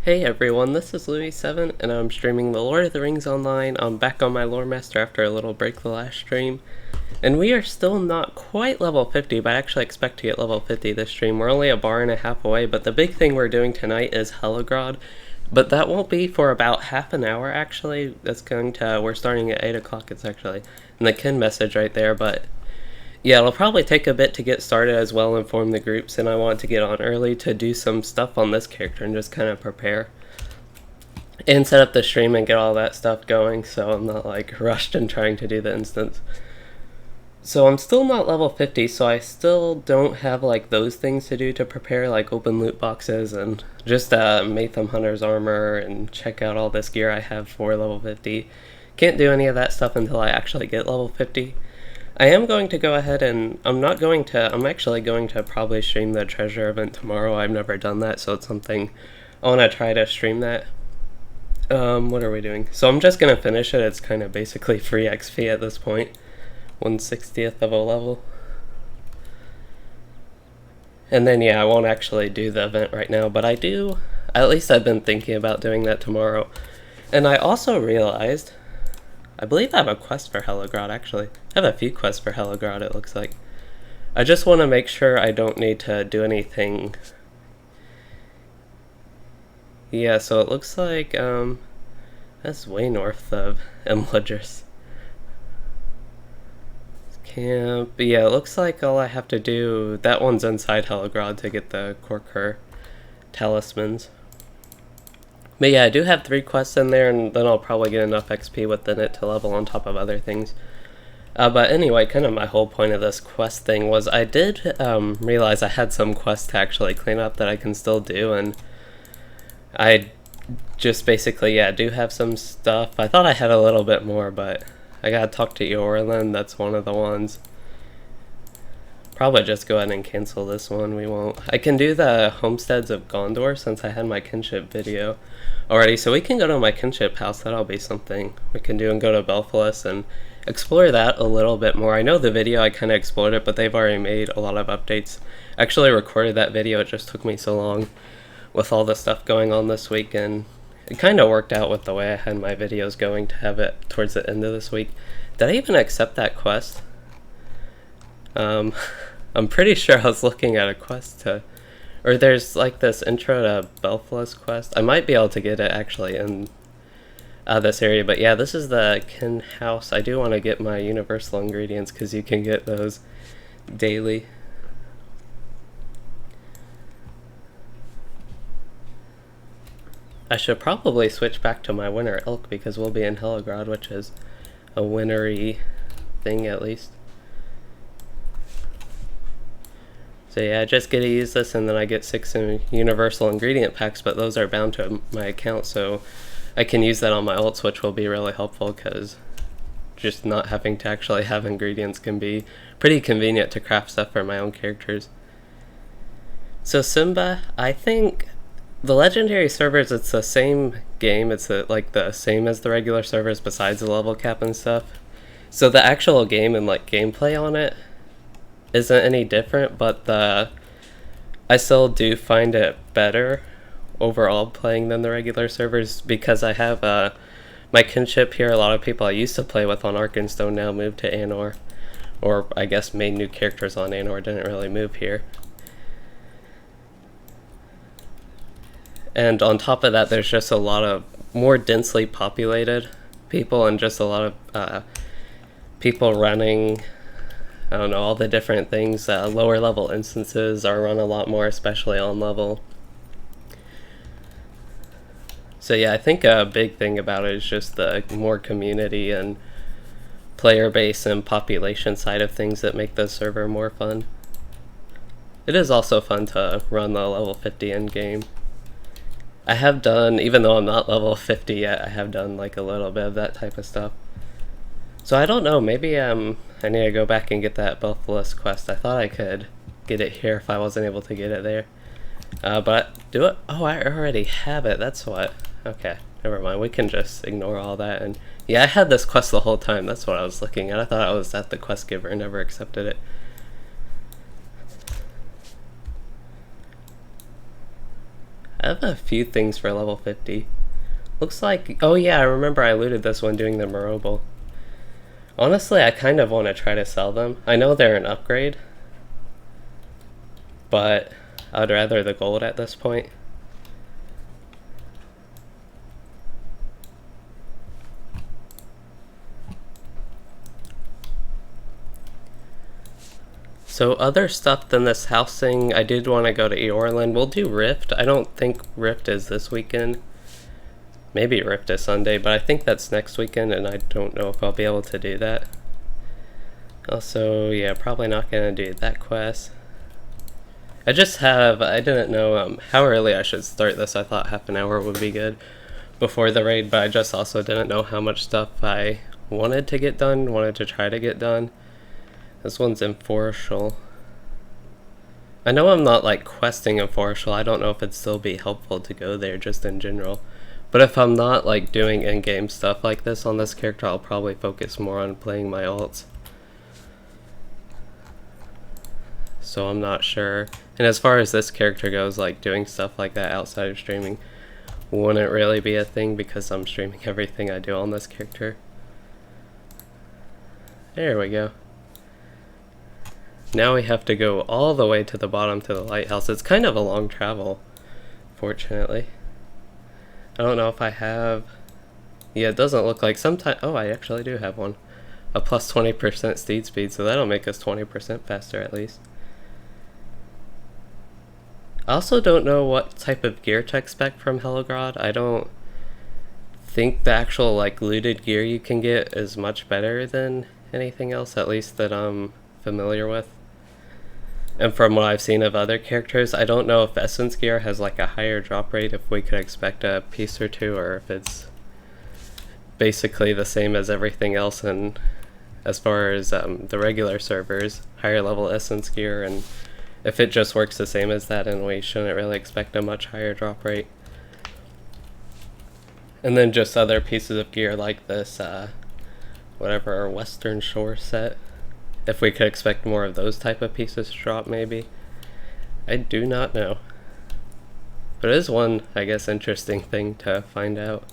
Hey everyone, this is Louis7 and I'm streaming The Lord of the Rings Online. I'm back on my Lore Master after a little break the last stream. And we are still not quite level 50, but I actually expect to get level 50 this stream. We're only a bar and a half away, but the big thing we're doing tonight is Helegrod. But that won't be for about half an hour actually. We're starting at 8 o'clock, it's actually in the Kin message right there, but yeah, it'll probably take a bit to get started as well and form the groups, and I want to get on early to do some stuff on this character and just kind of prepare and set up the stream and get all that stuff going so I'm not like rushed and trying to do the instance. So I'm still not level 50, so I still don't have like those things to do to prepare, like open loot boxes and just Matham Hunter's armor and check out all this gear I have for level 50. Can't do any of that stuff until I actually get level 50. I am going to go ahead and I'm actually going to probably stream the treasure event tomorrow. I've never done that, so it's something I want to try to stream that. What are we doing? So I'm just going to finish it. It's kind of basically free XP at this point. 1/60th of a level. And then yeah, I won't actually do the event right now, but at least I've been thinking about doing that tomorrow. And I also realized, I believe I have a quest for Helegrod actually. I have a few quests for Helegrod, it looks like. I just want to make sure I don't need to do anything. Yeah, so it looks like, that's way north of Imladris. Camp, yeah, it looks like all I have to do, that one's inside Helegrod to get the Corker talismans. But yeah, I do have 3 quests in there, and then I'll probably get enough XP within it to level on top of other things. But anyway, kind of my whole point of this quest thing was I did realize I had some quests to actually clean up that I can still do, and I just basically, yeah, do have some stuff. I thought I had a little bit more, but I gotta talk to Eorlin, that's one of the ones. Probably just go ahead and cancel this one, we won't. I can do the Homesteads of Gondor since I had my Kinship video already, so we can go to my Kinship house. That'll be something we can do, and go to Belfalis and explore that a little bit more. I know the video I kind of explored it, but they've already made a lot of updates. I actually recorded that video, it just took me so long with all the stuff going on this week, and it kind of worked out with the way I had my videos going to have it towards the end of this week. Did I even accept that quest? I'm pretty sure I was looking at a quest or there's like this intro to Belfalis quest. I might be able to get it actually in this area, but yeah, this is the Kin house. I do want to get my universal ingredients because you can get those daily. I should probably switch back to my winter elk because we'll be in Helegrod, which is a wintry thing at least. So yeah, I just get to use this, and then I get 6 universal ingredient packs, but those are bound to my account, so I can use that on my ults, which will be really helpful because just not having to actually have ingredients can be pretty convenient to craft stuff for my own characters. So Simba, I think the legendary servers, it's the same game. It's like the same as the regular servers besides the level cap and stuff. So the actual game and like gameplay on it isn't any different, but I still do find it better overall playing than the regular servers because I have my Kinship here. A lot of people I used to play with on Arkenstone now moved to Anor, or I guess made new characters on Anor, didn't really move here. And on top of that, there's just a lot of more densely populated people and just a lot of people running, I don't know, all the different things. Lower level instances are run a lot more, especially on level. So yeah, I think a big thing about it is just the more community and player base and population side of things that make the server more fun. It is also fun to run the level 50 end game. I have done, even though I'm not level 50 yet, I have done like a little bit of that type of stuff. So I don't know, maybe I need to go back and get that Belfalis quest. I thought I could get it here if I wasn't able to get it there. But do it? Oh, I already have it, that's what. Okay, never mind, we can just ignore all that. And yeah, I had this quest the whole time, that's what I was looking at. I thought I was at the quest giver and never accepted it. I have a few things for level 50. Looks like, oh yeah, I remember I looted this one doing the Marobal. Honestly, I kind of want to try to sell them. I know they're an upgrade, but I'd rather the gold at this point. So other stuff than this housing, I did want to go to Eorland. We'll do Rift. I don't think Rift is this weekend. Maybe Rift is Sunday, but I think that's next weekend, and I don't know if I'll be able to do that. Also, yeah, probably not going to do that quest. I didn't know how early I should start this. I thought half an hour would be good before the raid, but I just also didn't know how much stuff I wanted to try to get done. This one's in Foreshal. I know I'm not like questing in Foreshal. I don't know if it'd still be helpful to go there just in general. But if I'm not like doing in-game stuff like this on this character, I'll probably focus more on playing my alts. So I'm not sure. And as far as this character goes, like doing stuff like that outside of streaming wouldn't really be a thing because I'm streaming everything I do on this character. There we go. Now we have to go all the way to the bottom to the lighthouse. It's kind of a long travel, fortunately. I don't know if I have... Yeah, it doesn't look like sometimes... Oh, I actually do have one. A plus 20% steed speed, so that'll make us 20% faster at least. I also don't know what type of gear to expect from Helegrod. I don't think the actual like looted gear you can get is much better than anything else, at least that I'm familiar with. And from what I've seen of other characters, I don't know if Essence gear has like a higher drop rate, if we could expect a piece or two, or if it's basically the same as everything else. And as far as the regular servers, higher level Essence gear, and if it just works the same as that, and we shouldn't really expect a much higher drop rate. And then just other pieces of gear like this, whatever, Western Shore set. If we could expect more of those type of pieces to drop, maybe. I do not know. But it is one, I guess, interesting thing to find out.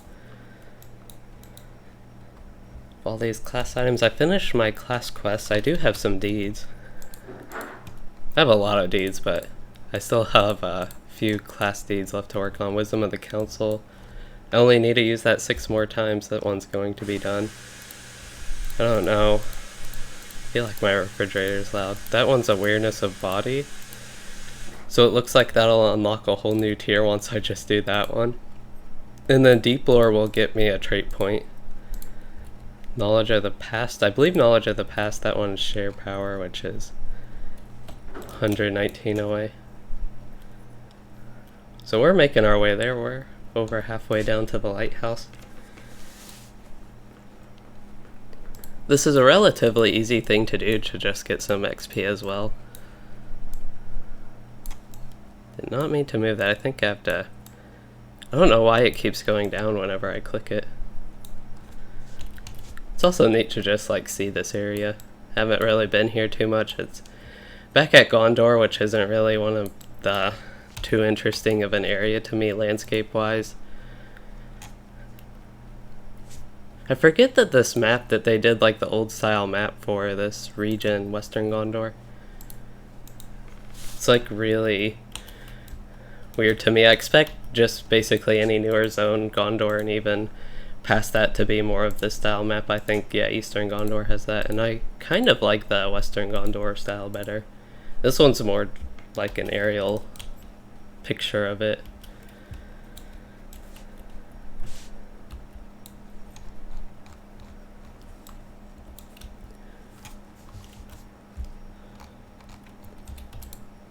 All these class items. I finished my class quests. I do have some deeds. I have a lot of deeds, but I still have a few class deeds left to work on. Wisdom of the Council. I only need to use that 6 more times. That one's going to be done. I don't know. I feel like my refrigerator's loud. That one's Awareness of Body. So it looks like that'll unlock a whole new tier once I just do that one. And then Deep Lore will get me a trait point. Knowledge of the Past. I believe Knowledge of the Past, that one's Share Power, which is 119 away. So we're making our way there. We're over halfway down to the lighthouse. This is a relatively easy thing to do to just get some XP as well. Did not mean to move that. I think I have to... I don't know why it keeps going down whenever I click it. It's also neat to just like see this area. Haven't really been here too much. It's back at Gondor, which isn't really one of the too interesting of an area to me landscape wise. I forget that this map that they did like the old style map for this region, Western Gondor. It's like really weird to me. I expect just basically any newer zone, Gondor, and even past that to be more of this style map. I think, yeah, Eastern Gondor has that, and I kind of like the Western Gondor style better. This one's more like an aerial picture of it.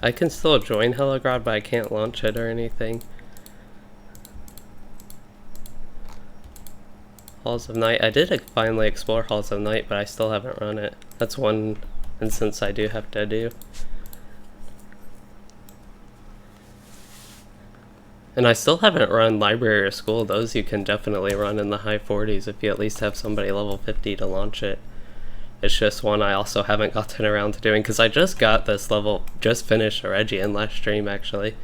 I can still join Helegrod, but I can't launch it or anything. Halls of Night. I did finally explore Halls of Night, but I still haven't run it. That's one instance I do have to do. And I still haven't run Library or School. Those you can definitely run in the high 40s if you at least have somebody level 50 to launch it. It's just one I also haven't gotten around to doing, because I just got this level, just finished a Reggie in last stream actually.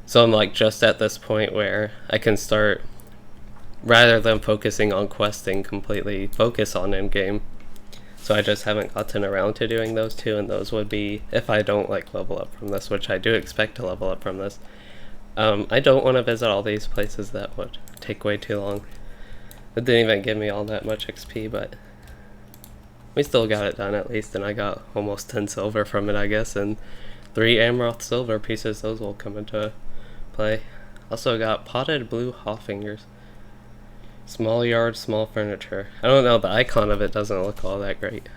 So I'm like just at this point where I can start, rather than focusing on questing, completely focus on endgame. So I just haven't gotten around to doing those two, and those would be if I don't like level up from this, which I do expect to level up from this. I don't want to visit all these places, that would take way too long. It didn't even give me all that much XP, but we still got it done at least, and I got almost 10 silver from it, I guess, and 3 Amaroth silver pieces. Those will come into play. Also got potted blue hawfingers. Small yard, small furniture. I don't know, the icon of it doesn't look all that great.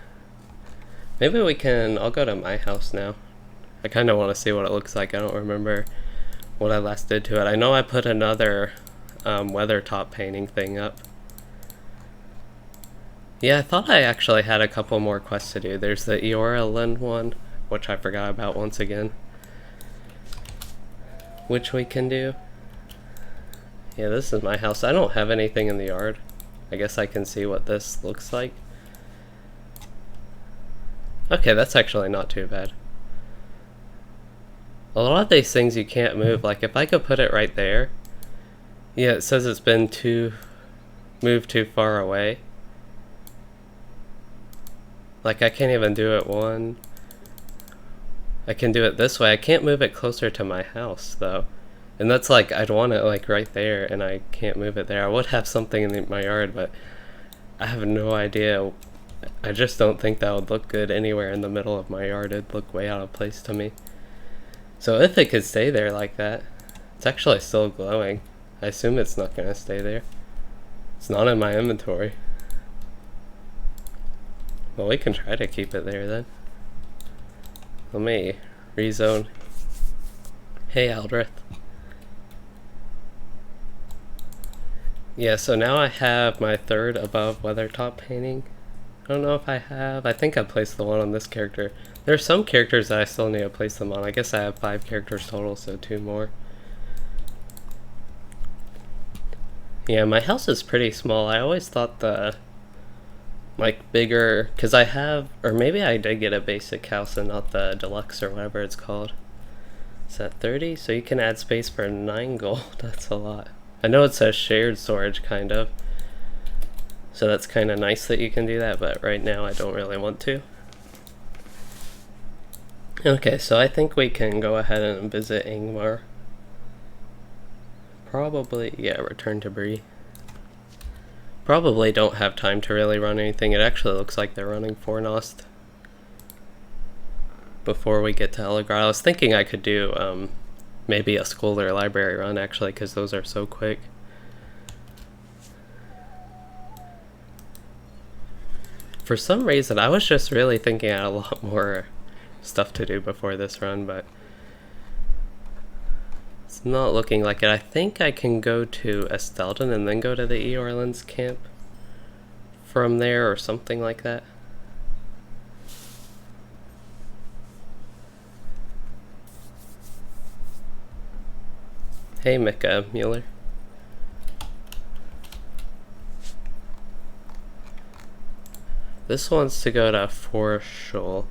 Maybe we can, I'll go to my house now. I kind of want to see what it looks like. I don't remember what I last did to it. I know I put another weather top painting thing up. Yeah, I thought I actually had a couple more quests to do. There's the Anor LM one, which I forgot about once again, which we can do. Yeah, this is my house. I don't have anything in the yard. I guess I can see what this looks like. Okay, that's actually not too bad. A lot of these things you can't move. Like if I could put it right there. Yeah, it says it's been moved too far away. Like I can't even do it one. I can do it this way. I can't move it closer to my house though. And that's like, I'd want it like right there, and I can't move it there. I would have something in my yard, but I have no idea. I just don't think that would look good anywhere in the middle of my yard. It'd look way out of place to me. So if it could stay there like that, it's actually still glowing. I assume it's not gonna stay there. It's not in my inventory. Well, we can try to keep it there then. Let me rezone. Hey, Aldrith. Yeah, so now I have my third above weathertop painting. I don't know if I have. I think I placed the one on this character. There are some characters that I still need to place them on. I guess I have 5 characters total, so 2 more. Yeah, my house is pretty small. I always thought the like bigger, because I have, or maybe I did get a basic house and not the deluxe or whatever it's called. It's at 30, so you can add space for 9 gold. That's a lot. I know it says shared storage kind of, so that's kind of nice that you can do that, but right now I don't really want to. Okay, so I think we can go ahead and visit Angmar. Probably, yeah, return to Bree. Probably don't have time to really run anything. It actually looks like they're running Fornost before we get to Helegrod. I was thinking I could do maybe a school or library run actually, because those are so quick. For some reason, I was just really thinking I had a lot more stuff to do before this run, but it's not looking like it. I think I can go to Estelden and then go to the Anor LM's camp from there or something like that. Hey, Mika Mueller. This wants to go to Forshul.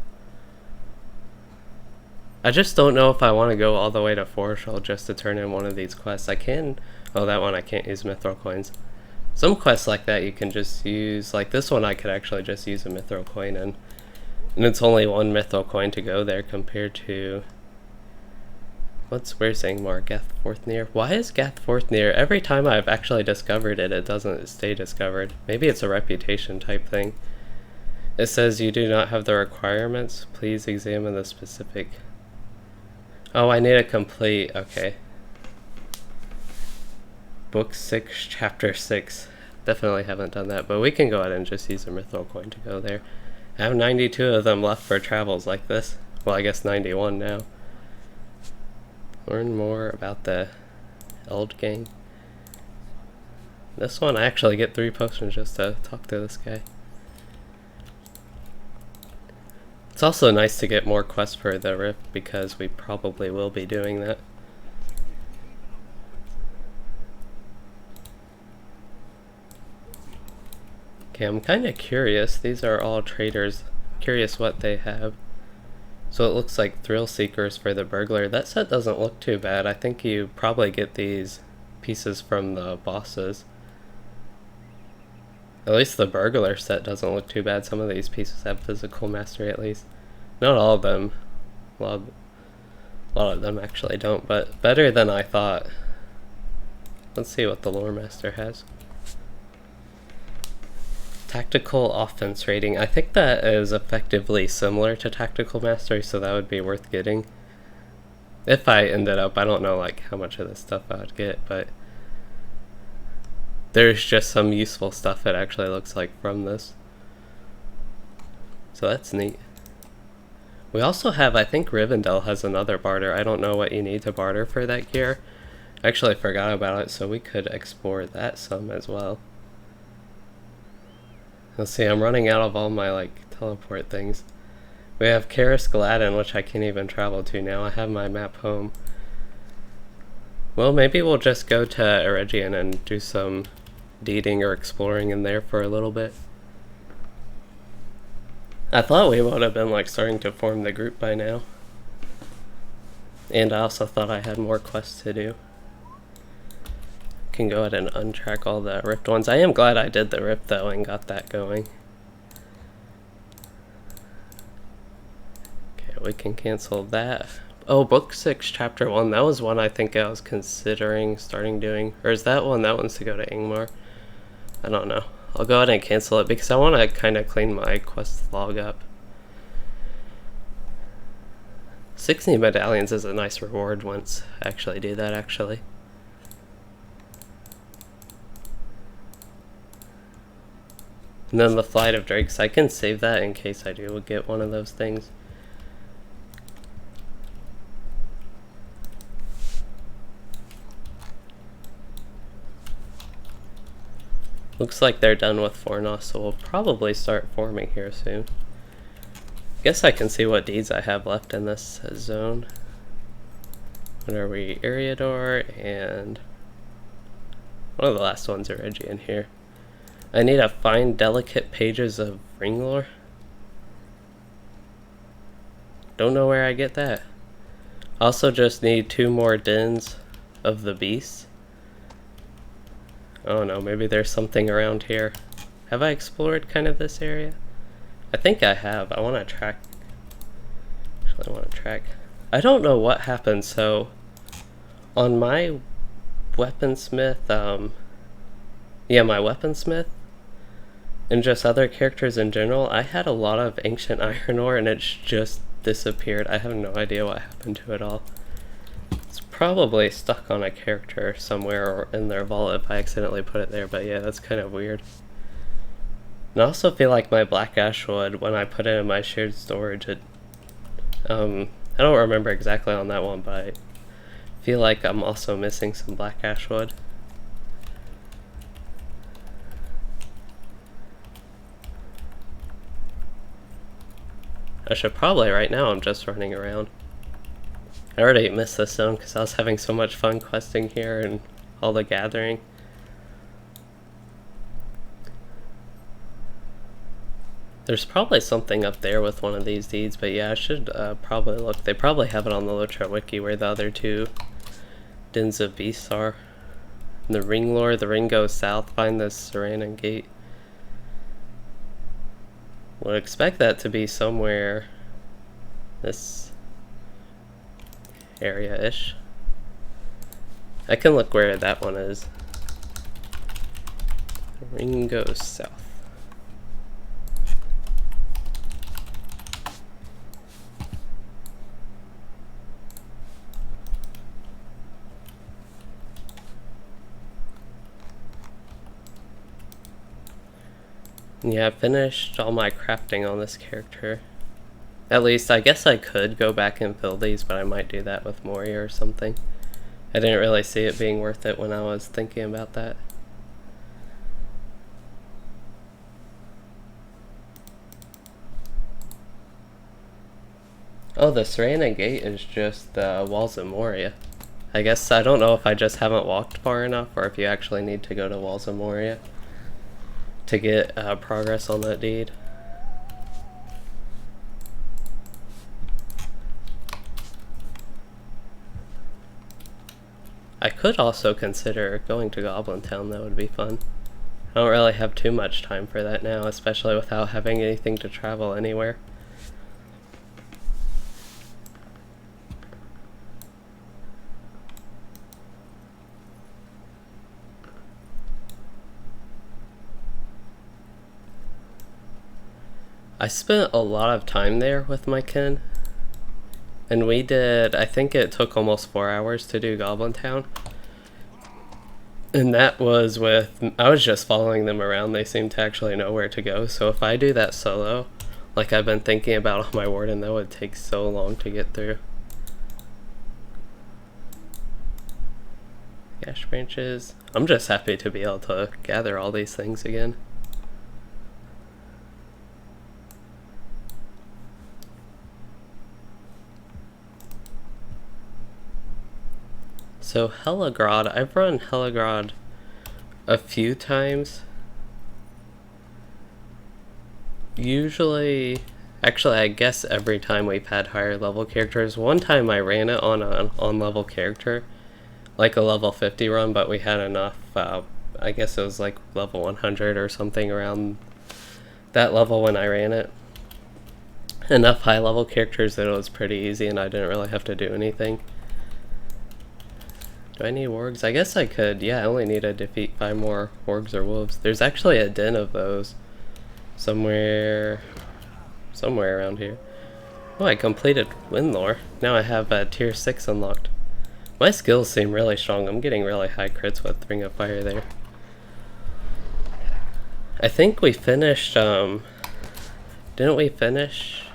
I just don't know if I want to go all the way to Forshul just to turn in one of these quests. I can, oh, that one I can't use Mithril coins. Some quests like that you can just use, like this one I could actually just use a Mithril coin in. And it's only 1 Mithril coin to go there compared to, where's Angmar? Gathforthnear? Why is Gathforthnear? Every time I've actually discovered it, it doesn't stay discovered. Maybe it's a reputation type thing. It says you do not have the requirements. Please examine the specific. Oh, I need a complete, okay. Book 6, Chapter 6. Definitely haven't done that, but we can go ahead and just use a Mithril coin to go there. I have 92 of them left for travels like this. Well, I guess 91 now. Learn more about the Eld Gang. This one, I actually get 3 potions just to talk to this guy. It's also nice to get more quests for the Rift because we probably will be doing that. Okay, I'm kind of curious. These are all traders. Curious what they have. So it looks like Thrill Seekers for the Burglar. That set doesn't look too bad. I think you probably get these pieces from the bosses. At least the Burglar set doesn't look too bad. Some of these pieces have physical mastery at least. Not all of them. A lot of them actually don't, but better than I thought. Let's see what the Lore Master has. Tactical offense rating. I think that is effectively similar to Tactical Mastery, so that would be worth getting. If I ended up, I don't know like how much of this stuff I would get, but there's just some useful stuff it actually looks like from this. So that's neat. We also have, I think Rivendell has another barter. I don't know what you need to barter for that gear. I actually forgot about it, so we could explore that some as well. Let's see, I'm running out of all my like teleport things. We have Karis Gladden, which I can't even travel to now. I have my map home. Well, maybe we'll just go to Eregion and do some deeding or exploring in there for a little bit. I thought we would have been like starting to form the group by now. And I also thought I had more quests to do. Can go ahead and untrack all the Rift ones. I am glad I did the Rift though and got that going. Okay, we can cancel that. Oh, Book 6, Chapter 1. That was one I think I was considering starting doing. Or is that one? That one's to go to Ingmar. I don't know. I'll go ahead and cancel it because I want to kind of clean my quest log up. 60 medallions is a nice reward once I actually do that actually. And then the Flight of Drakes, I can save that in case I do get one of those things. Looks like they're done with Fornos, so we'll probably start forming here soon. Guess I can see what deeds I have left in this zone. When are we? Eriador and one of the last ones are Eregion here. I need to find delicate pages of Ringlore. Don't know where I get that. Also just need 2 more dens of the beasts. I don't know, maybe there's something around here. Have I explored kind of this area? I think I have. I want to track. Actually, I want to track. I don't know what happened. So, on my weaponsmith, yeah, my weaponsmith, and just other characters in general, I had a lot of ancient iron ore, and it's just disappeared. I have no idea what happened to it all. It's probably stuck on a character somewhere or in their vault if I accidentally put it there, but yeah, that's kind of weird. And I also feel like my black ash wood, when I put it in my shared storage, it, I don't remember exactly on that one, but I feel like I'm also missing some black ash wood. I should probably, right now I'm just running around. I already missed this zone because I was having so much fun questing here and all the gathering. There's probably something up there with one of these deeds, but yeah, I should probably look. They probably have it on the LOTRO wiki where the other 2 dens of beasts are. And the Ringlore, the ring goes south, find the Serranan Gate. Would expect that to be somewhere this area-ish. I can look where that one is. The ring goes south. Yeah, I finished all my crafting on this character. At least, I guess I could go back and fill these, but I might do that with Moria or something. I didn't really see it being worth it when I was thinking about that. Oh, the Serranan Gate is just the Walls of Moria. I guess I don't know if I just haven't walked far enough or if you actually need to go to Walls of Moria to get progress on that deed. I could also consider going to Goblin Town, that would be fun. I don't really have too much time for that now, especially without having anything to travel anywhere. I spent a lot of time there with my kin, and we did, I think it took almost 4 hours to do Goblin Town. And that was with, I was just following them around. They seemed to actually know where to go. So if I do that solo, like I've been thinking about on my warden, that would take so long to get through. Gash branches. I'm just happy to be able to gather all these things again. So Helegrod, I've run Helegrod a few times. Usually, actually I guess every time we've had higher level characters. One time I ran it on an on-level character, like a level 50 run, but we had enough, I guess it was like level 100 or something around that level when I ran it. Enough high level characters that it was pretty easy and I didn't really have to do anything. Do I need wargs? I guess I could. Yeah, I only need to defeat 5 more wargs or wolves. There's actually a den of those somewhere around here. Oh, I completed Windlore. Now I have tier 6 unlocked. My skills seem really strong. I'm getting really high crits with Ring of Fire there. I think we finished, didn't we finish?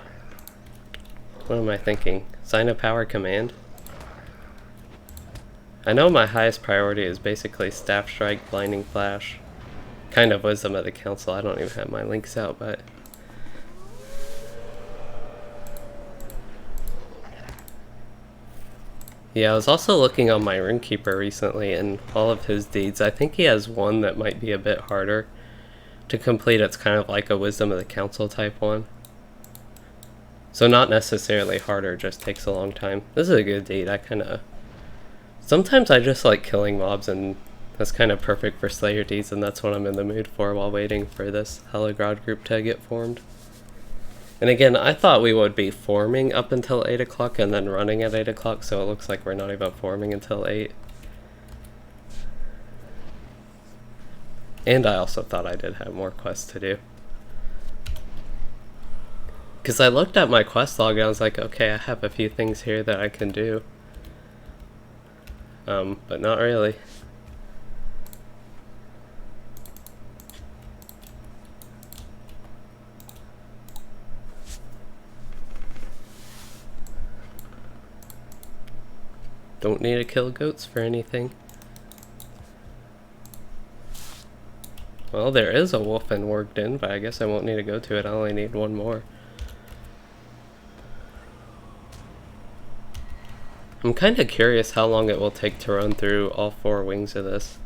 What am I thinking? Sign of Power Command? I know my highest priority is basically Staff Strike, Blinding Flash, kind of Wisdom of the Council. I don't even have my links out, but... Yeah, I was also looking on my Runekeeper recently, and all of his deeds, I think he has one that might be a bit harder to complete. It's kind of like a Wisdom of the Council type one. So not necessarily harder, just takes a long time. This is a good deed. Sometimes I just like killing mobs, and that's kind of perfect for Slayer deeds, and that's what I'm in the mood for while waiting for this Helegrod group to get formed. And again, I thought we would be forming up until 8 o'clock and then running at 8 o'clock, so it looks like we're not even forming until 8. And I also thought I did have more quests to do. Because I looked at my quest log and I was like, okay, I have a few things here that I can do. But not really. Don't need to kill goats for anything. Well, there is a wolf in Warged In, but I guess I won't need to go to it. I only need one more. I'm kind of curious how long it will take to run through all 4 wings of this.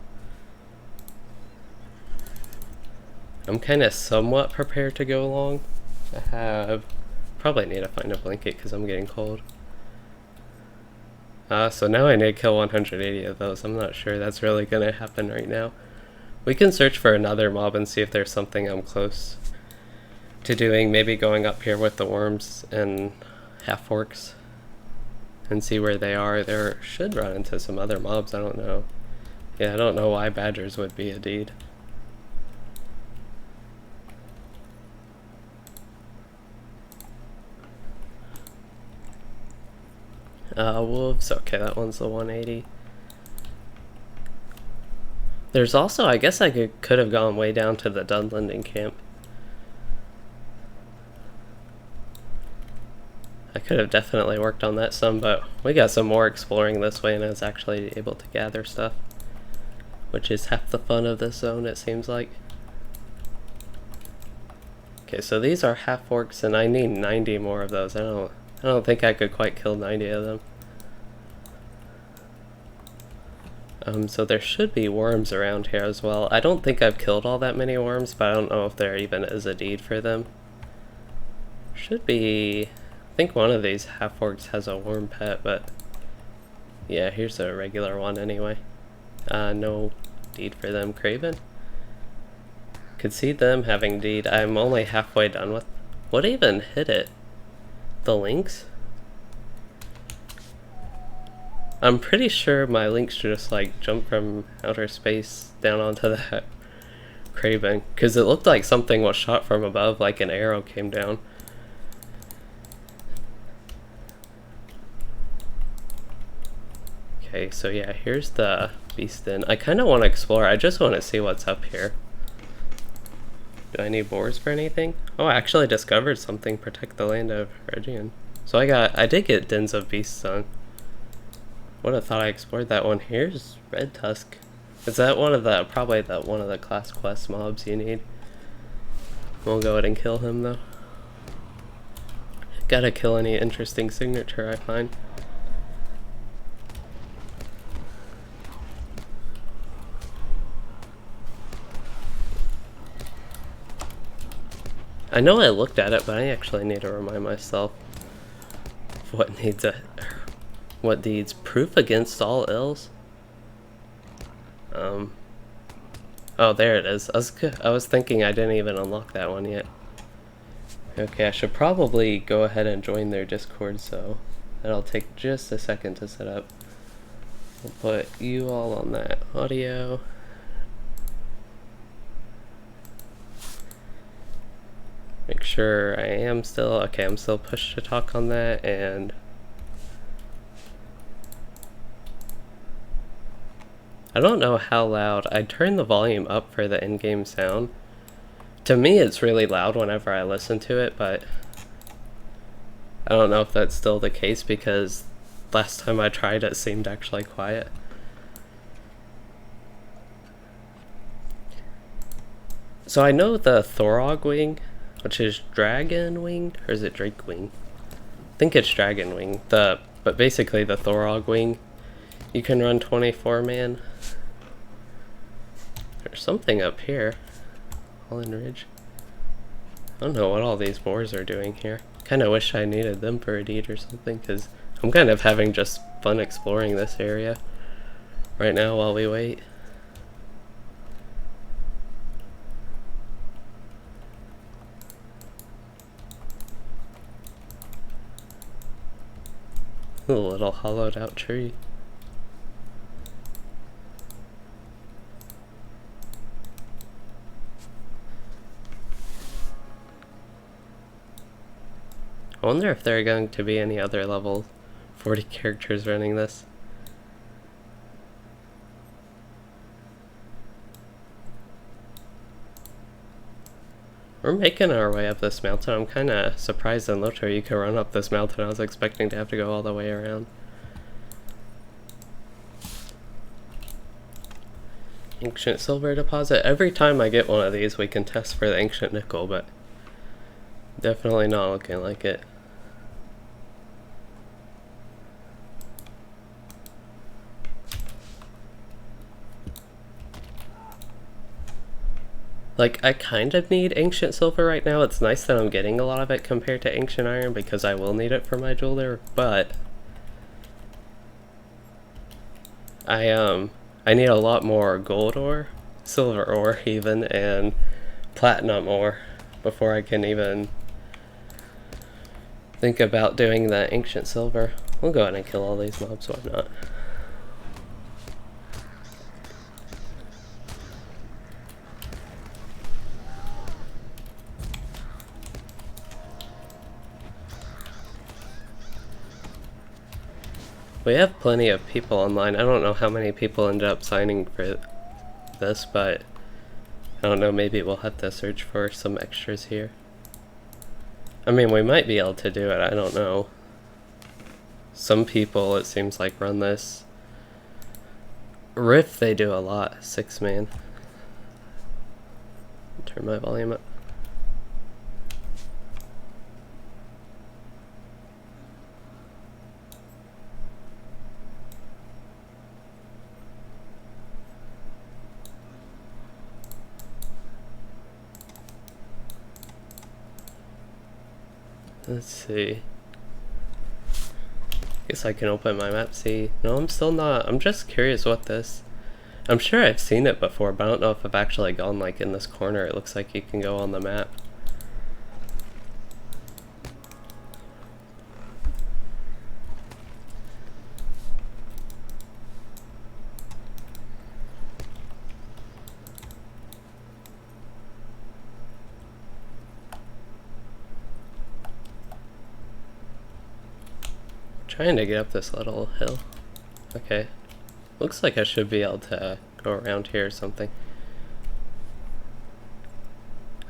I'm kind of somewhat prepared to go along. Probably need to find a blanket because I'm getting cold. So now I need to kill 180 of those. I'm not sure that's really going to happen right now. We can search for another mob and see if there's something I'm close to doing. Maybe going up here with the worms and half-orcs and see where they are. There should run into some other mobs, I don't know. Yeah, I don't know why badgers would be a deed. Wolves, okay, that one's the 180. There's also, I guess I could have gone way down to the Dunlending camp. I could have definitely worked on that some, but we got some more exploring this way and I was actually able to gather stuff, which is half the fun of this zone, it seems like. Okay, so these are half-orcs and I need 90 more of those. I don't think I could quite kill 90 of them. So there should be worms around here as well. I don't think I've killed all that many worms, but I don't know if there even is a deed for them. Should be... I think one of these half-orcs has a worm pet, but Yeah, here's a regular one anyway. No deed for them. Craven. Could see them having deed. I'm only halfway done with. What even hit it? The links? I'm pretty sure my links just like jump from outer space down onto that Craven, because it looked like something was shot from above, like an arrow came down. Okay, so yeah, here's the beast den. I kind of want to explore. I just want to see what's up here. Do I need boars for anything? Oh, I actually discovered something. Protect the land of Region. So I did get dens of beasts on. Would have thought I explored that one. Here's Red Tusk. Is that one of the, probably one of the class quest mobs you need? We'll go ahead and kill him though. Gotta kill any interesting signature I find. I know I looked at it, but I actually need to remind myself of what needs a, what needs proof against all ills. Oh, there it is. I was thinking I didn't even unlock that one yet. Okay, I should probably go ahead and join their Discord, so that'll take just a second to set up. We'll put you all on that audio. Make sure I am still, okay, I'm still push to talk on that, and I don't know how loud. I turned the volume up for the in-game sound. To me, it's really loud whenever I listen to it, but I don't know if that's still the case because last time I tried it seemed actually quiet. So I know the Thorog wing, which is dragon wing, or is it drake wing? I think it's dragon wing. But basically the Thorog wing, you can run 24-man. There's something up here. Holland Ridge. I don't know what all these boars are doing here. Kinda wish I needed them for a deed or something, because I'm kind of having just fun exploring this area right now while we wait. A little hollowed out tree. I wonder if there are going to be any other level 40 characters running this. We're making our way up this mountain. I'm kind of surprised in LOTRO you could run up this mountain. I was expecting to have to go all the way around. Ancient silver deposit. Every time I get one of these we can test for the ancient nickel, but definitely not looking like it. Like, I kind of need ancient silver right now. It's nice that I'm getting a lot of it compared to ancient iron because I will need it for my jeweler, but I need a lot more gold ore, silver ore even, and platinum ore before I can even think about doing the ancient silver. We'll go ahead and kill all these mobs, why not? We have plenty of people online. I don't know how many people ended up signing for this, but I don't know, maybe we'll have to search for some extras here. I mean, we might be able to do it, I don't know. Some people, it seems like, run this. Rift, they do a lot. 6-man. Turn my volume up. Let's see. Guess I can open my map, see. No, I'm still not. I'm just curious what this... I'm sure I've seen it before, but I don't know if I've actually gone like in this corner. It looks like you can go on the map. Trying to get up this little hill. Okay. Looks like I should be able to go around here or something.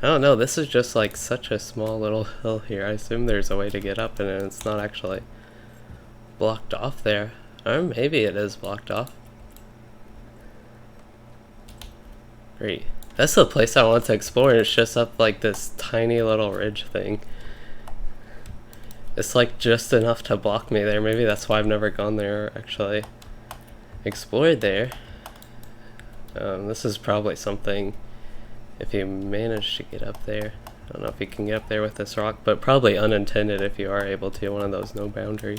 I don't know, this is just like such a small little hill here. I assume there's a way to get up and it's not actually blocked off there. Or maybe it is blocked off. Great. That's the place I want to explore, and it's just up like this tiny little ridge thing. It's like just enough to block me there. Maybe that's why I've never gone there or actually explored there. This is probably something, if you manage to get up there. I don't know if you can get up there with this rock, but probably unintended if you are able to. One of those no boundary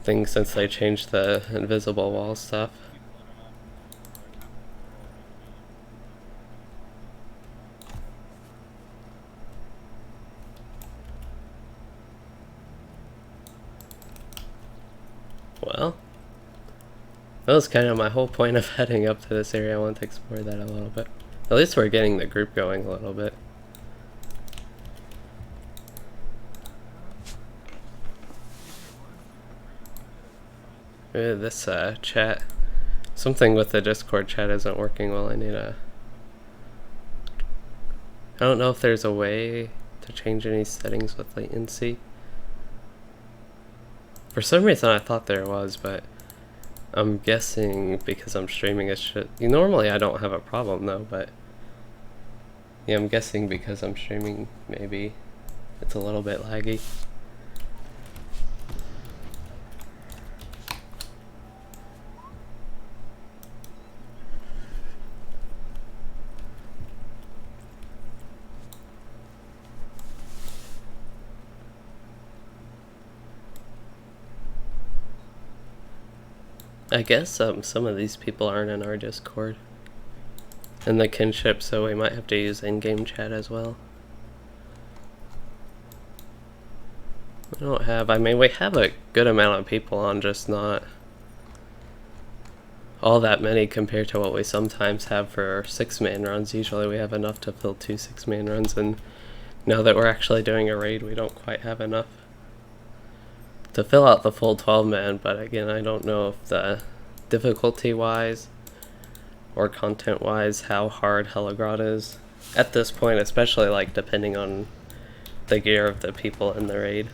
things since they changed the invisible wall stuff. Well, that was kind of my whole point of heading up to this area. I want to explore that a little bit. At least we're getting the group going a little bit. This chat, something with the Discord chat isn't working well. I don't know if there's a way to change any settings with latency. For some reason I thought there was, but I'm guessing because I'm streaming it should... Normally I don't have a problem though, but... Yeah, I'm guessing because I'm streaming maybe it's a little bit laggy. I guess some of these people aren't in our Discord and the Kinship, so we might have to use in-game chat as well. We don't have, I mean, we have a good amount of people on, just not all that many compared to what we sometimes have for 6-man runs. Usually we have enough to fill 2 6-man runs, and now that we're actually doing a raid, we don't quite have enough to fill out the full 12-man, but again, I don't know if the difficulty-wise or content-wise how hard Helegrod is at this point, especially like depending on the gear of the people in the raid.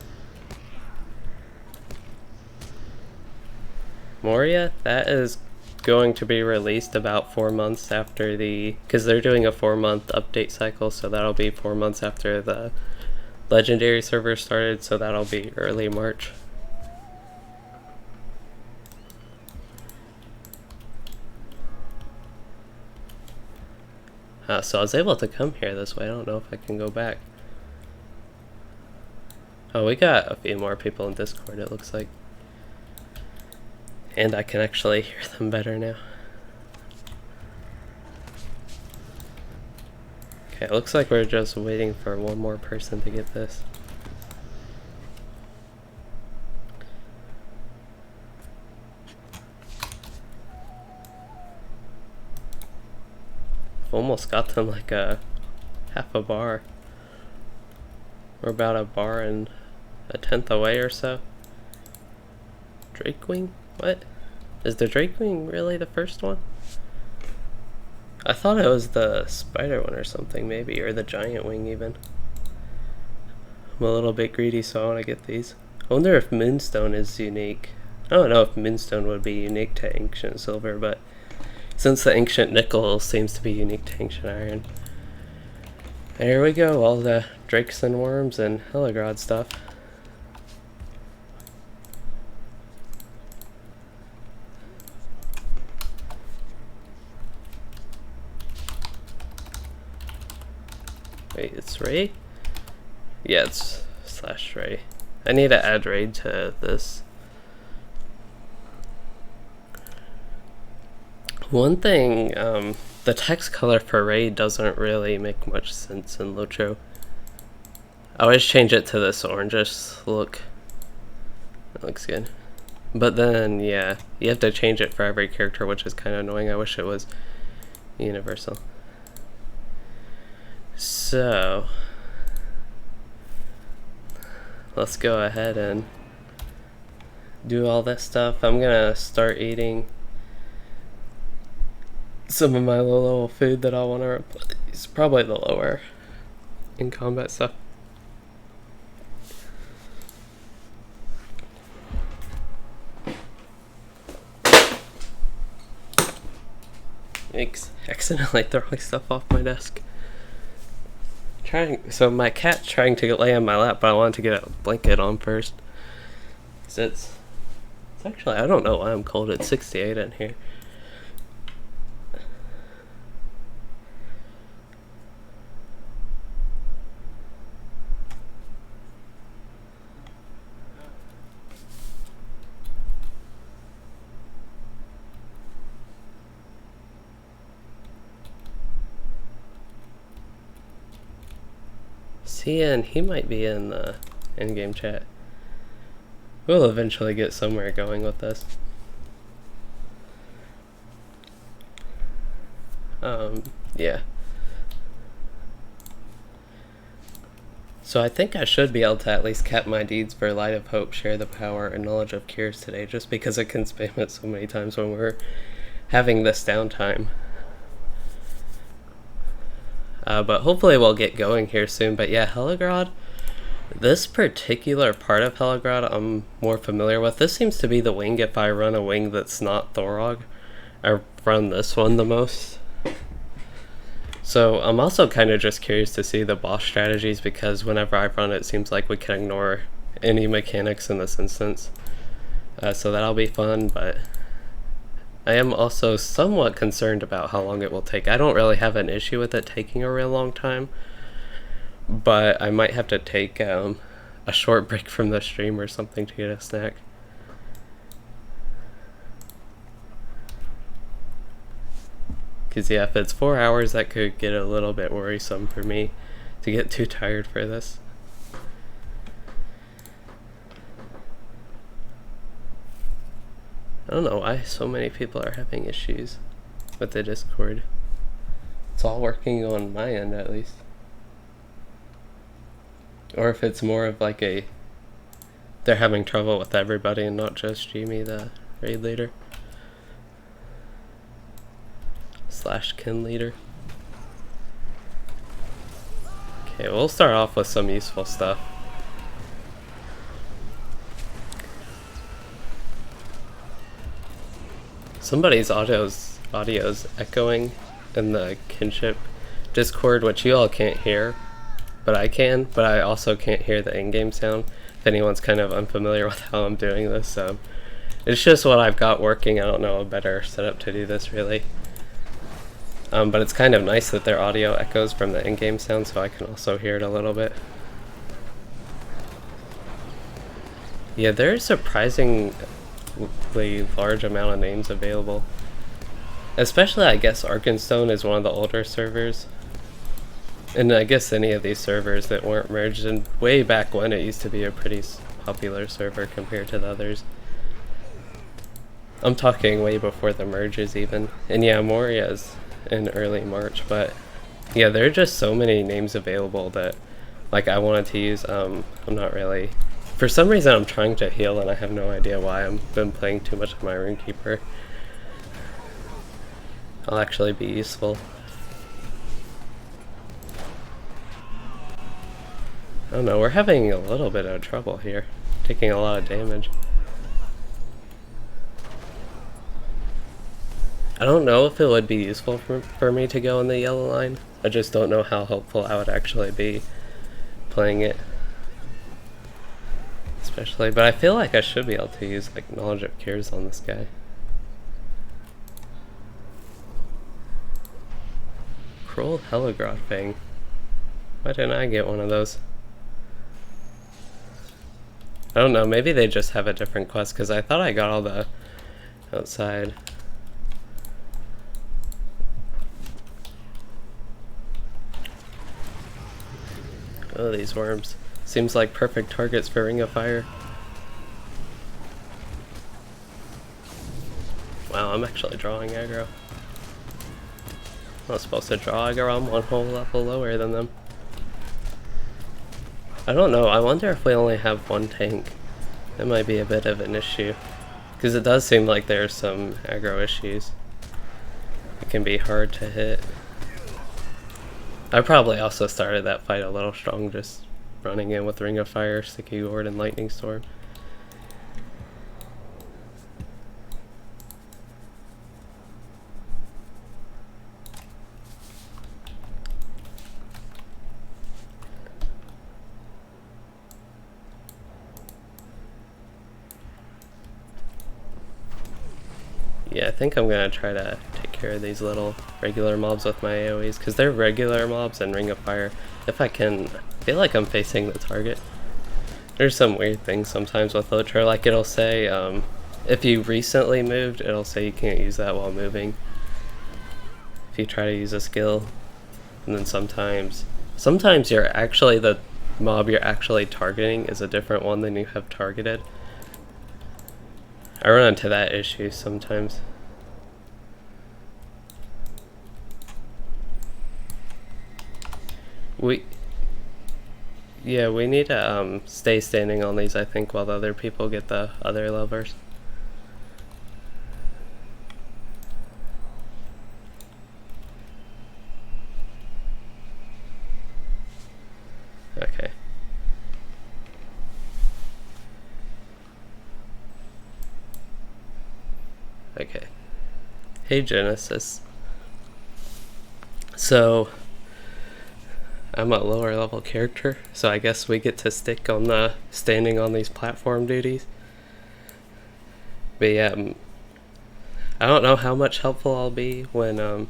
Moria, that is going to be released about 4 months after the, because they're doing a 4-month update cycle, so that'll be 4 months after the legendary server started, so that'll be early March. So I was able to come here this way. I don't know if I can go back. Oh, we got a few more people in Discord, it looks like. And I can actually hear them better now. Okay, it looks like we're just waiting for one more person to get this. Almost got them like a half a bar. We're about a bar and a tenth away or so. Drakewing? What? Is the Drakewing really the first one? I thought it was the spider one or something maybe, or the giant wing even. I'm a little bit greedy, so I want to get these. I wonder if Moonstone is unique. I don't know if Moonstone would be unique to Ancient Silver, but since the Ancient Nickel seems to be unique to Ancient Iron. There we go, all the Drakes and Worms and Helegrod stuff. Wait, it's Ray? Yeah, it's /Ray. I need to add Ray to this One thing, the text color for raid doesn't really make much sense in LOTRO. I always change it to this orangish look. That looks good. But then, yeah, you have to change it for every character, which is kind of annoying. I wish it was universal. So, let's go ahead and do all this stuff. I'm gonna start eating some of my low level food that I want to replace. Probably the lower in combat stuff. Yikes, accidentally throwing stuff off my desk. So my cat's trying to lay on my lap, but I wanted to get a blanket on first. It's actually, I don't know why I'm cold. It's 68 in here. See, and he might be in the in-game chat. We'll eventually get somewhere going with this. Yeah. So I think I should be able to at least cap my deeds for Light of Hope, Share the Power, and Knowledge of Cures today, just because I can spam it so many times when we're having this downtime. But hopefully we'll get going here soon. But yeah, Helegrod, this particular part of Helegrod I'm more familiar with. This seems to be the wing if I run a wing that's not Thorog. I run this one the most. So I'm also kind of just curious to see the boss strategies, because whenever I run it seems like we can ignore any mechanics in this instance. So that'll be fun, but I am also somewhat concerned about how long it will take. I don't really have an issue with it taking a real long time, but I might have to take a short break from the stream or something to get a snack. Because yeah, if it's 4 hours, that could get a little bit worrisome for me to get too tired for this. I don't know why so many people are having issues with the Discord. It's all working on my end at least. Or if it's more of like they're having trouble with everybody and not just Jimmy, the raid leader. / kin leader. Okay, we'll start off with some useful stuff. Somebody's audio's echoing in the Kinship Discord, which you all can't hear, but I can. But I also can't hear the in-game sound, if anyone's kind of unfamiliar with how I'm doing this. It's just what I've got working. I don't know a better setup to do this, really. But it's kind of nice that their audio echoes from the in-game sound, so I can also hear it a little bit. Yeah, there's surprisingly large amount of names available. Especially, I guess, Arkenstone is one of the older servers. And I guess any of these servers that weren't merged, and way back when it used to be a pretty popular server compared to the others. I'm talking way before the merges even. And yeah, Moria's in early March, but yeah, there are just so many names available that like I wanted to use. I'm not really, for some reason I'm trying to heal and I have no idea why. I've been playing too much of my Runekeeper. I'll actually be useful. I don't know, we're having a little bit of trouble here, taking a lot of damage. I don't know if it would be useful for me to go in the yellow line. I just don't know how helpful I would actually be playing it. Especially, but I feel like I should be able to use like Knowledge of Cures on this guy. Cruel Helegrod thing. Why didn't I get one of those? I don't know, maybe they just have a different quest, because I thought I got all the outside. Oh, these worms. Seems like perfect targets for Ring of Fire. Wow, I'm actually drawing aggro. I'm not supposed to draw aggro, I'm one whole level lower than them. I don't know, I wonder if we only have one tank. That might be a bit of an issue. Because it does seem like there's some aggro issues. It can be hard to hit. I probably also started that fight a little strong, just running in with Ring of Fire, Sticky Gourd, and Lightning Storm. Yeah, I think I'm gonna try to take care of these little regular mobs with my AoEs, because they're regular mobs and Ring of Fire. If I can, I feel like I'm facing the target. There's some weird things sometimes with LOTRO, like it'll say, if you recently moved, it'll say you can't use that while moving. If you try to use a skill. And then sometimes you're actually, the mob you're actually targeting is a different one than you have targeted. I run into that issue sometimes. We need to stay standing on these, I think, while the other people get the other levers. Okay. Okay. Hey Genesis. So, I'm a lower level character, so I guess we get to stick on the standing on these platform duties. But yeah, I don't know how much helpful I'll be when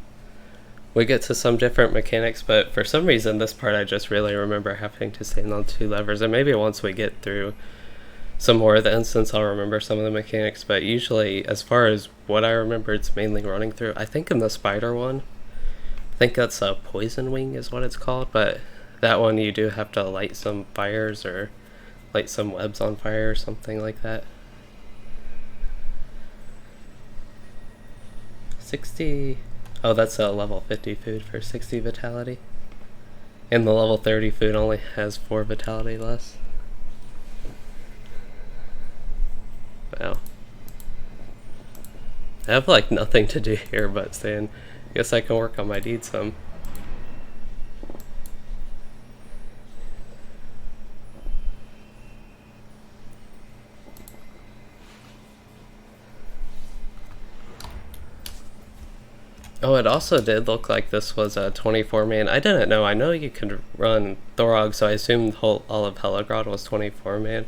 we get to some different mechanics, but for some reason this part I just really remember having to stand on 2 levers, and maybe once we get through some more of the instance I'll remember some of the mechanics, but usually as far as what I remember, it's mainly running through. I think in the spider one, I think that's a poison wing is what it's called, but that one you do have to light some fires or light some webs on fire or something like that. 60, oh, that's a level 50 food for 60 vitality, and the level 30 food only has 4 vitality less. Wow. I have like nothing to do here but stand. Guess I can work on my deed some. Oh, it also did look like this was a 24-man. I didn't know. I know you could run Thorog, so I assumed all of Helegrod was 24-man.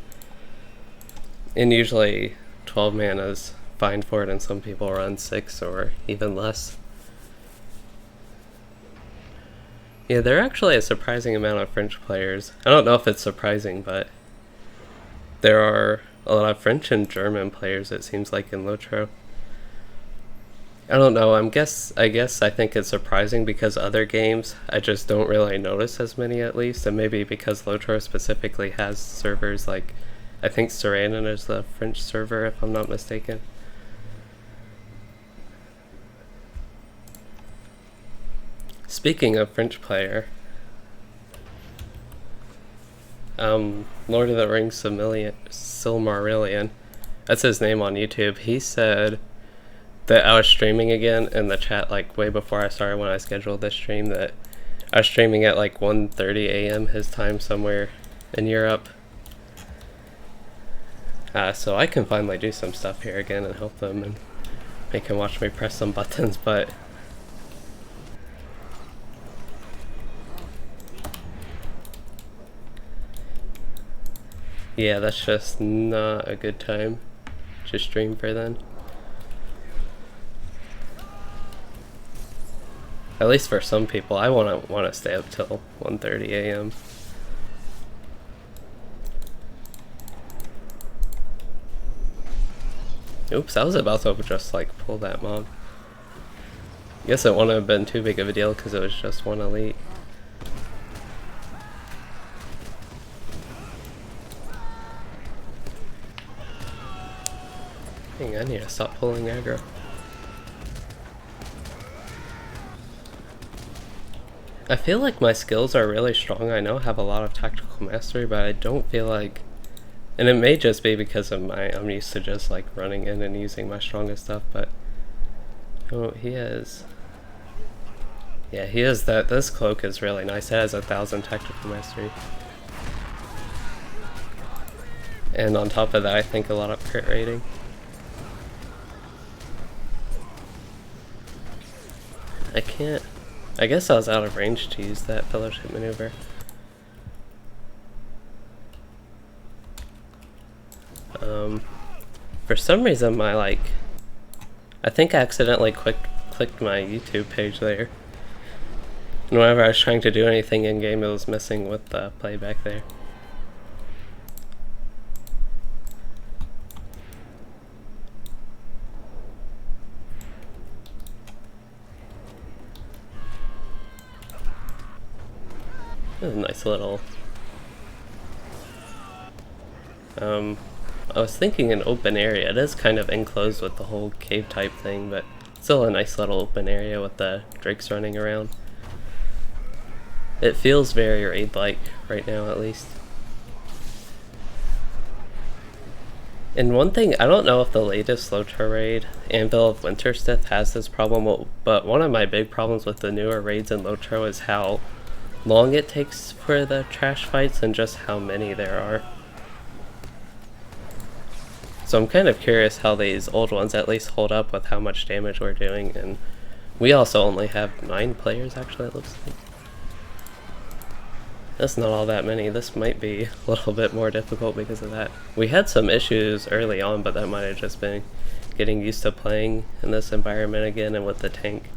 And usually 12-man is fine for it, and some people run 6 or even less. Yeah, there are actually a surprising amount of French players. I don't know if it's surprising, but there are a lot of French and German players, it seems like, in LOTRO. I don't know, I guess I think it's surprising because other games I just don't really notice as many, at least, and maybe because LOTRO specifically has servers like, I think Saranin is the French server if I'm not mistaken. Speaking of French player, Lord of the Rings Silmarillion, that's his name on YouTube, he said that I was streaming again in the chat like way before I started when I scheduled this stream, that I was streaming at like 1:30 a.m. his time somewhere in Europe. So I can finally do some stuff here again and help them and make him watch me press some buttons, but yeah, that's just not a good time to stream for then. At least for some people, I want to stay up till 1:30 a.m. Oops, I was about to just like pull that mob. Guess it wouldn't have been too big of a deal because it was just one elite. I need to stop pulling aggro. I feel like my skills are really strong. I know I have a lot of tactical mastery, but I don't feel like... And it may just be because of I'm used to just like running in and using my strongest stuff, but... Oh, he has... Yeah, he has that. This cloak is really nice. It has 1,000 tactical mastery. And on top of that, I think a lot of crit rating. I can't... I guess I was out of range to use that fellowship maneuver. For some reason my I think I accidentally clicked my YouTube page there. And whenever I was trying to do anything in game, it was messing with the playback there. This is a nice little... I was thinking an open area. It is kind of enclosed with the whole cave type thing, but still a nice little open area with the drakes running around. It feels very raid-like right now, at least. And one thing, I don't know if the latest LOTRO raid, Anvil of Winterstith, has this problem, but one of my big problems with the newer raids in LOTRO is how long it takes for the trash fights and just how many there are. So I'm kind of curious how these old ones at least hold up with how much damage we're doing, and we also only have 9 players actually, it looks like. That's not all that many. This might be a little bit more difficult because of that. We had some issues early on, but that might have just been getting used to playing in this environment again, and with the tank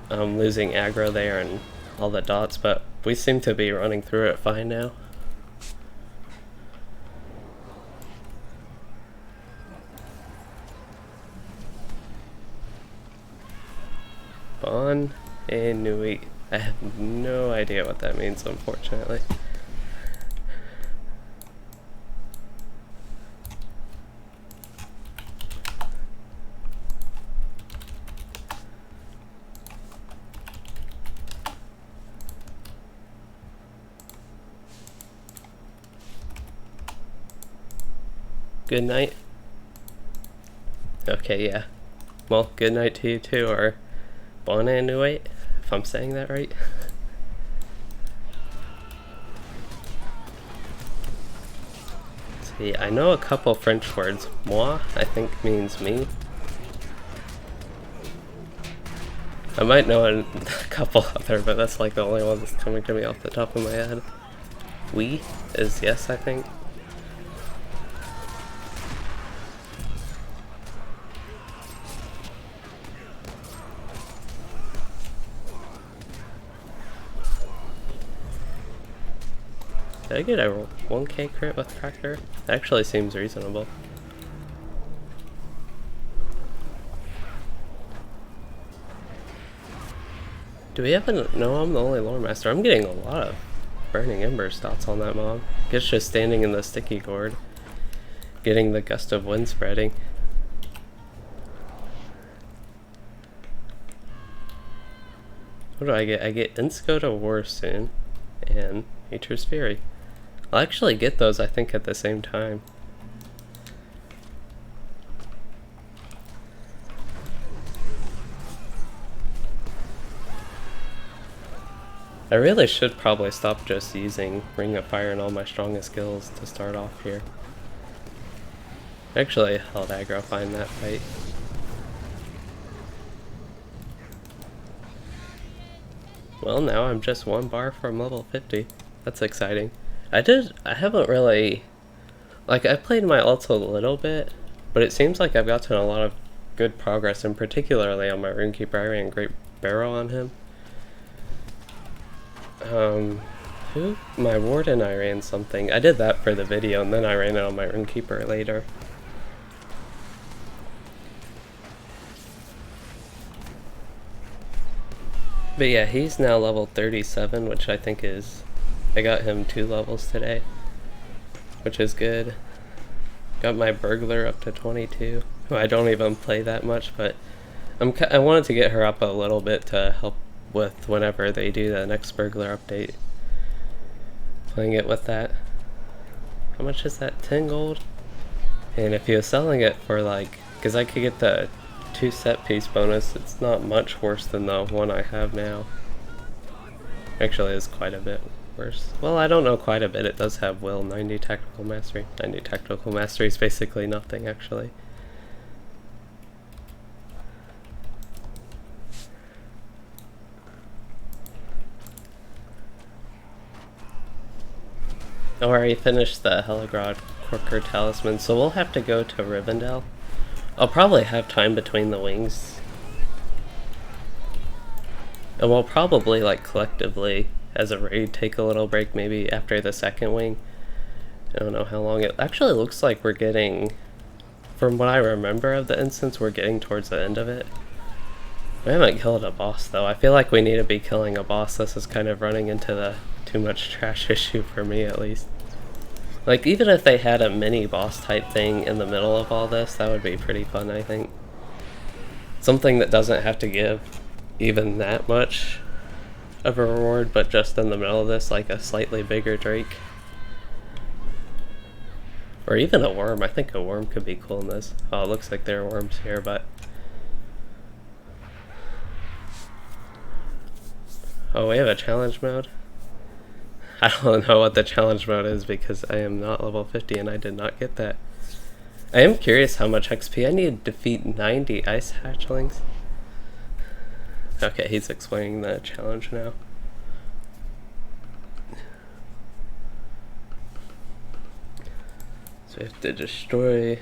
losing aggro there and all the dots, but we seem to be running through it fine now. Bon and Nui. I have no idea what that means, unfortunately. Good night. Okay, yeah. Well, good night to you too, or Bon and Nui, if I'm saying that right. See, I know a couple French words. Moi, I think, means me. I might know a couple other, but that's like the only one that's coming to me off the top of my head. Oui is yes, I think. Did I get a 1k crit with Tractor? That actually seems reasonable. Do we have a... No, I'm the only lore master. I'm getting a lot of Burning Embers dots on that mob. Guess just standing in the sticky gourd. Getting the gust of wind spreading. What do I get? I get Insco to War soon. And Nature's Fury. I'll actually get those, I think, at the same time. I really should probably stop just using Ring of Fire and all my strongest skills to start off here. Actually held aggro fine that fight. Well, now I'm just 1 bar from level 50. That's exciting. I haven't really... Like, I played my ults a little bit, but it seems like I've gotten a lot of good progress, and particularly on my Runekeeper. I ran Great Barrow on him. My Warden, I ran something. I did that for the video, and then I ran it on my Runekeeper later. But yeah, he's now level 37, which I think is... I got him 2 levels today, which is good. Got my burglar up to 22. I don't even play that much, but I wanted to get her up a little bit to help with whenever they do the next burglar update. Playing it with that. How much is that? 10 gold? And if you're selling it for like, because I could get the 2 set piece bonus, it's not much worse than the one I have now. Actually, it's quite a bit worse. Well, I don't know quite a bit. It does have will 90 tactical mastery. 90 tactical mastery is basically nothing, actually. I already finished the Helegrod Corker Talisman, so we'll have to go to Rivendell. I'll probably have time between the wings. And we'll probably, like, collectively, as a raid, take a little break maybe after the second wing. I don't know how long it actually looks like we're getting, from what I remember of the instance, we're getting towards the end of it. We haven't killed a boss though. I feel like we need to be killing a boss. This is kind of running into the too much trash issue for me, at least. Like, even if they had a mini boss type thing in the middle of all this, that would be pretty fun, I think. Something that doesn't have to give even that much of a reward, but just in the middle of this, like a slightly bigger Drake. Or even a worm. I think a worm could be cool in this. Oh, it looks like there are worms here, but... Oh, we have a challenge mode? I don't know what the challenge mode is because I am not level 50 and I did not get that. I am curious how much XP I need to defeat 90 ice hatchlings. Okay, he's explaining the challenge now. So we have to destroy...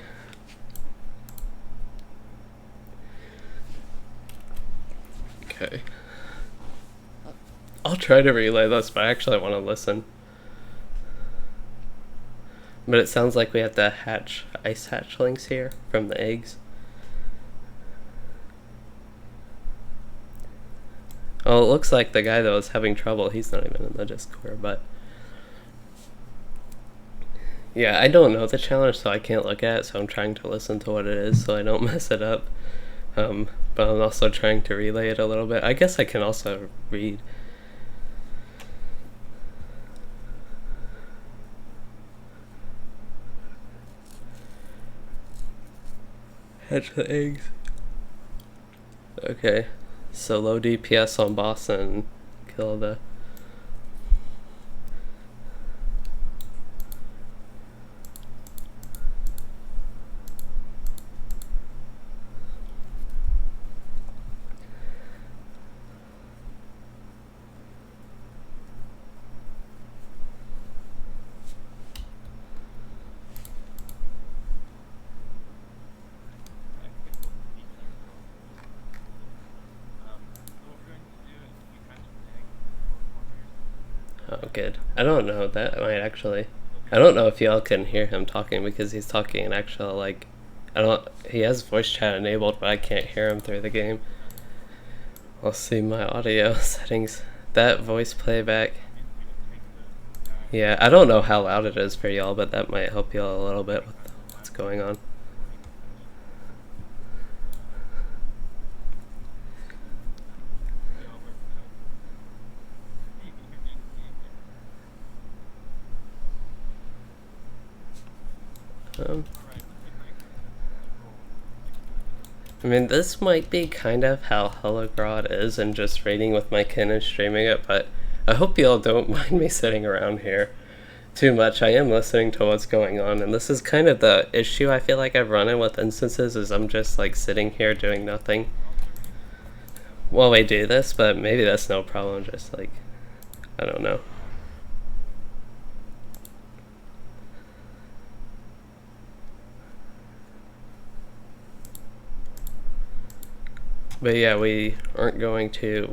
Okay. I'll try to relay this, but I actually want to listen. But it sounds like we have to hatch ice hatchlings here from the eggs. Oh, it looks like the guy that was having trouble, he's not even in the Discord, but... Yeah, I don't know the challenge, so I can't look at it, so I'm trying to listen to what it is so I don't mess it up. But I'm also trying to relay it a little bit. I guess I can also read. Hatch the eggs. Okay, so low DPS on boss and kill the... Oh, good. I don't know, that might actually... I don't know if y'all can hear him talking because he's talking in actual, like... he has voice chat enabled, but I can't hear him through the game. I'll see my audio settings. That voice playback... Yeah, I don't know how loud it is for y'all, but that might help y'all a little bit with what's going on. I mean, this might be kind of how Helegrod is and just raiding with my kin and streaming it, but I hope y'all don't mind me sitting around here too much. I am listening to what's going on, and this is kind of the issue I feel like I've run in with instances, is I'm just like sitting here doing nothing while we do this, but maybe that's no problem, just like, I don't know. But yeah, we aren't going to,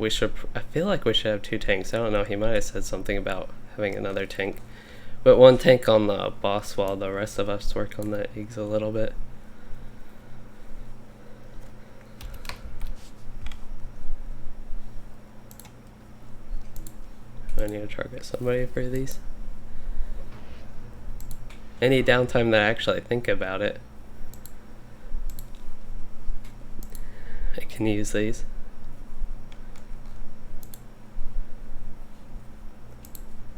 I feel like we should have 2 tanks. I don't know, he might have said something about having another tank. But 1 tank on the boss while the rest of us work on the eggs a little bit. I need to target somebody for these. any downtime that I actually think about it, I can use these.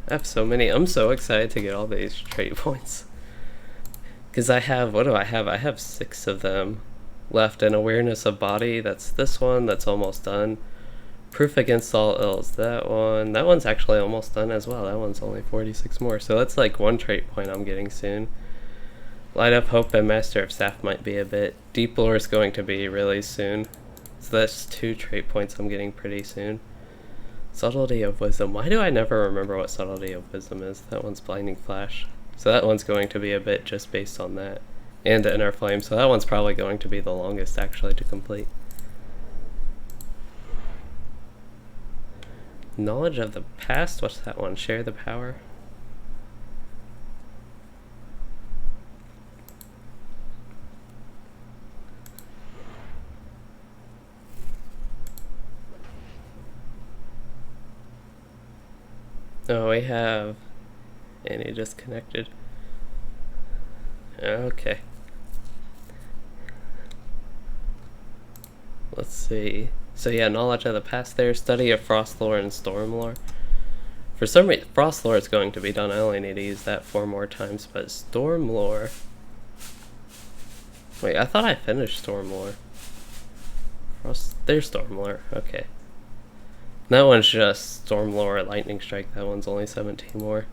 I have so many. I'm so excited to get all these trait points. Because I have, what do I have? I have 6 of them left. And awareness of body, that's this one, that's almost done. Proof against all ills, that one's actually almost done as well. That one's only 46 more. So that's like 1 trait point I'm getting soon. Light of Hope and Master of Staff might be a bit. Deep Lore is going to be really soon. So that's 2 trait points I'm getting pretty soon. Subtlety of Wisdom. Why do I never remember what Subtlety of Wisdom is? That one's Blinding Flash. So that one's going to be a bit just based on that. And Inner Flame. So that one's probably going to be the longest actually to complete. Knowledge of the Past. What's that one? Share the Power. Oh, we have Annie disconnected. Okay. Let's see. So yeah, knowledge of the past there, study of frost lore and storm lore. For some reason, frost lore is going to be done. I only need to use that 4 more times, but storm lore. Wait, I thought I finished storm lore. There's storm lore. Okay. That one's just storm lore, lightning strike. That one's only 17 more.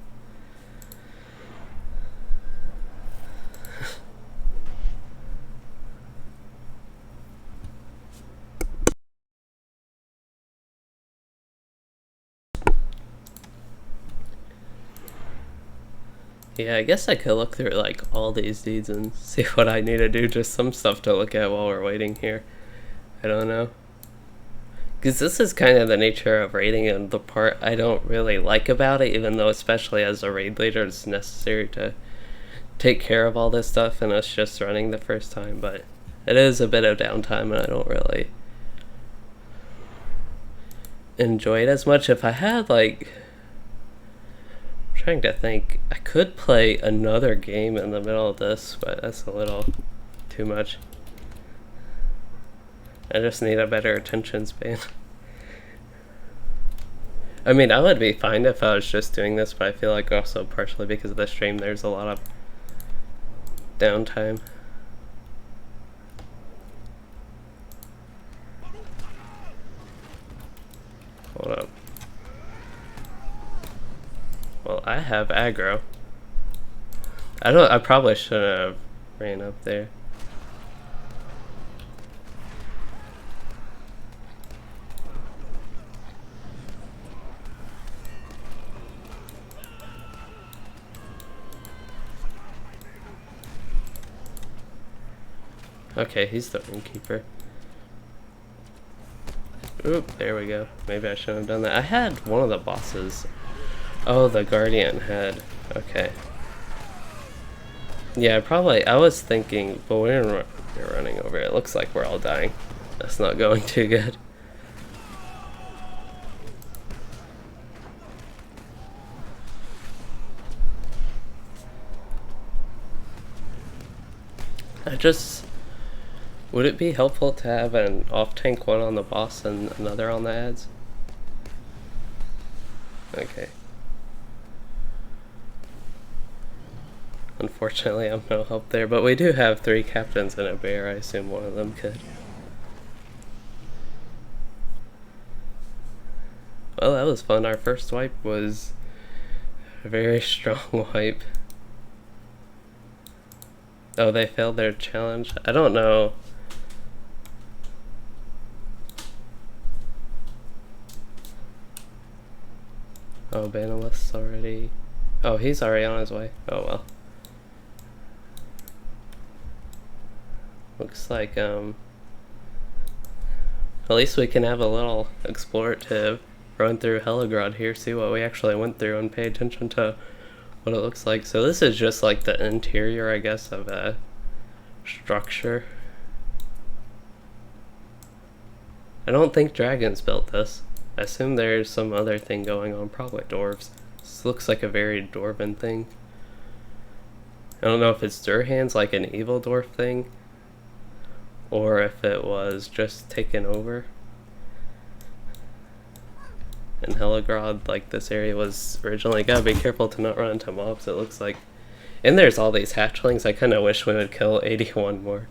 Yeah, I guess I could look through like all these deeds and see what I need to do. Just some stuff to look at while we're waiting here. I don't know. Because this is kind of the nature of raiding and the part I don't really like about it, even though especially as a raid leader it's necessary to take care of all this stuff and us just running the first time, but it is a bit of downtime and I don't really enjoy it as much. If I had like, I'm trying to think, I could play another game in the middle of this, but that's a little too much. I just need a better attention span. I mean, I would be fine if I was just doing this, but I feel like also partially because of the stream there's a lot of downtime. Hold up. Well, I have aggro. I probably shouldn't have ran up there. Okay, he's the innkeeper. Oop, there we go. Maybe I shouldn't have done that. I had one of the bosses. Oh, the guardian head. Okay. Yeah, I was thinking, but we're running over it. It looks like we're all dying. That's not going too good. Would it be helpful to have an off-tank one on the boss and another on the ads? Okay. Unfortunately, I'm no help there, but we do have 3 captains and a bear. I assume one of them could. Well, that was fun. Our first wipe was a very strong wipe. Oh, they failed their challenge? I don't know. Oh, Banalist's already... Oh, he's already on his way. Oh, well. Looks like, at least we can have a little explorative run through Helegrod here, see what we actually went through and pay attention to what it looks like. So this is just like the interior, I guess, of a structure. I don't think dragons built this. I assume there's some other thing going on, probably dwarves. This looks like a very dwarven thing. I don't know if it's Durhan's like an evil dwarf thing, or if it was just taken over. And Helegrod, like this area was originally, gotta be careful to not run into mobs, it looks like. And there's all these hatchlings, I kinda wish we would kill 81 more.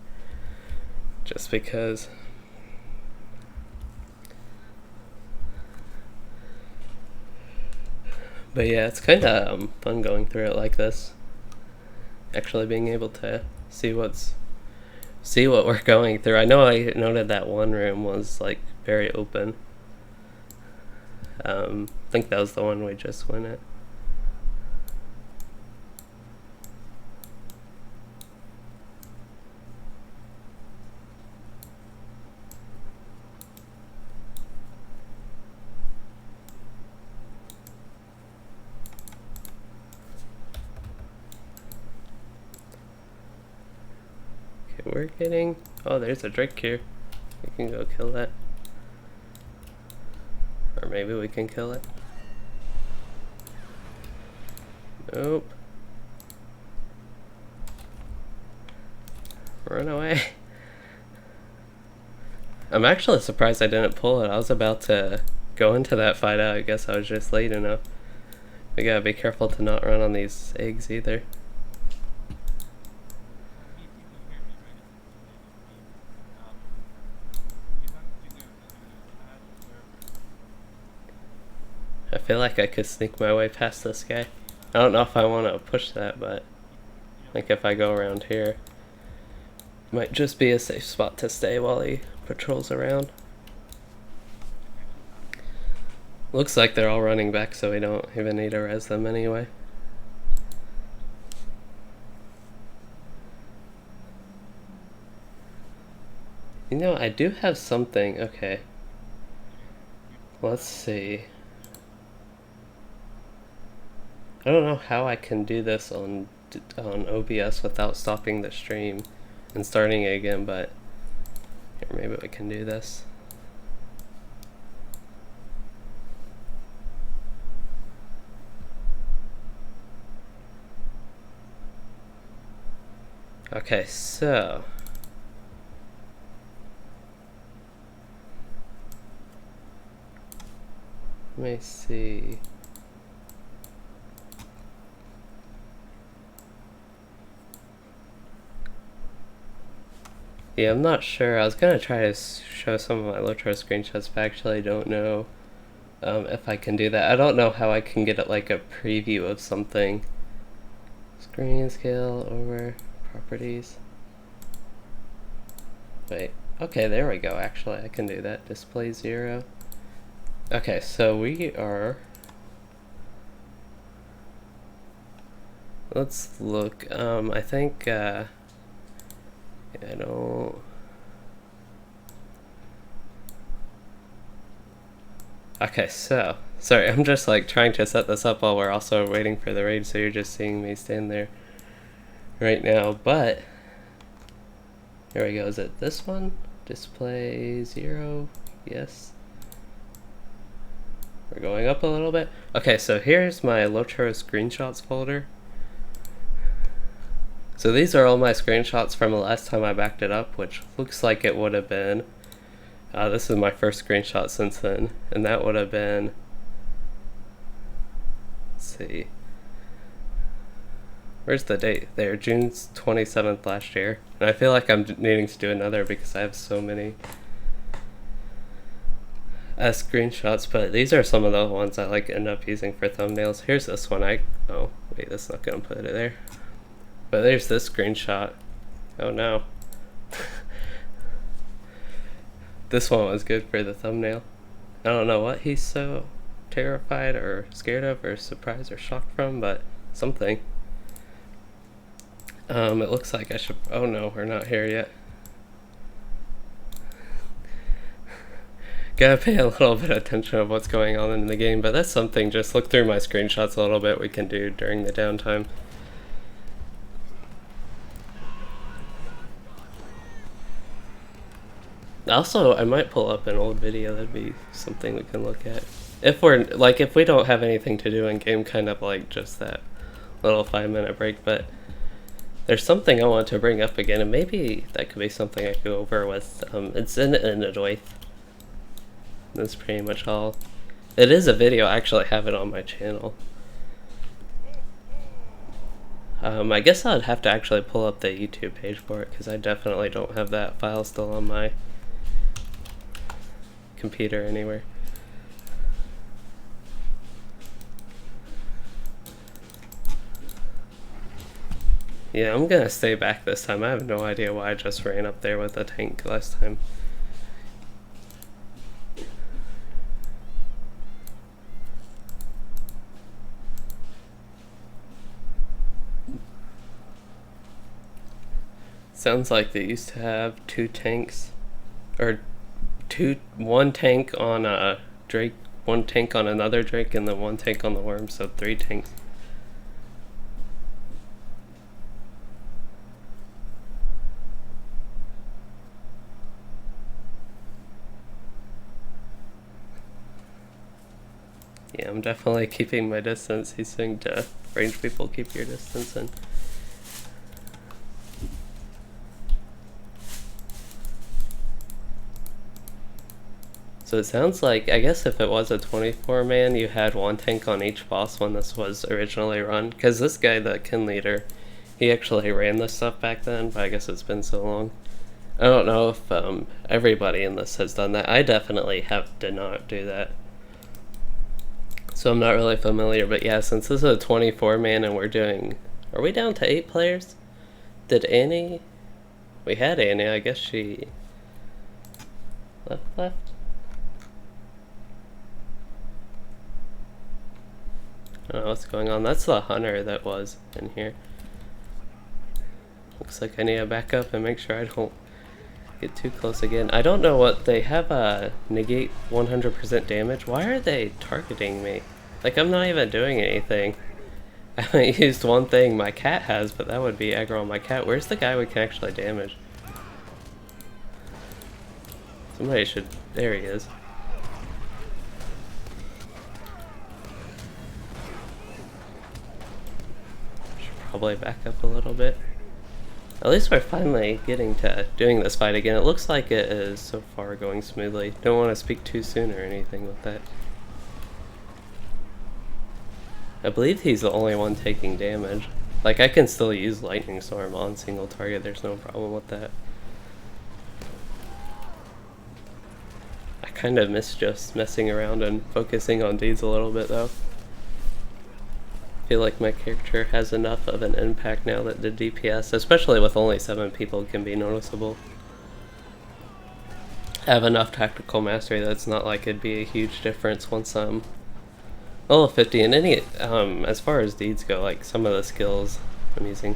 Just because. But yeah, it's kinda fun going through it like this. Actually being able to see what we're going through. I know I noted that one room was like very open. I think that was the one we just went at. Okay, we're getting... Oh, there's a Drake here. We can go kill that. Or maybe we can kill it. Nope. Run away. I'm actually surprised I didn't pull it. I was about to go into that fight out. I guess I was just late enough. We gotta be careful to not run on these eggs either. I feel like I could sneak my way past this guy. I don't know if I want to push that, but I think if I go around here, might just be a safe spot to stay while he patrols around. Looks like they're all running back, so we don't even need to res them anyway. You know, I do have something. Okay. Let's see. I don't know how I can do this on OBS without stopping the stream and starting it again, but here, maybe we can do this. Okay, so let me see. Yeah, I'm not sure. I was gonna try to show some of my LOTRO screenshots, but I actually don't know if I can do that. I don't know how I can get it like a preview of something. Screen scale over properties. Wait, okay, there we go. Actually, I can do that. Display 0. Okay, so we are... Let's look. I think... I don't... Okay, so... Sorry, I'm just like trying to set this up while we're also waiting for the raid, so you're just seeing me stand there right now, but... Here we go, is it this one? Display 0, yes. We're going up a little bit. Okay, so here's my LOTRO screenshots folder. So these are all my screenshots from the last time I backed it up, which looks like it would have been, this is my first screenshot since then, and that would have been, let's see, where's the date? There, June 27th last year. And I feel like I'm needing to do another because I have so many screenshots, but these are some of the ones I like end up using for thumbnails. Here's this one. Oh wait, that's not gonna put it there. But there's this screenshot. Oh no. This one was good for the thumbnail. I don't know what he's so terrified or scared of or surprised or shocked from, but something. It looks like I should... Oh no, we're not here yet. Gotta pay a little bit of attention of what's going on in the game, but that's something, just look through my screenshots a little bit, we can do during the downtime. Also, I might pull up an old video, that'd be something we can look at. If we're, like, if we don't have anything to do in game, kind of like just that little 5-minute break, but There's something I want to bring up again, and maybe that could be something I could go over with. It's in Anor. That's pretty much all. It is a video. I actually have it on my channel. I guess I'd have to actually pull up the YouTube page for it, because I definitely don't have that file still on my computer anywhere. Yeah, I'm gonna stay back this time. I have no idea why I just ran up there with a tank last time. Sounds like they used to have 2 tanks, or one tank on a Drake, 1 tank on another Drake, and then 1 tank on the Worm, so 3 tanks. Yeah, I'm definitely keeping my distance. He's saying to range people, keep your distance in. So it sounds like, I guess if it was a 24-man, you had 1 tank on each boss when this was originally run. Because this guy, the kin leader, he actually ran this stuff back then, but I guess it's been so long. I don't know if everybody in this has done that. I definitely did not do that. So I'm not really familiar, but yeah, since this is a 24-man and we're doing... Are we down to 8 players? Did Annie... We had Annie, I guess she... Left? I don't know what's going on. That's the hunter that was in here. Looks like I need to back up and make sure I don't get too close again. I don't know what they have, negate 100% damage. Why are they targeting me? Like, I'm not even doing anything. I haven't used 1 thing. My cat has, but that would be aggro on my cat. Where's the guy we can actually damage? Somebody should... There he is. Probably back up a little bit. At least we're finally getting to doing this fight again. It looks like it is so far going smoothly. Don't want to speak too soon or anything with that. I believe he's the only one taking damage. Like, I can still use Lightning Storm on single target. There's no problem with that. I kind of miss just messing around and focusing on deeds a little bit though. I feel like my character has enough of an impact now that the DPS, especially with only 7 people, can be noticeable. I have enough tactical mastery that it's not like it'd be a huge difference once I'm level 50. And any, as far as deeds go, like some of the skills I'm using.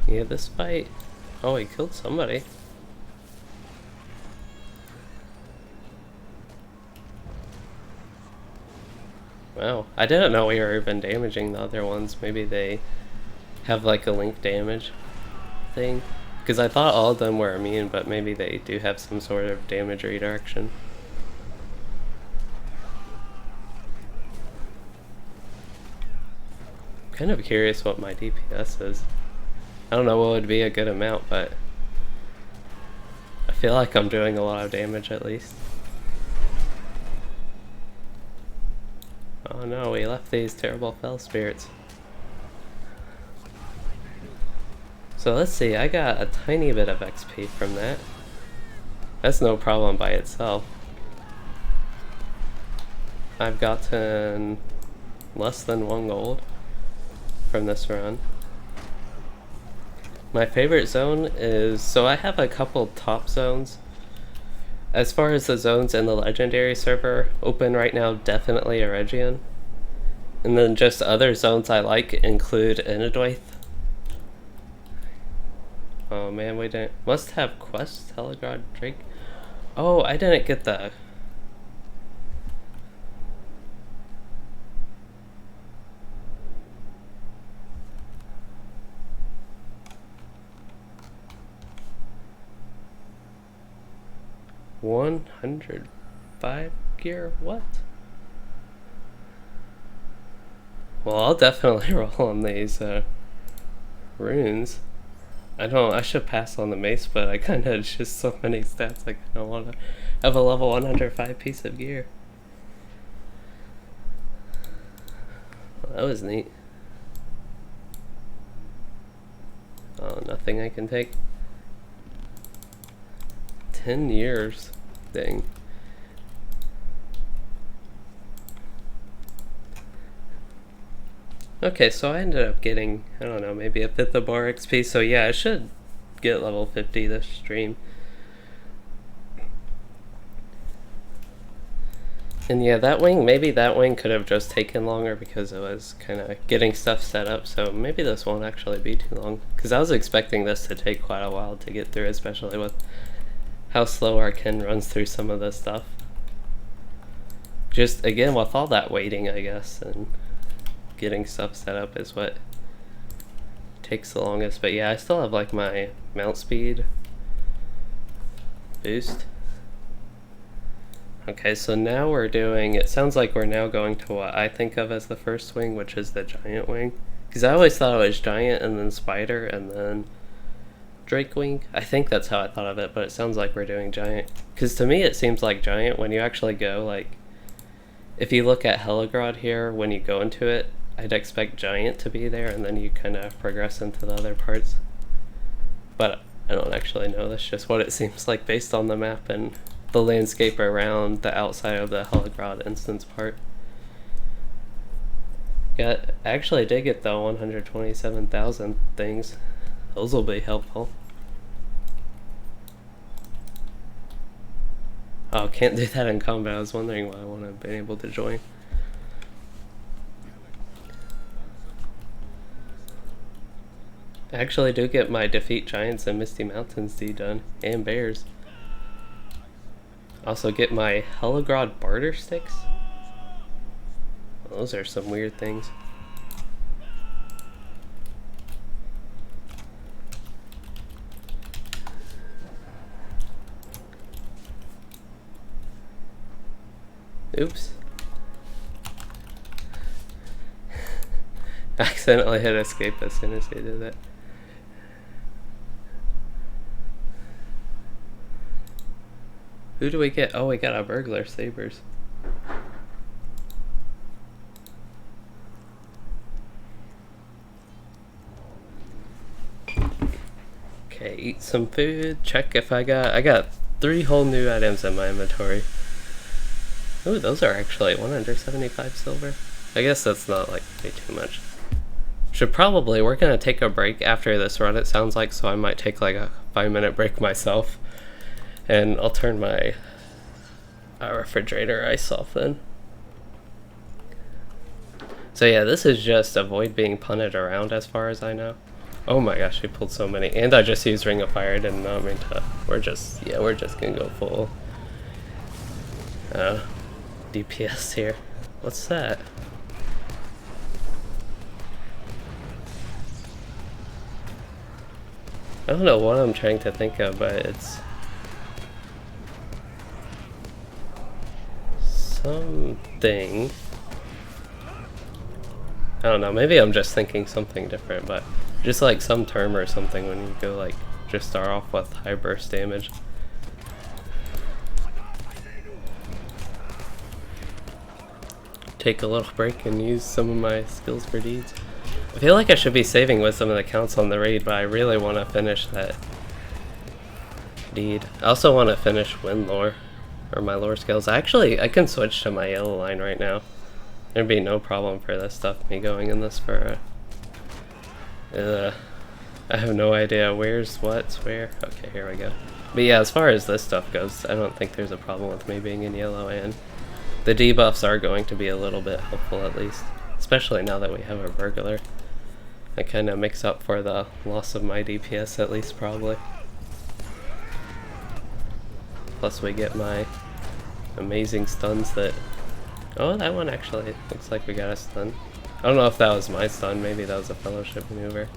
Yeah, this fight... Oh, he killed somebody. Wow, I didn't know we were even damaging the other ones. Maybe they have like a link damage thing. Because I thought all of them were immune, but maybe they do have some sort of damage redirection. I'm kind of curious what my DPS is. I don't know what would be a good amount, but I feel like I'm doing a lot of damage at least. Oh no, we left these terrible fell spirits. So let's see, I got a tiny bit of XP from that. That's no problem by itself. I've gotten less than 1 gold from this run. My favorite zone is, so I have a couple top zones. As far as the zones in the legendary server, open right now, definitely Eregion. And then just other zones I like include Anor. Oh man, we must have quests, Helegrod, Drake. Oh, I didn't get the 105 gear? What? Well, I'll definitely roll on these runes. I should pass on the mace, but I kind of just so many stats, I kind of want to have a level 105 piece of gear. Well, that was neat. Oh, nothing I can take. 10 years. Dang. Okay, so I ended up getting, I don't know, maybe a fifth of bar XP, so yeah, I should get level 50 this stream. And yeah, that wing, maybe that wing could have just taken longer because it was kind of getting stuff set up, so maybe this won't actually be too long. Because I was expecting this to take quite a while to get through, especially with how slow our Ken runs through some of this stuff. Just, again, with all that waiting, I guess, and getting stuff set up is what takes the longest. But yeah, I still have like my mount speed boost. Okay, so now we're doing, it sounds like we're now going to what I think of as the first wing, which is the giant wing. Because I always thought it was giant and then spider and then drake wing. I think that's how I thought of it, but it sounds like we're doing giant. Because to me it seems like giant when you actually go, like, if you look at Helegrod here, when you go into it, I'd expect giant to be there, and then you kind of progress into the other parts. But I don't actually know, that's just what it seems like based on the map and the landscape around the outside of the Helegrod instance part. I actually did get the 127,000 things. Those will be helpful. Oh, can't do that in combat. I was wondering why I wouldn't have been able to join. I actually do get my defeat giants and Misty Mountains D done, and bears. Also get my Helegrod barter sticks. Those are some weird things. Oops. Accidentally hit escape as soon as I did that. Who do we get? Oh, we got a burglar sabers. Okay, eat some food. Check if I got 3 whole new items in my inventory. Ooh, those are actually 175 silver. I guess that's not like way too much. Should probably, we're gonna take a break after this run, it sounds like, so I might take like a 5-minute break myself. And I'll turn my refrigerator ice off then. So yeah, this is just avoid being punted around as far as I know. Oh my gosh, we pulled so many. And I just used Ring of Fire, did not mean to. We're just gonna go full DPS here. What's that? I don't know what I'm trying to think of, but it's something. I don't know, maybe I'm just thinking something different, but just like some term or something when you go like just start off with high burst damage. Take a little break and use some of my skills for deeds. I feel like I should be saving with some of the counts on the raid, but I really want to finish that deed. I also want to finish wind lore, or my lore skills. I can switch to my yellow line right now. There'd be no problem for this stuff, me going in this for I have no idea where's what's where. Okay, here we go. But yeah, as far as this stuff goes, I don't think there's a problem with me being in yellow, and the debuffs are going to be a little bit helpful at least. Especially now that we have a burglar. I kind of makes up for the loss of my DPS at least, probably. Plus we get my amazing stuns that... Oh, that one actually looks like we got a stun. I don't know if that was my stun, maybe that was a fellowship maneuver.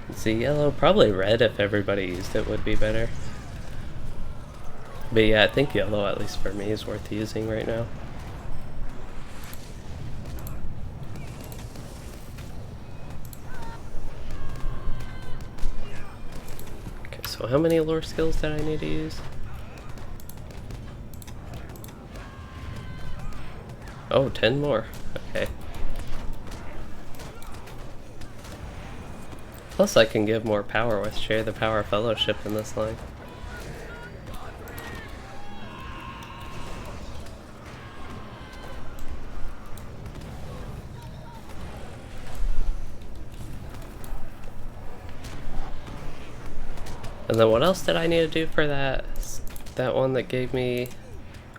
Let's see, yellow, probably red if everybody used it would be better. But yeah, I think yellow, at least for me, is worth using right now. Okay, so how many lore skills did I need to use? Oh, 10 more. Okay. Plus I can give more power with Share the Power Fellowship in this line. And then what else did I need to do for that one that gave me...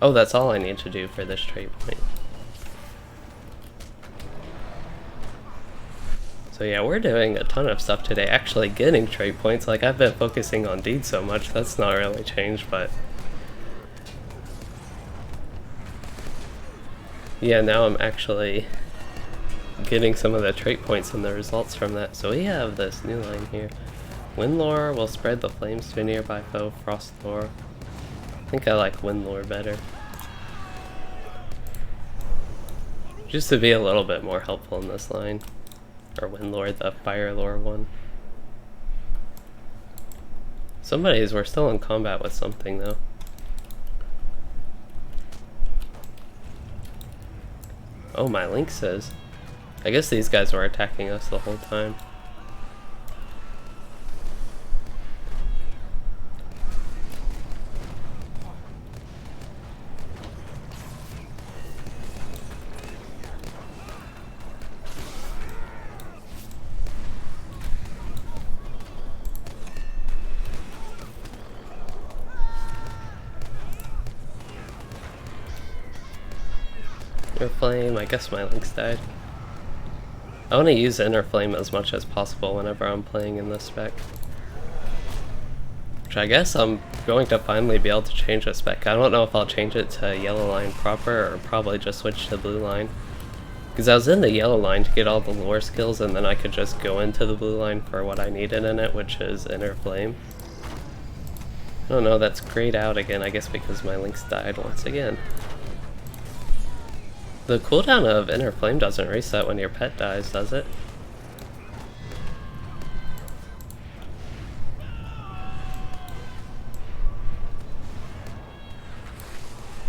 Oh, that's all I need to do for this trait point. So yeah, we're doing a ton of stuff today, actually getting trait points. Like, I've been focusing on deed so much, that's not really changed, but... Yeah, now I'm actually getting some of the trait points and the results from that. So we have this new line here. Wind lore will spread the flames to a nearby foe. Frost lore. I think I like wind lore better. Just to be a little bit more helpful in this line. Or wind lore, the fire lore one. Somebody's, we're still in combat with something though. Oh, my link says. I guess these guys were attacking us the whole time. Inner Flame, I guess my links died. I want to use Inner Flame as much as possible whenever I'm playing in this spec. Which I guess I'm going to finally be able to change the spec. I don't know if I'll change it to yellow line proper or probably just switch to blue line. Because I was in the yellow line to get all the lore skills and then I could just go into the blue line for what I needed in it, which is Inner Flame. I don't know, that's grayed out again, I guess because my links died once again. The cooldown of Inner Flame doesn't reset when your pet dies, does it?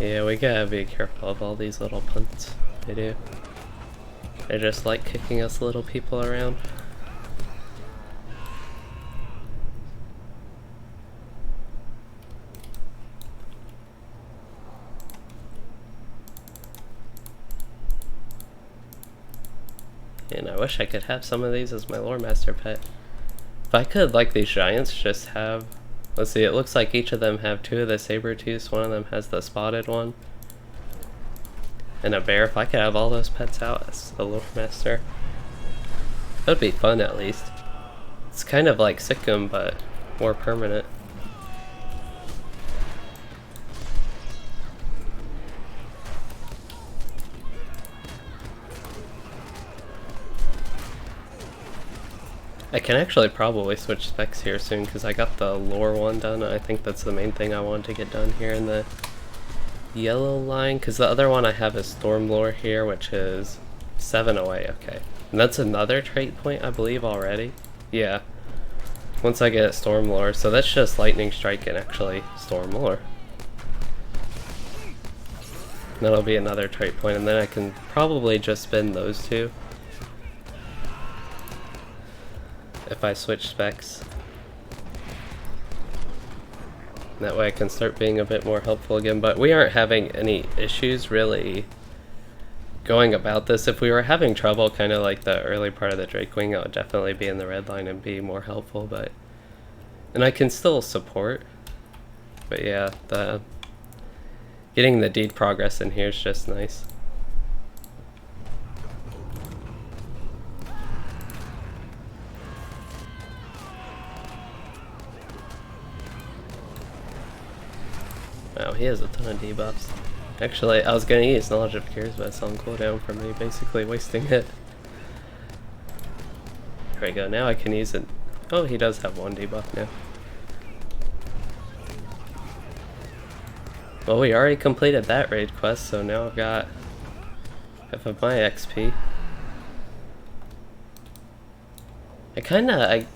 Yeah, we gotta be careful of all these little punts they do. They just like kicking us little people around. And I wish I could have some of these as my lore master pet. If I could, like these giants, just have... Let's see, it looks like each of them have 2 of the saber-tooths, one of them has the spotted one. And a bear. If I could have all those pets out as the lore master, that would be fun at least. It's kind of like Sikkim, but more permanent. I can actually probably switch specs here soon because I got the lore one done. I think that's the main thing I wanted to get done here in the yellow line, because the other one I have is storm lore here, which is 7 away. Okay, and that's another trait point I believe already. Yeah, once I get storm lore, so that's just lightning strike and actually storm lore. That'll be another trait point, and then I can probably just spin those 2 if I switch specs. That way I can start being a bit more helpful again, but we aren't having any issues really going about this. If we were having trouble kind of like the early part of the Drakewing, I would definitely be in the red line and be more helpful, but... And I can still support, but yeah, getting the deed progress in here is just nice. Wow, he has a ton of debuffs. Actually, I was gonna use Knowledge of Cures, but it's on cooldown for me, basically wasting it. There we go, now I can use it. Oh, he does have 1 debuff now. Well, we already completed that raid quest, so now I've got half of my XP.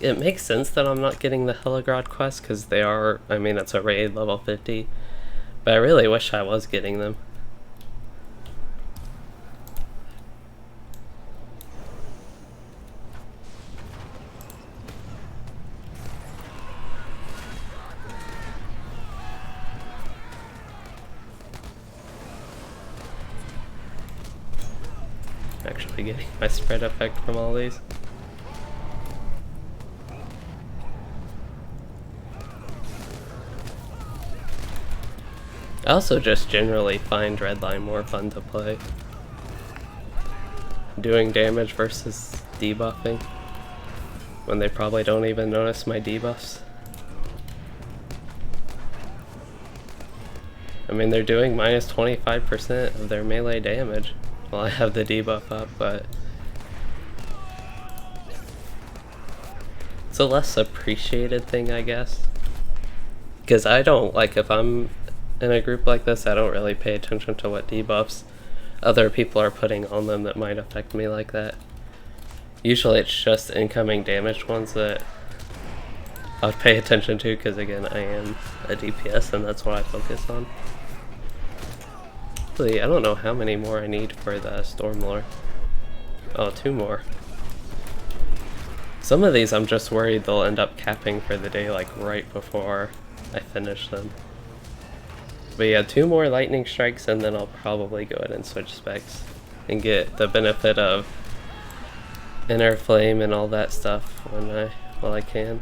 It makes sense that I'm not getting the Helegrod quest, because they are, I mean, it's a raid level 50, but I really wish I was getting them. Actually getting my spread effect from all these. I also just generally find Redline more fun to play. Doing damage versus debuffing, when they probably don't even notice my debuffs. I mean, they're doing minus 25% of their melee damage while I have the debuff up, but it's a less appreciated thing, I guess. Because I don't, like, if I'm in a group like this, I don't really pay attention to what debuffs other people are putting on them that might affect me like that. Usually it's just incoming damage ones that I would pay attention to, because again, I am a DPS and that's what I focus on. Actually, I don't know how many more I need for the Stormlord. Oh, 2 more. Some of these I'm just worried they'll end up capping for the day, like right before I finish them. But yeah, 2 more lightning strikes and then I'll probably go ahead and switch specs and get the benefit of inner flame and all that stuff while I can.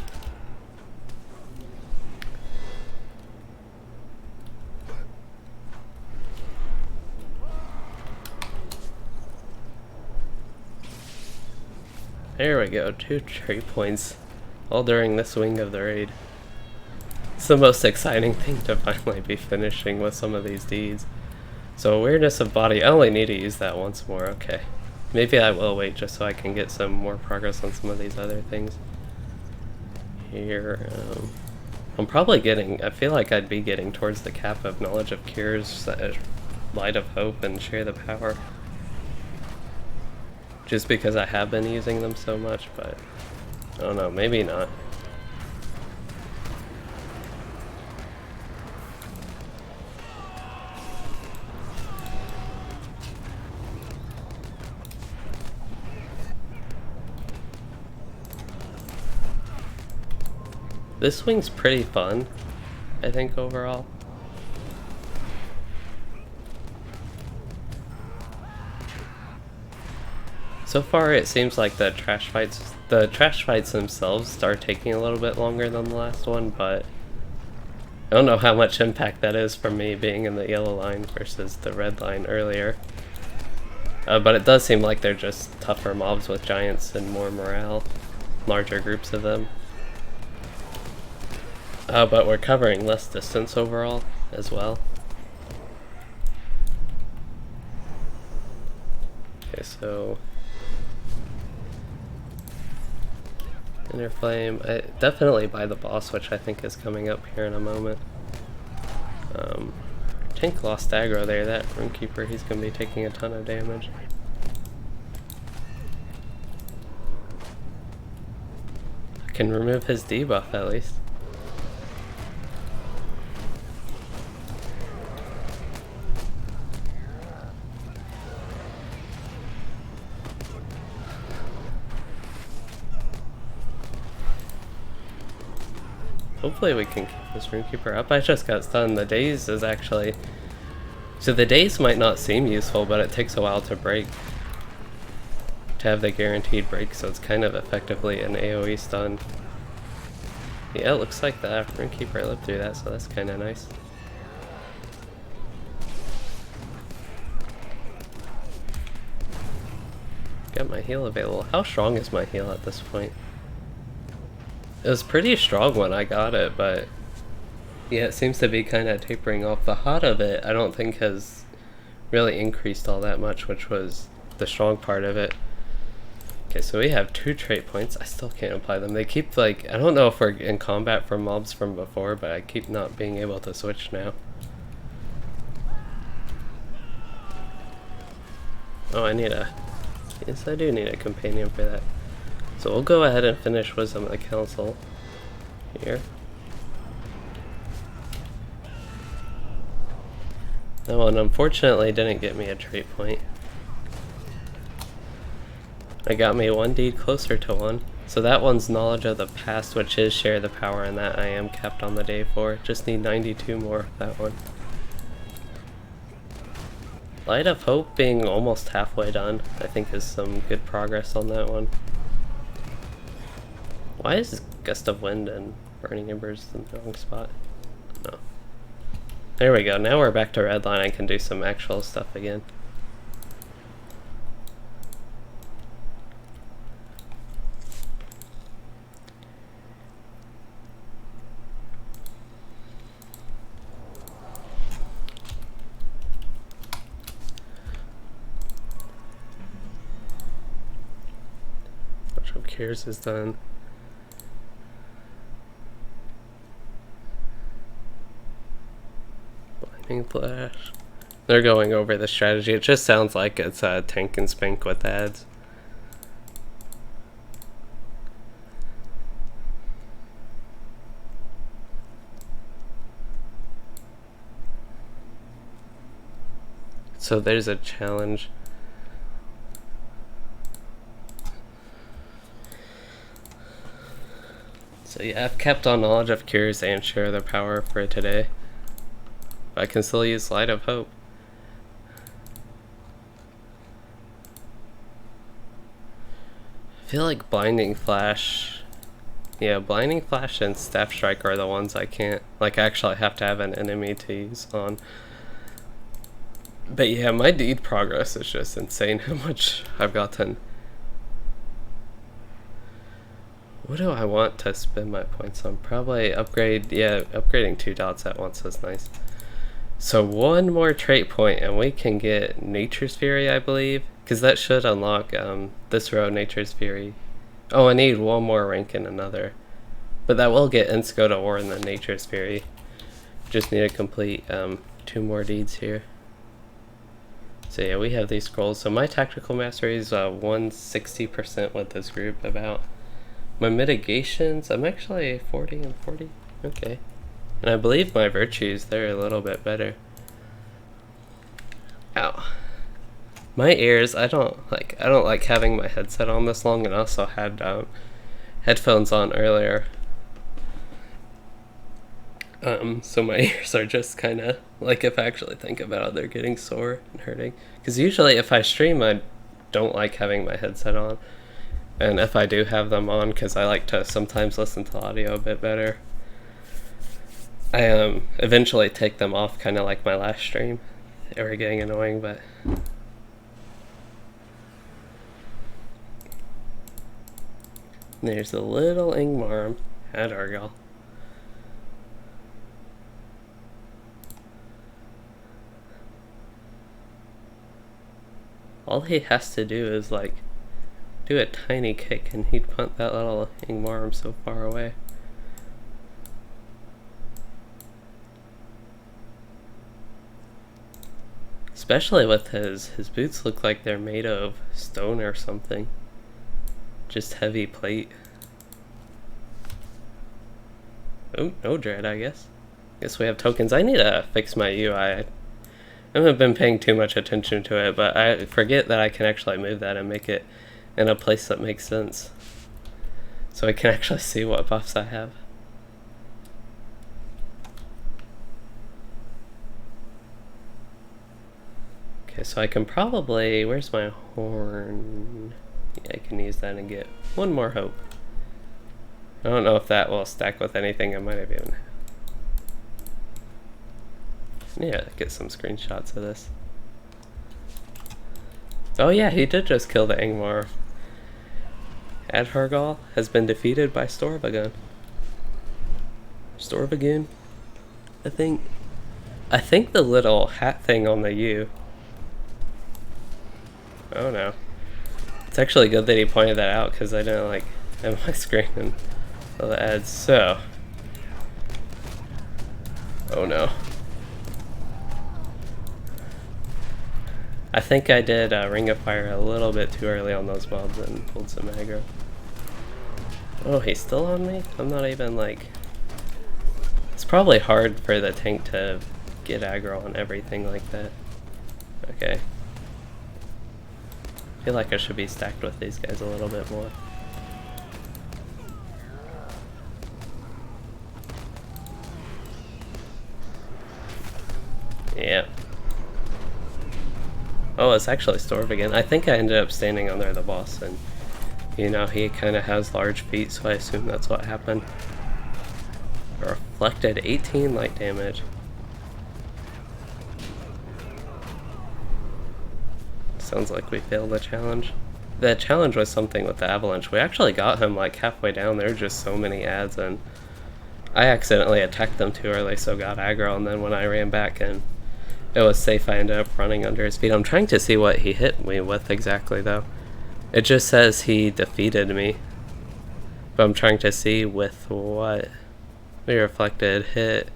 There we go, 2 trade points, all during the swing of the raid. It's the most exciting thing to finally be finishing with some of these deeds. So awareness of body, I only need to use that once more, okay. Maybe I will wait just so I can get some more progress on some of these other things. Here, I'm probably getting, I feel like I'd be getting towards the cap of Knowledge of Cures, Light of Hope, and Share the Power. Just because I have been using them so much, but I don't know, maybe not. This swing's pretty fun, I think, overall. So far, it seems like the trash fights themselves are taking a little bit longer than the last one, but I don't know how much impact that is from me being in the yellow line versus the red line earlier. But it does seem like they're just tougher mobs with giants and more morale, larger groups of them. But we're covering less distance overall as well. Okay, so Inner Flame, definitely by the boss, which I think is coming up here in a moment. Tank lost aggro there, that Runekeeper, he's going to be taking a ton of damage. I can remove his debuff at least. Hopefully we can keep this Runekeeper up. I just got stunned. The daze is actually... So the daze might not seem useful, but it takes a while to break. To have the guaranteed break, so it's kind of effectively an AoE stun. Yeah, it looks like the Runekeeper lived through that, so that's kind of nice. Got my heal available. How strong is my heal at this point? It was pretty strong when I got it, but yeah, it seems to be kind of tapering off. The hot of it, I don't think has really increased all that much, which was the strong part of it. Okay, so we have 2 trait points. I still can't apply them. They keep, like, I don't know if we're in combat from mobs from before, but I keep not being able to switch now. Oh, I need a... Yes, I do need a companion for that. So we'll go ahead and finish Wisdom of the Council here. That one unfortunately didn't get me a trait point. It got me one deed closer to one. So that one's Knowledge of the Past, which is Share the Power, and that I am capped on the day for. Just need 92 more of that one. Light of Hope being almost halfway done, I think is some good progress on that one. Why is Gust of Wind and Burning Embers in the wrong spot? No. There we go, now we're back to redline. I can do some actual stuff again. Cures is done. Blinding Flash. They're going over the strategy. It just sounds like it's a tank and spink with ads. So there's a challenge. So yeah, I've kept on Knowledge of Cures and Share the Power for today. But I can still use Light of Hope. I feel like Blinding Flash... Yeah, Blinding Flash and Staff Strike are the ones I can't... Like, actually have to have an enemy to use on. But yeah, my deed progress is just insane how much I've gotten. What do I want to spend my points on? Probably upgrade, yeah, upgrading 2 dots at once is nice. So one more trait point and we can get Nature's Fury, I believe. Because that should unlock this row, Nature's Fury. Oh, I need one more rank in another. But that will get Insco to War in the Nature's Fury. Just need to complete 2 more deeds here. So yeah, we have these scrolls. So my Tactical Mastery is 160% with this group about. My mitigations, I'm actually 40 and 40. Okay. And I believe my virtues, they're a little bit better. Ow. My ears, I don't like having my headset on this long, and also had headphones on earlier. So my ears are just kind of, like, if I actually think about it, they're getting sore and hurting. Because usually if I stream, I don't like having my headset on. And if I do have them on, because I like to sometimes listen to audio a bit better, I eventually take them off, kind of like my last stream. They were getting annoying, but... There's a little Ingmar at Argyle. All he has to do is, like, do a tiny kick and he'd punt that little Ingmar so far away. Especially with his boots look like they're made of stone or something. Just heavy plate. Oh, no dread, I guess. Guess we have tokens. I need to fix my UI. I haven't been paying too much attention to it, but I forget that I can actually move that and make it in a place that makes sense. So I can actually see what buffs I have. Okay, so I can probably... Where's my horn? Yeah, I can use that and get one more hope. I don't know if that will stack with anything. I might have even... Yeah, get some screenshots of this. Oh yeah, he did just kill the Ingmar. Adhargal has been defeated by Storvagun. Storvagun? I think the little hat thing on the U. Oh no. It's actually good that he pointed that out, because I didn't like have my screen and all the ads. So, oh no. I think I did Ring of Fire a little bit too early on those mobs and pulled some aggro. Oh, he's still on me? I'm not even like... It's probably hard for the tank to get aggro on everything like that. Okay. I feel like I should be stacked with these guys a little bit more. Yeah. Oh, it's actually Storv again. I think I ended up standing under the boss, and you know, he kind of has large feet, so I assume that's what happened. Reflected 18 light damage. Sounds like we failed the challenge. The challenge was something with the avalanche. We actually got him like halfway down. There were just so many ads, and I accidentally attacked them too early, so got aggro, and then when I ran back and it was safe, I ended up running under his feet. I'm trying to see what he hit me with exactly, though. It just says he defeated me, but I'm trying to see with what. We reflected hit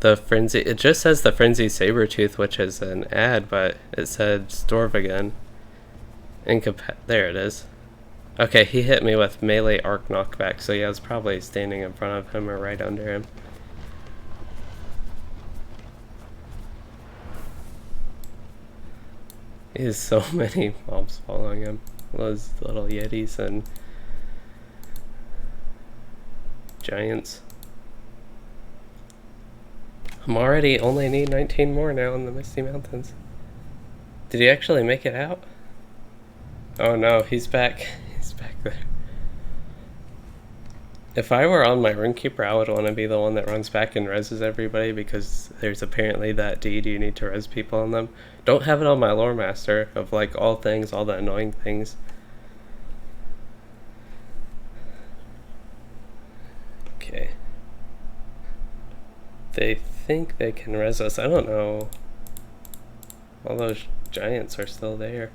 the frenzy. It just says the frenzy sabertooth, which is an ad, but it said Storv again. There it is. Okay, he hit me with melee arc knockback, so yeah, I was probably standing in front of him or right under him. He has so many mobs following him. Those little yetis and giants. I'm already only need 19 more now in the Misty Mountains. Did he actually make it out? Oh no, he's back. He's back there. If I were on my Runekeeper, I would want to be the one that runs back and reses everybody, because there's apparently that deed you need to res people on them. Don't have it on my Lore Master of like all things, all the annoying things. Okay. They think they can res us. I don't know. All those giants are still there.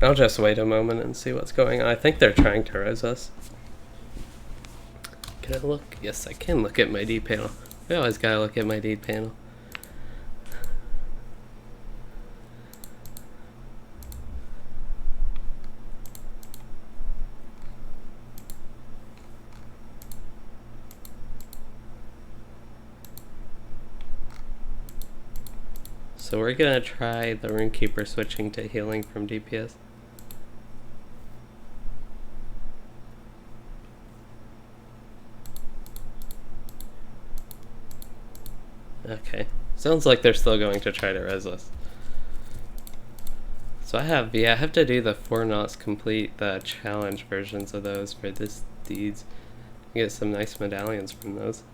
I'll just wait a moment and see what's going on. I think they're trying to res us. Can I look? Yes, I can look at my deed panel. I always gotta look at my deed panel. So we're gonna try the Runekeeper switching to healing from DPS. Okay, sounds like they're still going to try to res us. So I have to do the 4 knots complete the challenge versions of those for this deeds. Get some nice medallions from those.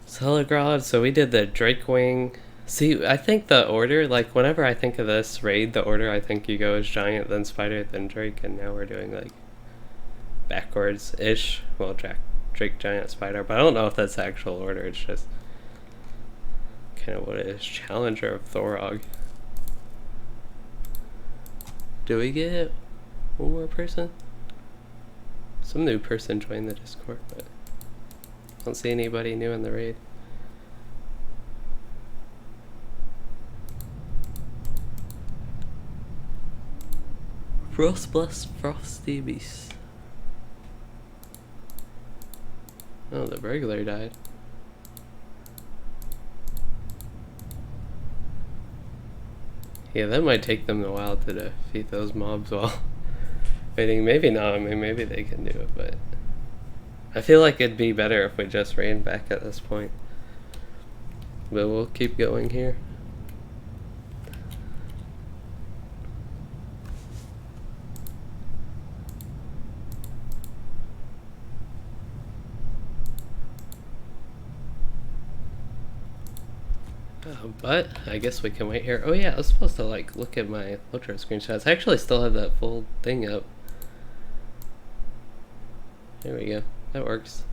So Helegrod, so we did the Drakewing. See, I think the order, like whenever I think of this raid, the order I think you go is Giant, then Spider, then Drake, and now we're doing like backwards-ish. Well, Drake, Giant, Spider, but I don't know if that's the actual order, it's just kind of what it is. Challenger of Thorog. Do we get one more person? Some new person joined the Discord, but I don't see anybody new in the raid. Frostblast Frosty Beast. Oh, the burglar died. Yeah, that might take them a while to defeat those mobs while waiting. Maybe not, I mean, maybe they can do it, but I feel like it'd be better if we just ran back at this point. But we'll keep going here. But I guess we can wait here. Oh yeah, I was supposed to like look at my LOTRO screenshots. I actually still have that full thing up. There we go. That works.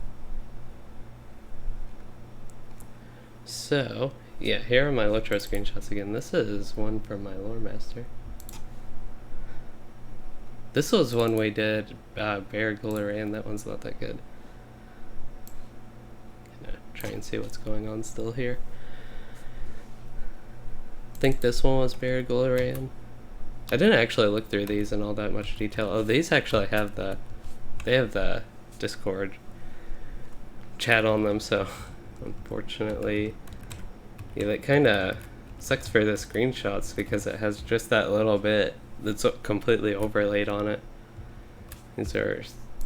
So yeah, here are my LOTRO screenshots again. This is one from my Lore Master. This was one we did Bear Gulleray, and that one's not that good. try and see what's going on still here. I think this one was Baragularian. I didn't actually look through these in all that much detail. Oh, these actually have the Discord chat on them, so unfortunately, yeah, that kind of sucks for the screenshots because it has just that little bit that's completely overlaid on it. These are,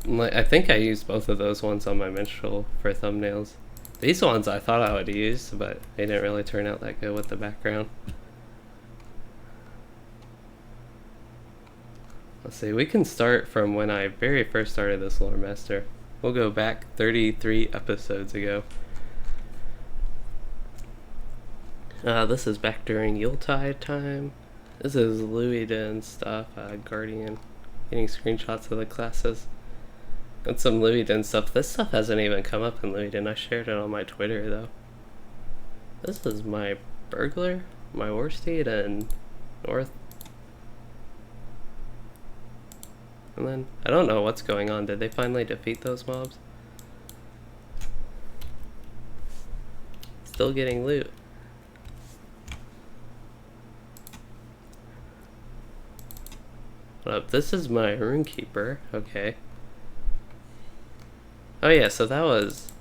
I think I used both of those ones on my Minstrel for thumbnails. These ones I thought I would use, but they didn't really turn out that good with the background. Let's see, we can start from when I very first started this Lore Master. We'll go back 33 episodes ago. This is back during Yuletide time. This is Louisden stuff, Guardian. Getting screenshots of the classes. And some Louisden stuff. This stuff hasn't even come up in Louisden. I shared it on my Twitter though. This is my Burglar, my Warsteed, and North. And then, I don't know what's going on. Did they finally defeat those mobs? Still getting loot. This is my Runekeeper. Okay. Oh yeah, so that was...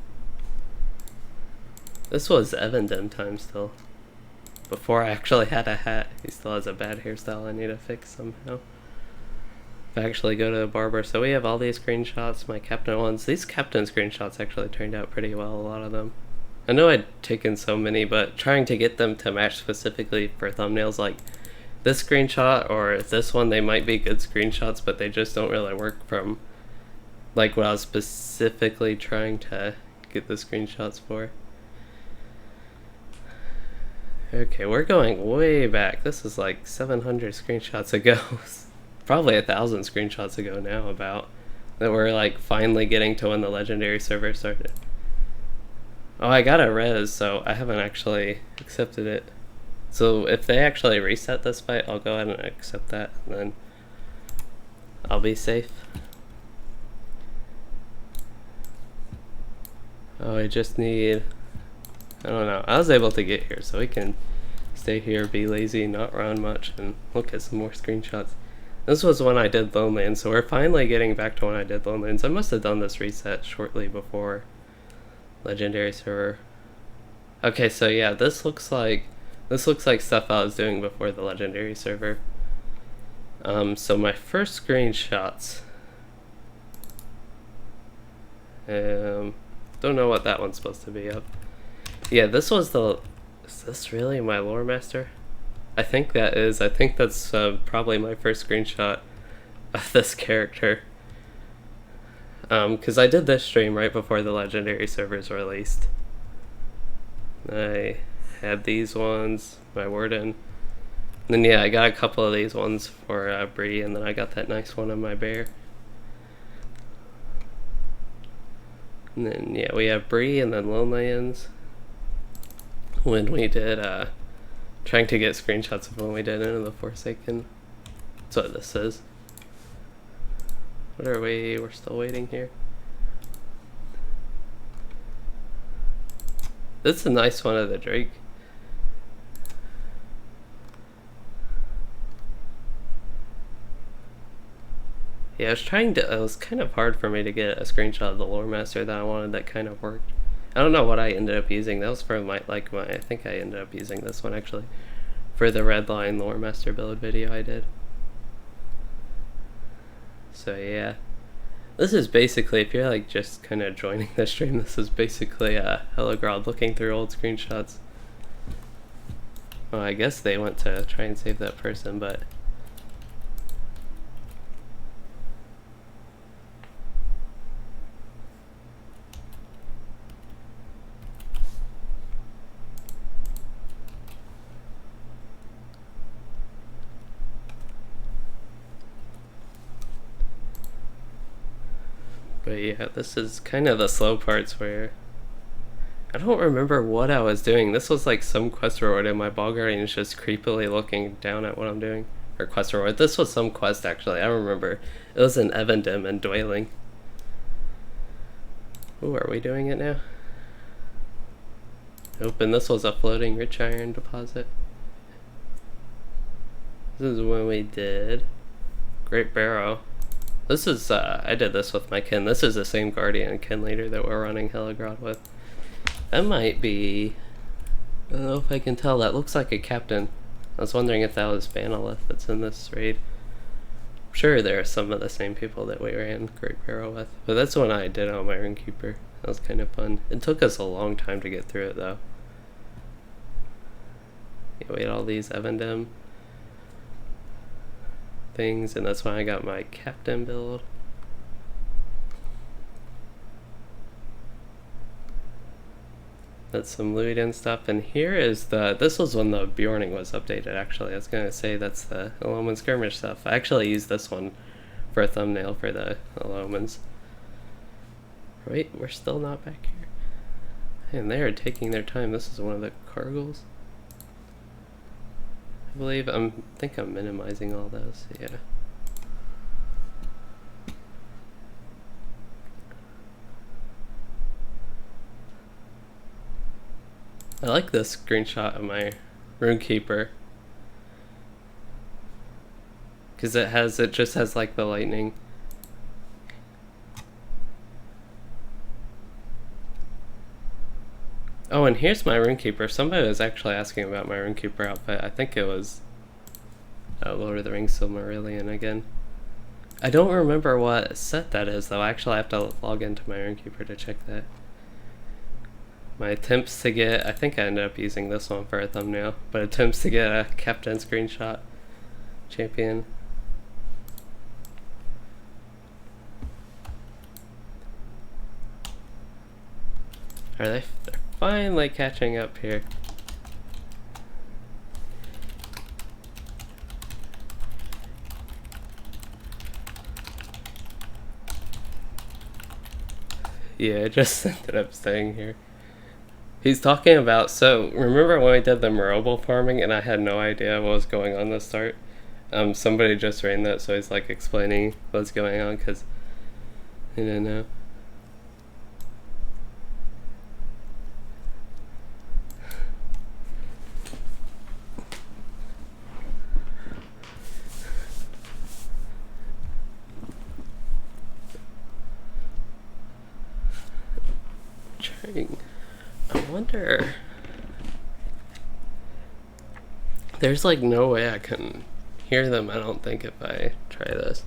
This was Evandim time still. Before I actually had a hat. He still has a bad hairstyle I need to fix somehow. If I actually go to the barber. So we have all these screenshots, my captain ones. These captain screenshots actually turned out pretty well, a lot of them. I know I'd taken so many, but trying to get them to match specifically for thumbnails like this screenshot or this one, they might be good screenshots, but they just don't really work from like what I was specifically trying to get the screenshots for. Okay, we're going way back. This is like 700 screenshots ago. Probably 1,000 screenshots ago now about that we're like finally getting to when the legendary server started. Oh, I got a res, so I haven't actually accepted it. So if they actually reset this fight, I'll go ahead and accept that, and then I'll be safe. Oh, I just need... I don't know. I was able to get here, so we can stay here, be lazy, not run much, and look at some more screenshots. This was when I did Lonelands, so we're finally getting back to when I did Lonelands. I must have done this reset shortly before Legendary Server. Okay, so yeah, this looks like stuff I was doing before the Legendary Server. So my first screenshots. Don't know what that one's supposed to be of. Yeah, this was the... Is this really my Lore Master? I think that is. I think that's probably my first screenshot of this character. Because I did this stream right before the Legendary servers were released. I had these ones, my Warden. And then yeah, I got a couple of these ones for Bree, and then I got that nice one on my Bear. And then yeah, we have Bree and then Lonelands. When we did trying to get screenshots of when we did Into the Forsaken. That's what this is. What are we? We're still waiting here. This is a nice one of the Drake. Yeah, I was trying to... It was kind of hard for me to get a screenshot of the Lore Master that I wanted that kind of worked. I don't know what I ended up using. That was for my, I think I ended up using this one actually for the Redline Lore Master build video I did. So yeah, this is basically, if you're like just kind of joining the stream, this is basically Helegrod looking through old screenshots. Well, I guess they went to try and save that person, but yeah, this is kind of the slow parts where I don't remember what I was doing. This was like some quest reward and my ball guardian is just creepily looking down at what I'm doing. Or quest reward. This was some quest actually. I remember. It was in Evandim and Dwelling. Ooh, are we doing it now? Nope, and this was a floating rich iron deposit. This is when we did Great Barrow. This is, I did this with my kin. This is the same Guardian kin leader that we're running Helegrod with. That might be, I don't know if I can tell, that looks like a captain. I was wondering if that was Banalith that's in this raid. I'm sure there are some of the same people that we ran Great Barrow with, but that's one I did on my Runekeeper. That was kind of fun. It took us a long time to get through it though. Yeah, we had all these Evendim things, and that's when I got my captain build. That's some loot and stuff, and here is this was when the Bjorning was updated actually. I was gonna say that's the Aloman skirmish stuff. I actually used this one for a thumbnail for the Alomans. Wait, we're still not back here. And they are taking their time. This is one of the cargos. I believe I think I'm minimizing all those, yeah. I like this screenshot of my Runekeeper. Cause it just has like the lightning. Oh, and here's my Runekeeper. Somebody was actually asking about my Runekeeper outfit. I think it was Lord of the Rings Silmarillion again. I don't remember what set that is though. I actually have to log into my Runekeeper to check that. My attempts to get, I think I ended up using this one for a thumbnail, but attempts to get a captain screenshot champion. They're finally catching up here. Yeah, I just ended up staying here. He's talking about, so remember when we did the Marobal farming and I had no idea what was going on to start? Somebody just ran that, so he's like explaining what's going on because he didn't know. I wonder, there's like no way I can hear them, I don't think, if I try this.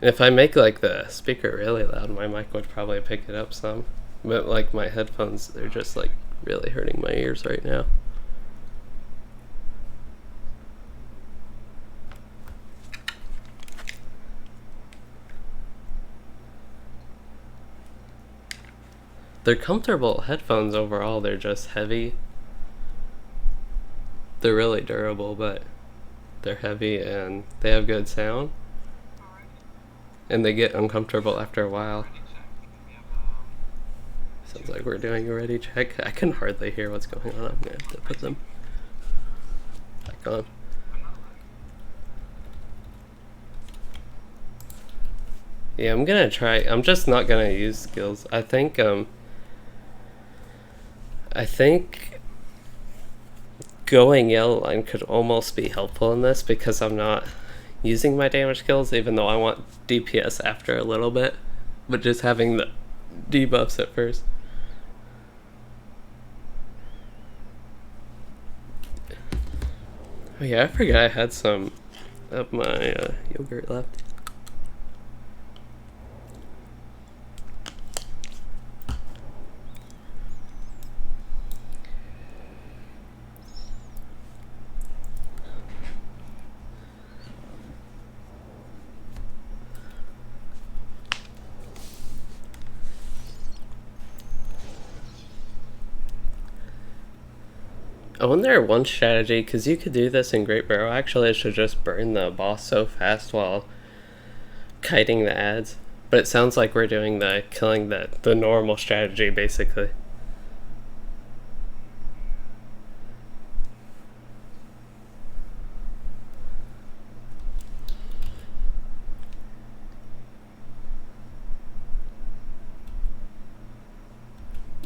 And if I make like the speaker really loud, my mic would probably pick it up some, but like my headphones, they're just like really hurting my ears right now. They're comfortable headphones overall, they're just heavy. They're really durable, but they're heavy and they have good sound. And they get uncomfortable after a while. Sounds like we're doing a ready check. I can hardly hear what's going on. I'm gonna have to put them back on. Yeah, I'm gonna try. I'm just not gonna use skills. I think going yellow line could almost be helpful in this because I'm not using my damage skills, even though I want DPS after a little bit, but just having the debuffs at first. Oh yeah, I forgot I had some of my yogurt left. I wonder one strategy, because you could do this in Great Barrow. Actually, it should just burn the boss so fast while kiting the ads. But it sounds like we're doing the killing the normal strategy, basically.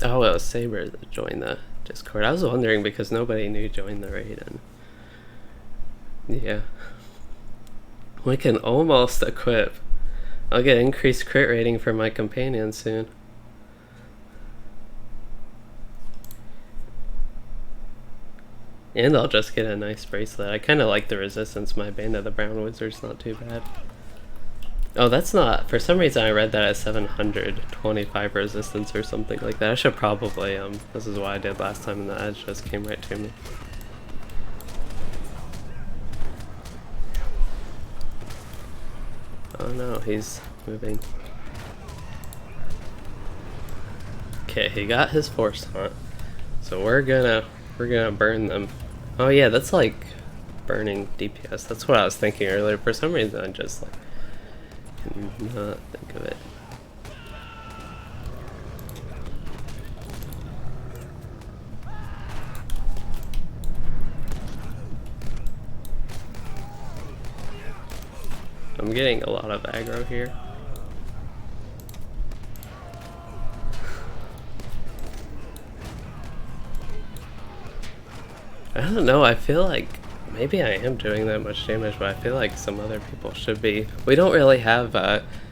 Oh, it was Saber that joined the Discord. I was wondering because nobody new joined the raid, and yeah. We can almost equip. I'll get increased crit rating for my companion soon. And I'll just get a nice bracelet. I kind of like the resistance. My Band of the Brown Wizard's not too bad. Oh, that's not... For some reason I read that as 725 resistance or something like that. I should probably, this is what I did last time and the ads just came right to me. Oh no, he's moving. Okay, he got his force taunt. So we're gonna burn them. Oh yeah, that's like burning DPS. That's what I was thinking earlier. For some reason I just like cannot think of it. I'm getting a lot of aggro here. I don't know, I feel like maybe I am doing that much damage, but I feel like some other people should be. We don't really have,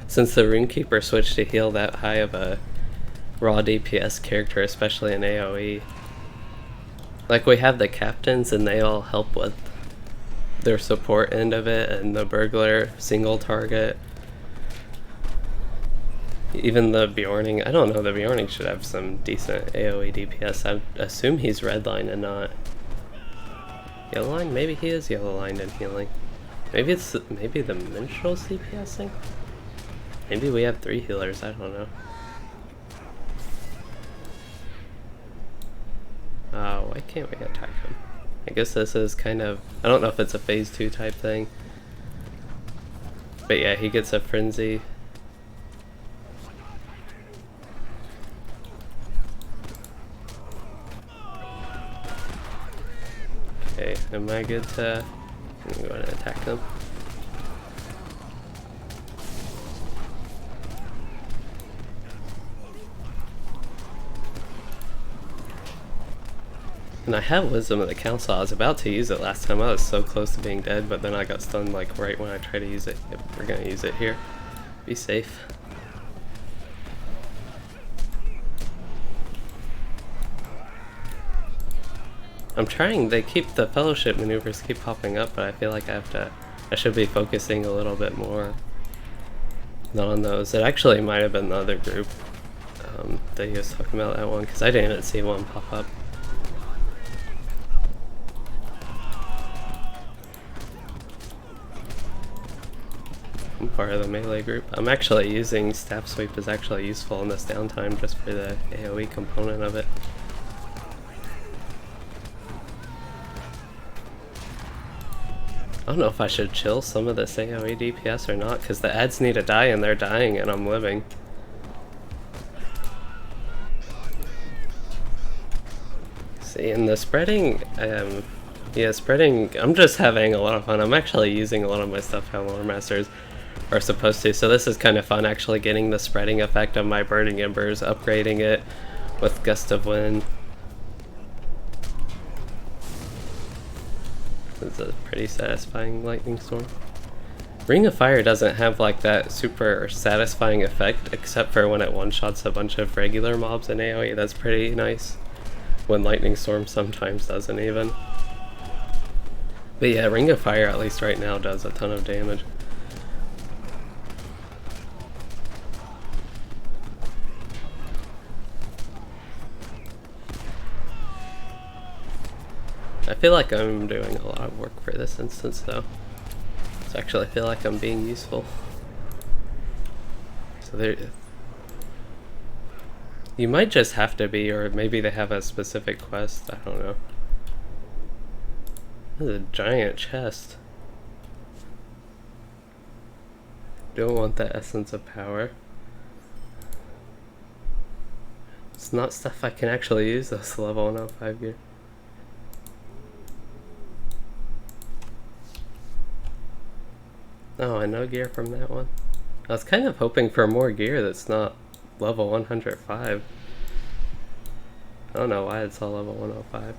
since the Runekeeper switched to heal, that high of a raw DPS character, especially in AoE. Like, we have the captains and they all help with their support end of it, and the burglar single target. Even the Bjorning, I don't know, the Bjorning should have some decent AoE DPS. I assume he's redline and not yellow line. Maybe he is yellow lined and healing. Maybe it's the Mithril CPSing? Maybe we have 3 healers, I don't know. Why can't we attack him? I guess this is kind of, I don't know if it's a phase 2 type thing. But yeah, he gets a frenzy. Okay, am I good to, I'm going to attack them. And I have Wisdom of the Council. I was about to use it last time. I was so close to being dead, but then I got stunned like right when I tried to use it. Yep, we're gonna use it here. Be safe. I'm trying, the fellowship maneuvers keep popping up, but I feel like I should be focusing a little bit more on those. It actually might have been the other group that he was talking about, that one, because I didn't even see one pop up. I'm part of the melee group. I'm actually using Staff Sweep is actually useful in this downtime just for the AoE component of it. I don't know if I should chill some of this AoE DPS or not, because the ads need to die and they're dying and I'm living. See, and the spreading, yeah, spreading, I'm just having a lot of fun. I'm actually using a lot of my stuff how Lore Masters are supposed to, so this is kind of fun actually getting the spreading effect of my Burning Embers, upgrading it with Gust of Wind. It's a pretty satisfying lightning storm. Ring of Fire doesn't have like that super satisfying effect except for when it one-shots a bunch of regular mobs in AoE. That's pretty nice. When lightning storm sometimes doesn't even. But yeah, Ring of Fire at least right now does a ton of damage. I feel like I'm doing a lot of work for this instance though. So actually I feel like I'm being useful. So there, you might just have to be, or maybe they have a specific quest, I don't know. This is a giant chest. Don't want the Essence of Power. It's not stuff I can actually use this level 105 gear. Oh, I know gear from that one. I was kind of hoping for more gear that's not level 105. I don't know why it's all level 105.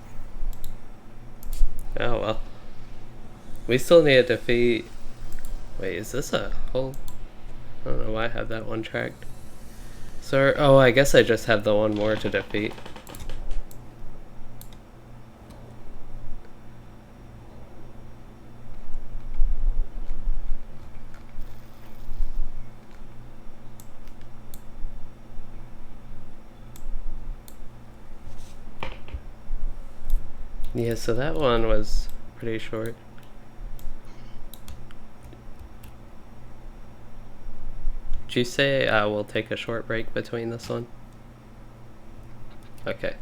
Oh well. We still need to defeat... Wait, is this a whole... I don't know why I have that one tracked. So, oh, I guess I just have the one more to defeat. Yeah, so that one was pretty short. Did you say we'll take a short break between this one? Okay.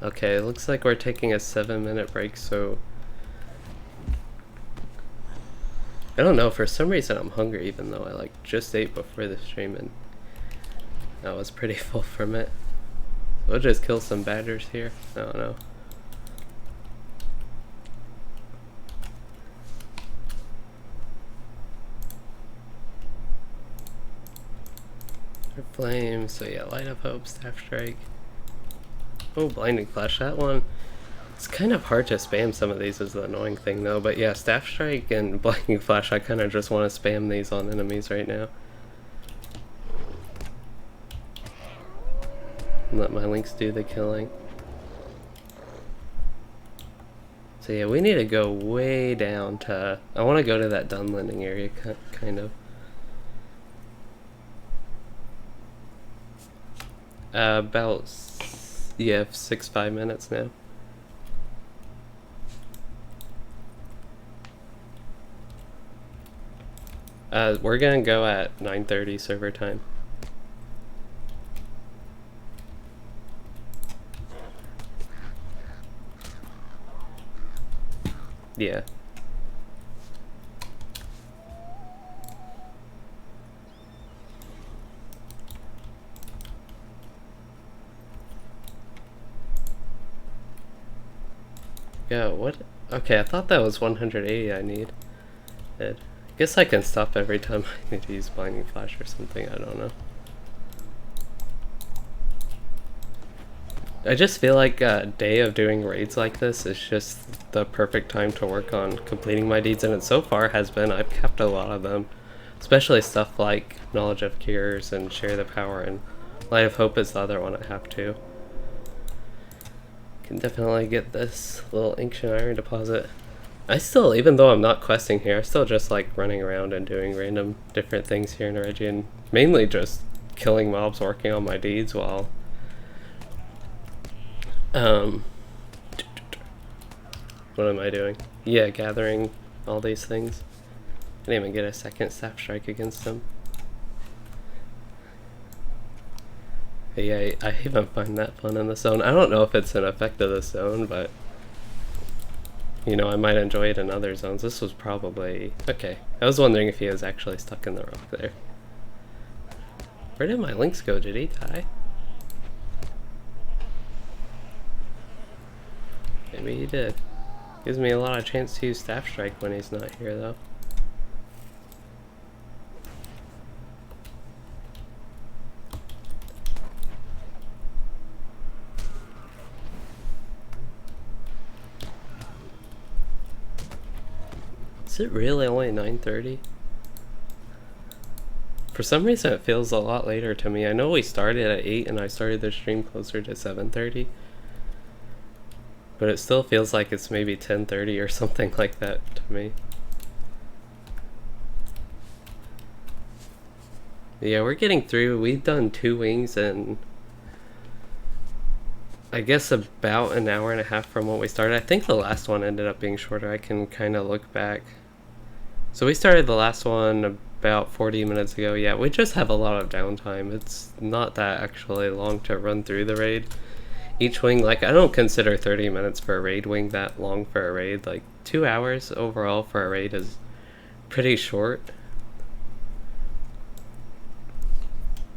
Okay, it looks like we're taking a 7-minute break, so... I don't know, for some reason I'm hungry even though I like just ate before the stream and I was pretty full from it. We'll just kill some badgers here. I don't know. Flame, so yeah, Light of Hope, Staff Strike. Oh, Blinding Flash, that one. It's kind of hard to spam some of these is the annoying thing though, but yeah, Staff Strike and Blinding Flash, I kind of just want to spam these on enemies right now. Let my links do the killing. So yeah, we need to go way down to... I want to go to that Dunlending area, kind of. About... yeah, 6-5 minutes now. We're gonna go at 9:30 server time. Yeah. Yeah, what? Okay, I thought that was 180 I need. I guess I can stop every time I need to use Blinding Flash or something, I don't know. I just feel like a day of doing raids like this is just the perfect time to work on completing my deeds, and it so far has been. I've kept a lot of them, especially stuff like Knowledge of Cures and Share the Power, and Light of Hope is the other one I have too. Can definitely get this little ancient iron deposit. I still, even though I'm not questing here, I still just like running around and doing random different things here in Eregion. Mainly just killing mobs, working on my deeds while what am I doing? Yeah, gathering all these things. I didn't even get a second Staff Strike against them. But yeah, I even find that fun in the zone. I don't know if it's an effect of the zone, but you know, I might enjoy it in other zones. This was probably... okay. I was wondering if he was actually stuck in the rock there. Where did my links go? Did he die? Maybe he did. Gives me a lot of chance to use Staff Strike when he's not here though. Is it really only 9:30? For some reason it feels a lot later to me. I know we started at 8 and I started the stream closer to 7:30. But it still feels like it's maybe 10:30 or something like that to me. Yeah, we're getting through. We've done 2 wings in I guess about an hour and a half from what we started. I think the last one ended up being shorter. I can kind of look back. So we started the last one about 40 minutes ago. Yeah, we just have a lot of downtime. It's not that actually long to run through the raid. Each wing, like, I don't consider 30 minutes for a raid wing that long for a raid. Like, 2 hours overall for a raid is pretty short.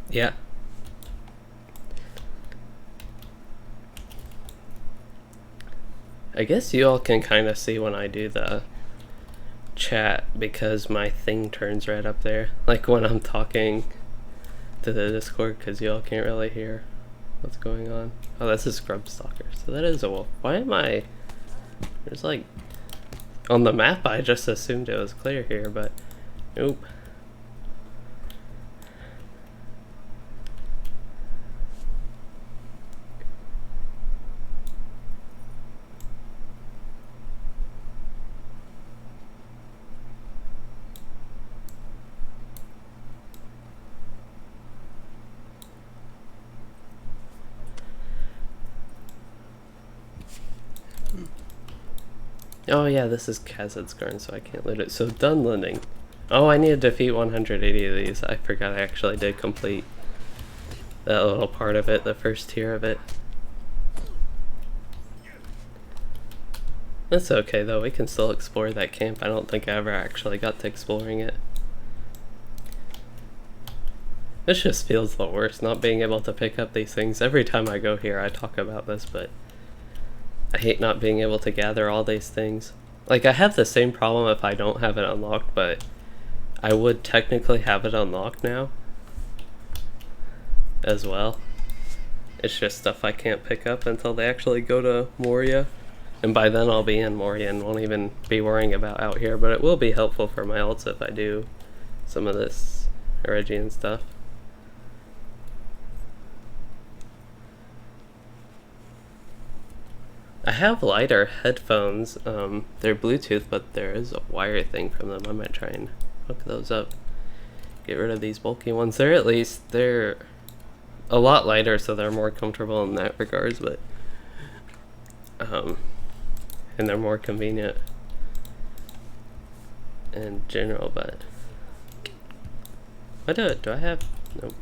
Yeah. I guess you all can kind of see when I do the chat because my thing turns red up there. Like when I'm talking, to the Discord because y'all can't really hear what's going on. Oh, that's a scrub stalker, so that is a wolf. Why am I... There's like... On the map I just assumed it was clear here, but... Nope. Oh yeah, this is Kazad's Garden, so I can't loot it. So Dunlending. Oh, I need to defeat 180 of these. I forgot I actually did complete that little part of it, the first tier of it. That's okay though, we can still explore that camp. I don't think I ever actually got to exploring it. This just feels the worst, not being able to pick up these things. Every time I go here I talk about this, but I hate not being able to gather all these things. Like, I have the same problem if I don't have it unlocked, but I would technically have it unlocked now as well. It's just stuff I can't pick up until they actually go to Moria. And by then I'll be in Moria and won't even be worrying about out here, but it will be helpful for my ults if I do some of this Eregian stuff. I have lighter headphones. They're Bluetooth, but there is a wire thing from them. I might try and hook those up. Get rid of these bulky ones. They're a lot lighter, so they're more comfortable in that regards, but and they're more convenient in general, but do I have? Nope.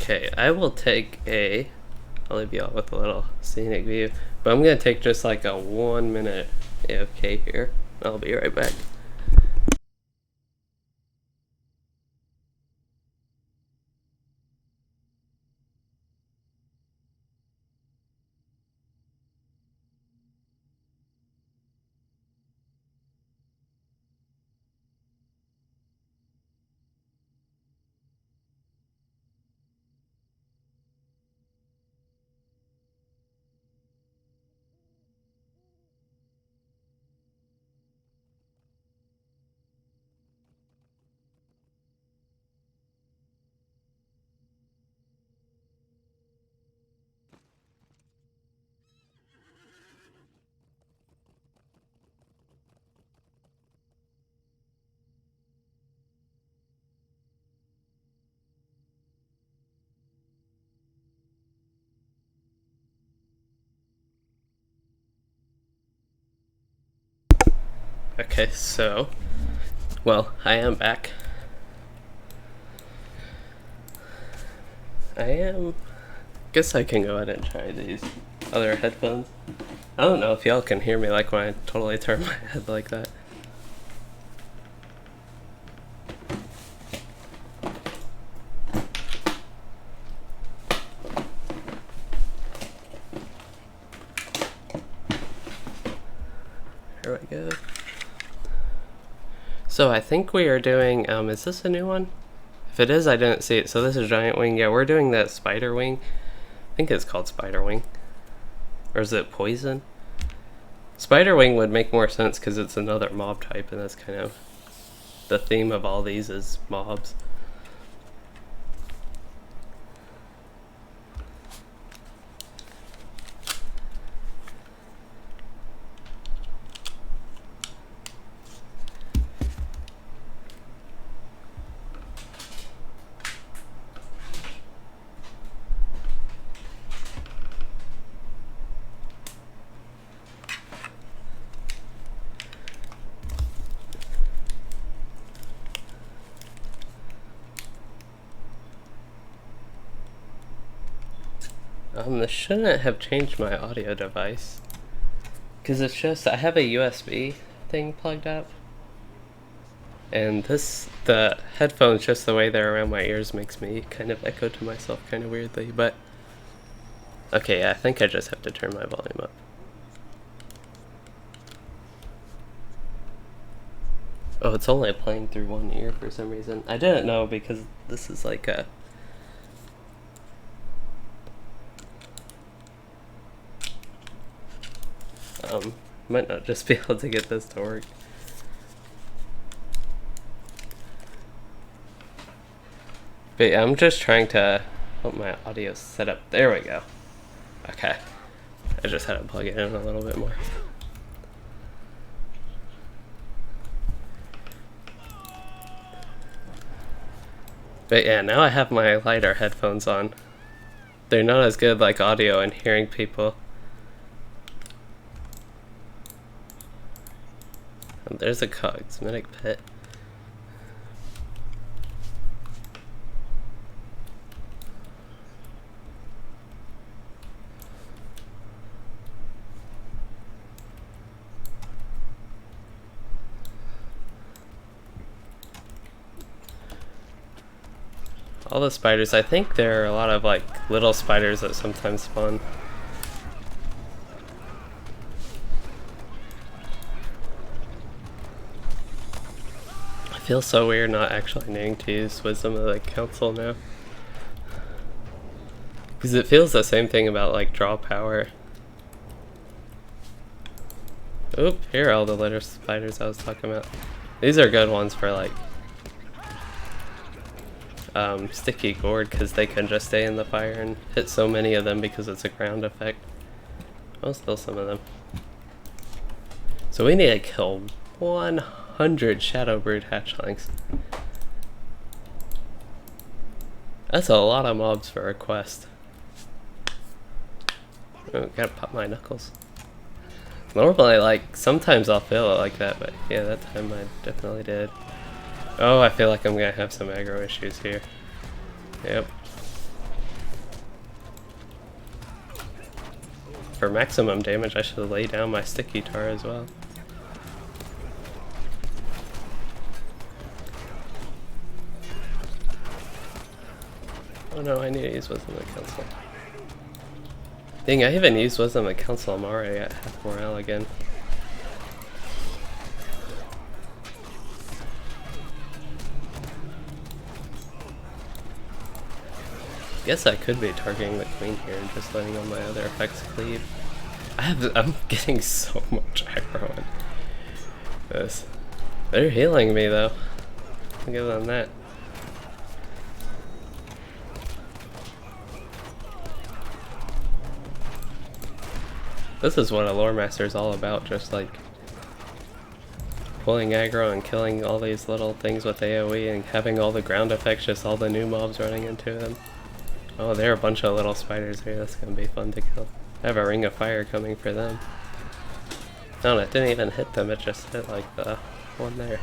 Okay, I will take I'll leave you all with a little scenic view, but I'm gonna take just like a 1 minute AFK here. I'll be right back. Okay, so, well, I am back. Guess I can go ahead and try these other headphones. I don't know if y'all can hear me like when I totally turn my head like that. There we go. So I think we are doing, is this a new one? If it is, I didn't see it. So this is Giant Wing. Yeah, we're doing that Spider Wing. I think it's called Spider Wing. Or is it Poison? Spider Wing would make more sense because it's another mob type, and that's kind of the theme of all these is mobs. This shouldn't have changed my audio device. Because it's just, I have a USB thing plugged up. And the headphones, just the way they're around my ears, makes me kind of echo to myself kind of weirdly. But, okay, yeah, I think I just have to turn my volume up. Oh, it's only playing through one ear for some reason. I didn't know because this is like a... might not just be able to get this to work. But yeah, I'm just trying to put my audio set up. There we go. Okay. I just had to plug it in a little bit more. But yeah, now I have my lighter headphones on. They're not as good like audio and hearing people. And there's a cosmetic pit. All the spiders, I think there are a lot of like little spiders that sometimes spawn. I feel so weird not actually needing to use Wisdom of the Council now. Because it feels the same thing about like draw power. Oop, here are all the little spiders I was talking about. These are good ones for like sticky gourd, because they can just stay in the fire and hit so many of them because it's a ground effect. Oh, still some of them. So we need to kill 100 shadow brood hatchlings. That's a lot of mobs for a quest. Oh, gotta pop my knuckles. Normally, like, sometimes I'll feel it like that, but yeah, that time I definitely did. Oh, I feel like I'm gonna have some aggro issues here. Yep. For maximum damage, I should lay down my sticky tar as well. Oh no, I need to use Wisdom of the Council. Dang, I haven't used Wisdom of the Council. I'm already at half morale again. Guess I could be targeting the queen here and just letting all my other effects cleave. I'm getting so much aggro on this. They're healing me though. I'll give them that. This is what a lore master is all about, just like pulling aggro and killing all these little things with AoE and having all the ground effects, just all the new mobs running into them. Oh, there are a bunch of little spiders here. That's gonna be fun to kill. I have a ring of fire coming for them. No, it didn't even hit them. It just hit like the one there.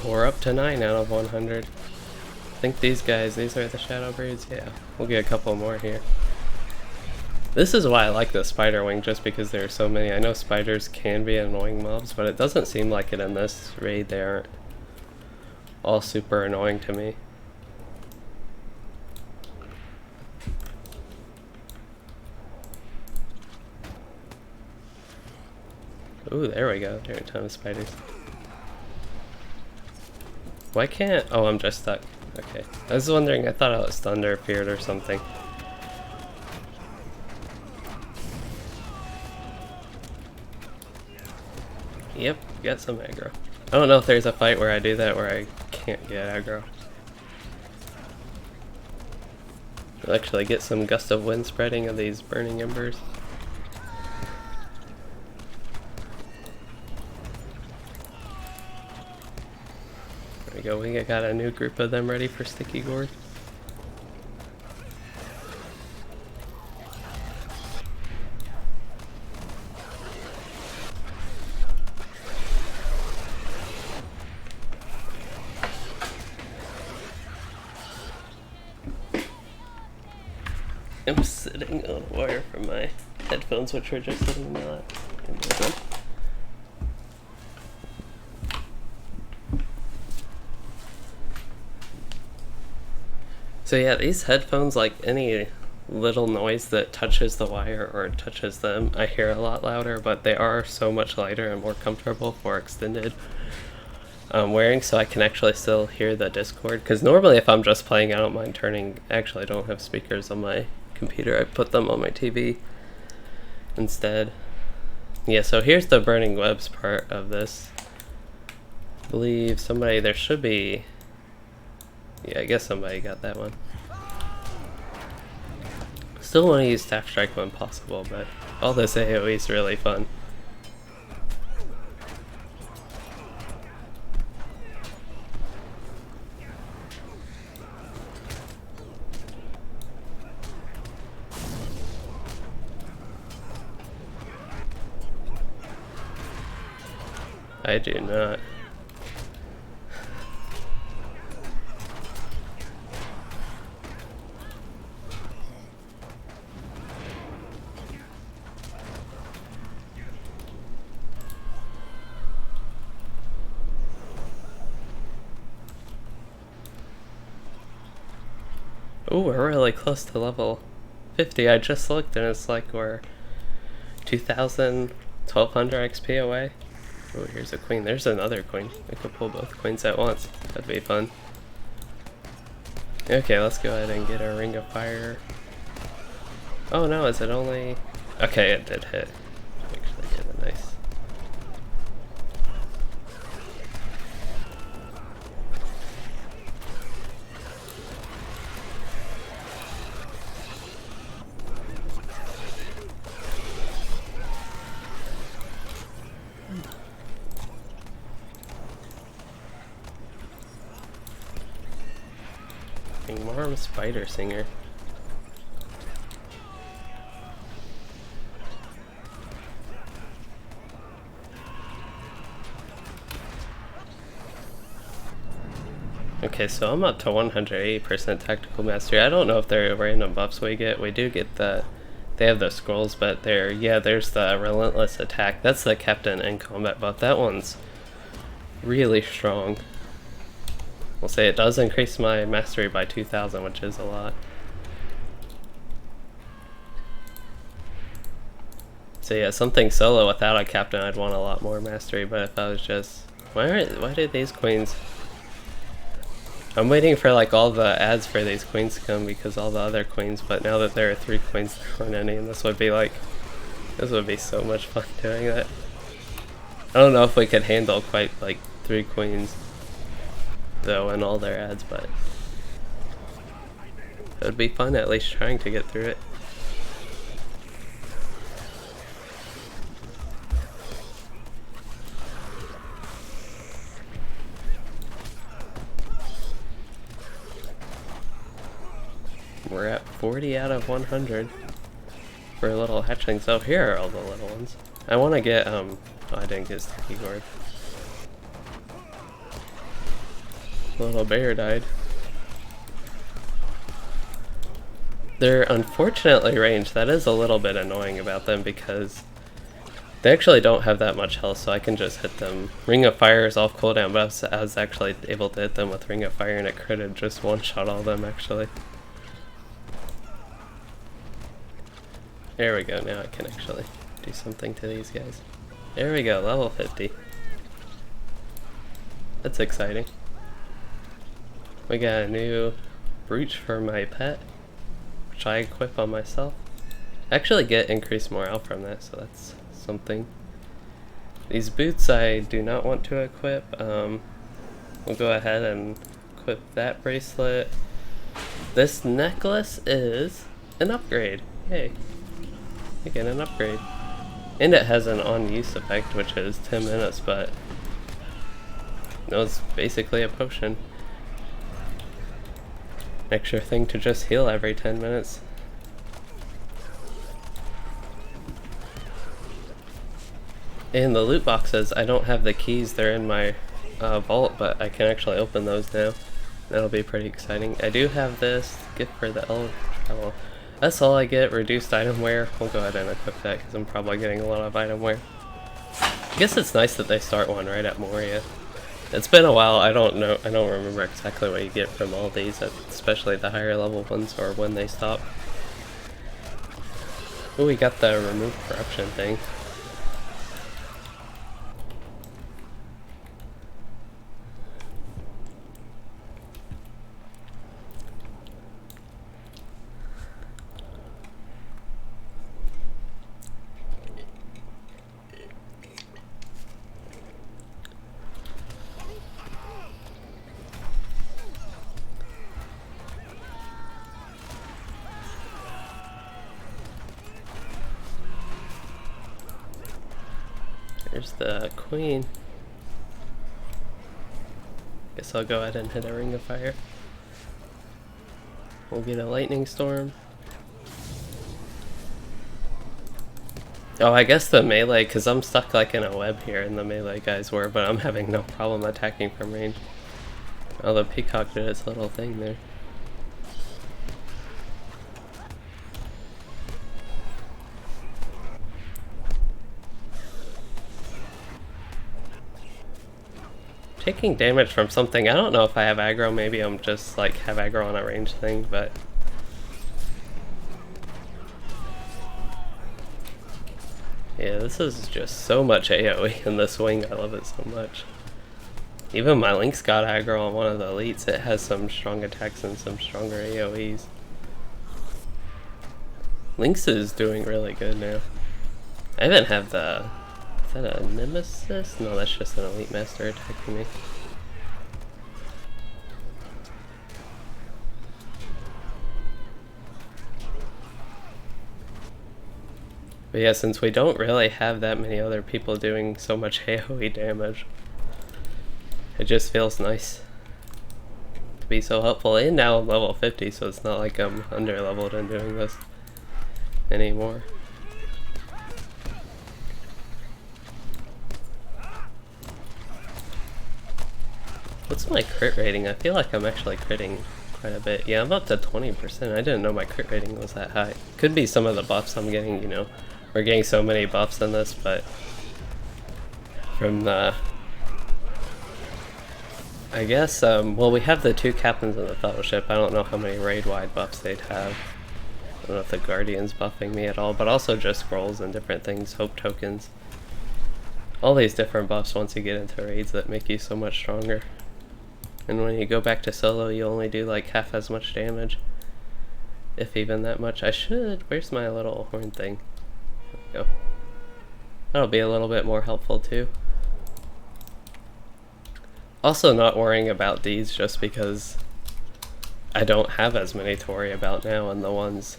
We're up to 9 out of 100. I think these guys, these are the shadow broods. Yeah, we'll get a couple more here. This is why I like the spider wing, just because there are so many. I know spiders can be annoying mobs, but it doesn't seem like it in this raid. They aren't all super annoying to me. Ooh, there we go. There are a ton of spiders. Why can't... Oh, I'm just stuck. Okay. I was wondering, I thought it was thunder appeared or something. Yep, got some aggro. I don't know if there's a fight where I do that where I can't get aggro. I'll actually get some gust of wind spreading of these burning embers. There we go, we got a new group of them ready for sticky gourd. I'm sitting on a wire from my headphones, which are just sitting not in the So yeah, these headphones, like any little noise that touches the wire or touches them, I hear a lot louder, but they are so much lighter and more comfortable for extended wearing, so I can actually still hear the Discord. Because normally if I'm just playing, I don't mind turning, actually I don't have speakers on my computer, I put them on my TV instead. Yeah, so here's the burning webs part of this. I believe somebody, there should be, yeah, I guess somebody got that one. Still want to use Staff Strike when possible, but all this AoE is really fun. I do not. Ooh, we're really close to level 50. I just looked and it's like we're 2,000, 1,200 XP away. Oh, here's a queen. There's another queen. I could pull both queens at once. That'd be fun. Okay, let's go ahead and get our Ring of Fire. Oh no, is it only... Okay, it did hit. Actually get it nice. Marm Spider Singer. Okay, so I'm up to 180% tactical mastery. I don't know if there are random buffs we get. We do get the... They have the scrolls, but there, yeah, there's the relentless attack. That's the captain in combat buff. That one's really strong. We'll say it does increase my mastery by 2,000, which is a lot. So yeah, something solo without a captain, I'd want a lot more mastery. But if I was just, why did these queens? I'm waiting for like all the ads for these queens to come because all the other queens. But now that there are 3 queens, there aren't any, and this would be like, this would be so much fun doing that. I don't know if we could handle quite like 3 queens though in all their ads, but it would be fun at least trying to get through it. We're at 40 out of 100 for little hatchlings. So here are all the little ones. I want to get oh, I didn't get Sticky Gourd. Little bear died. They're unfortunately ranged. That is a little bit annoying about them because they actually don't have that much health, so I can just hit them. Ring of Fire is off cooldown, but I was actually able to hit them with Ring of Fire and it critted just one-shot all of them actually. There we go, now I can actually do something to these guys. There we go, level 50. That's exciting. We got a new brooch for my pet, which I equip on myself. I actually get increased morale from that, so that's something. These boots I do not want to equip. We'll go ahead and equip that bracelet. This necklace is an upgrade. Yay. I get an upgrade. And it has an on-use effect, which is 10 minutes, but no, it's basically a potion. Extra thing to just heal every 10 minutes. And the loot boxes, I don't have the keys, they're in my vault, but I can actually open those now. That'll be pretty exciting. I do have this gift for the LOTRO. That's all I get, reduced item wear. We'll go ahead and equip that because I'm probably getting a lot of item wear. I guess it's nice that they start one right at Moria. It's been a while, I don't remember exactly what you get from all these, especially the higher level ones, or when they stop. Oh, we got the remove corruption thing. There's the queen. Guess I'll go ahead and hit a ring of fire. We'll get a lightning storm. Oh, I guess the melee, because I'm stuck like in a web here and the melee guys were, but I'm having no problem attacking from range. Oh, the peacock did its little thing there. Taking damage from something, I don't know if I have aggro, maybe I'm just like have aggro on a range thing, but... Yeah, this is just so much AoE in this wing, I love it so much. Even my Link's got aggro on one of the elites, it has some strong attacks and some stronger AoEs. Link's is doing really good now. I even have the... Is that a nemesis? No, that's just an elite master attacking me. But yeah, since we don't really have that many other people doing so much AoE damage, it just feels nice to be so helpful. And now I'm level 50, so it's not like I'm under leveled and doing this anymore. What's my crit rating? I feel like I'm actually critting quite a bit. Yeah, I'm up to 20%. I didn't know my crit rating was that high. Could be some of the buffs I'm getting, you know. We're getting so many buffs in this, but from the... I guess, well, we have the 2 captains of the fellowship. I don't know how many raid-wide buffs they'd have. I don't know if the guardian's buffing me at all, but also just scrolls and different things, hope tokens. All these different buffs once you get into raids that make you so much stronger. And when you go back to solo, you only do like half as much damage. If even that much. I should... Where's my little horn thing? There we go. That'll be a little bit more helpful too. Also not worrying about these just because I don't have as many to worry about now, and the ones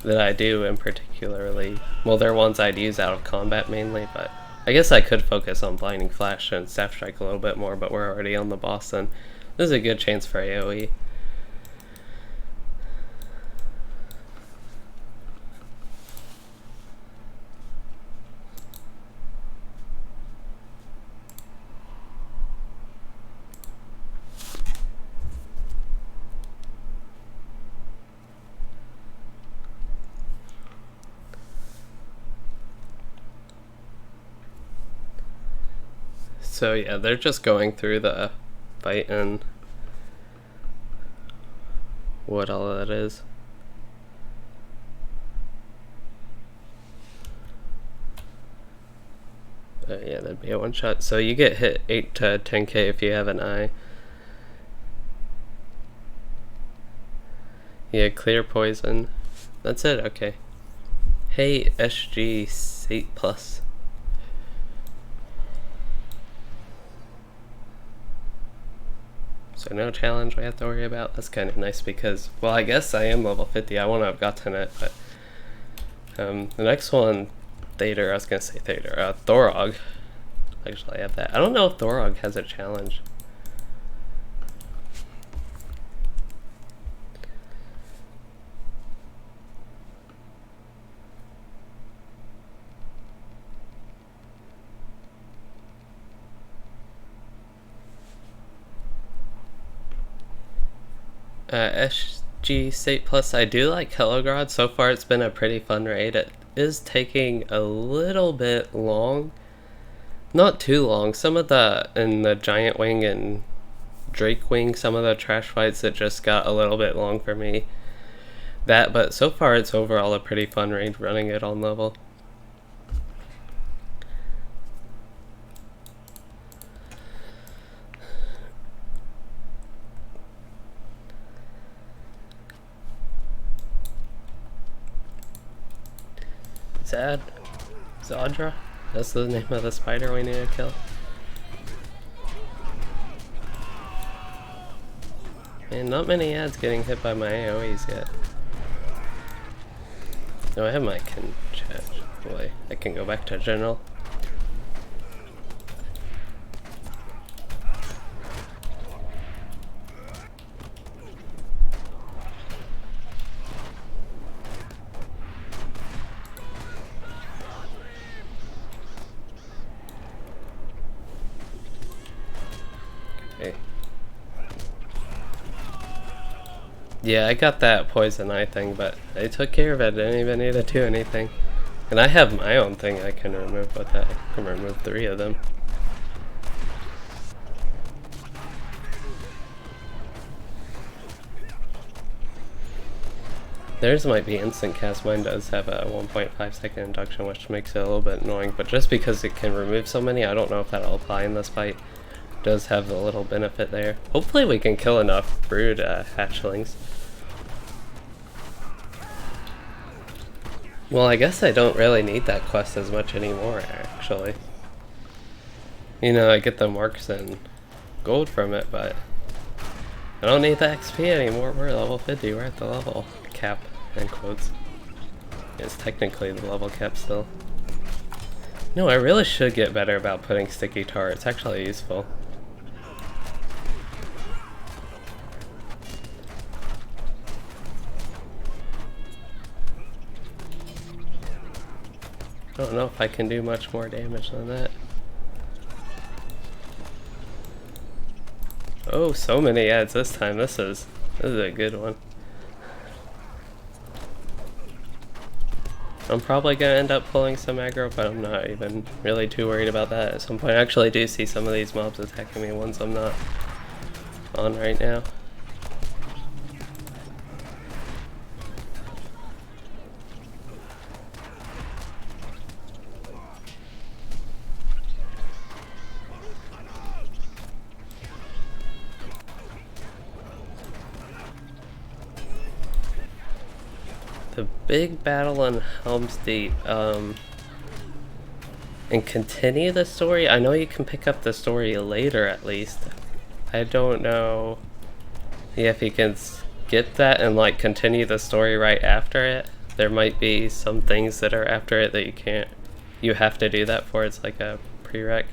that I do in particularly, well, they're ones I'd use out of combat mainly, but I guess I could focus on Blinding Flash and Staff Strike a little bit more, but we're already on the boss, and there's a good chance for AoE. So yeah, they're just going through the fight and what all that is. Yeah, that'd be a one shot. So you get hit 8 to 10k if you have an eye. Yeah, clear poison. That's it, okay. Hey, SG Sate Plus. So no challenge we have to worry about. That's kind of nice because, well, I guess I am level 50. I want to have gotten it, but the next one, Thorog, actually I have that. I don't know if Thorog has a challenge. SG State Plus, I do like Helegrod. So far it's been a pretty fun raid. It is taking a little bit long. Not too long. Some of the, in the Giant Wing and Drake Wing, some of the trash fights, it just got a little bit long for me. That, but so far it's overall a pretty fun raid running it on level. Zodra? That's the name of the spider we need to kill. Man, not many ads getting hit by my AoEs yet. No, I have my Kinship. Boy, I can go back to general. Okay. Yeah, I got that poison eye thing, but I took care of it. I didn't even need to do anything. And I have my own thing I can remove with that. I can remove 3 of them. Theirs might be instant cast. Mine does have a 1.5 second induction, which makes it a little bit annoying. But just because it can remove so many, I don't know if that'll apply in this fight. It does have a little benefit there. Hopefully we can kill enough brood hatchlings. Well, I guess I don't really need that quest as much anymore, actually. You know, I get the marks and gold from it, but I don't need the XP anymore. We're level 50. We're at the level cap, in quotes. It's technically the level cap still. No, I really should get better about putting sticky tar. It's actually useful. I don't know if I can do much more damage than that. Oh, so many ads this time. This is a good one. I'm probably gonna end up pulling some aggro, but I'm not even really too worried about that at some point. I actually do see some of these mobs attacking me, ones I'm not on right now. The big battle in Helm's Deep, and continue the story. I know you can pick up the story later at least. I don't know if you can skip that and like continue the story right after it. There might be some things that are after it that you can't. You have to do that for. It's like a prereq.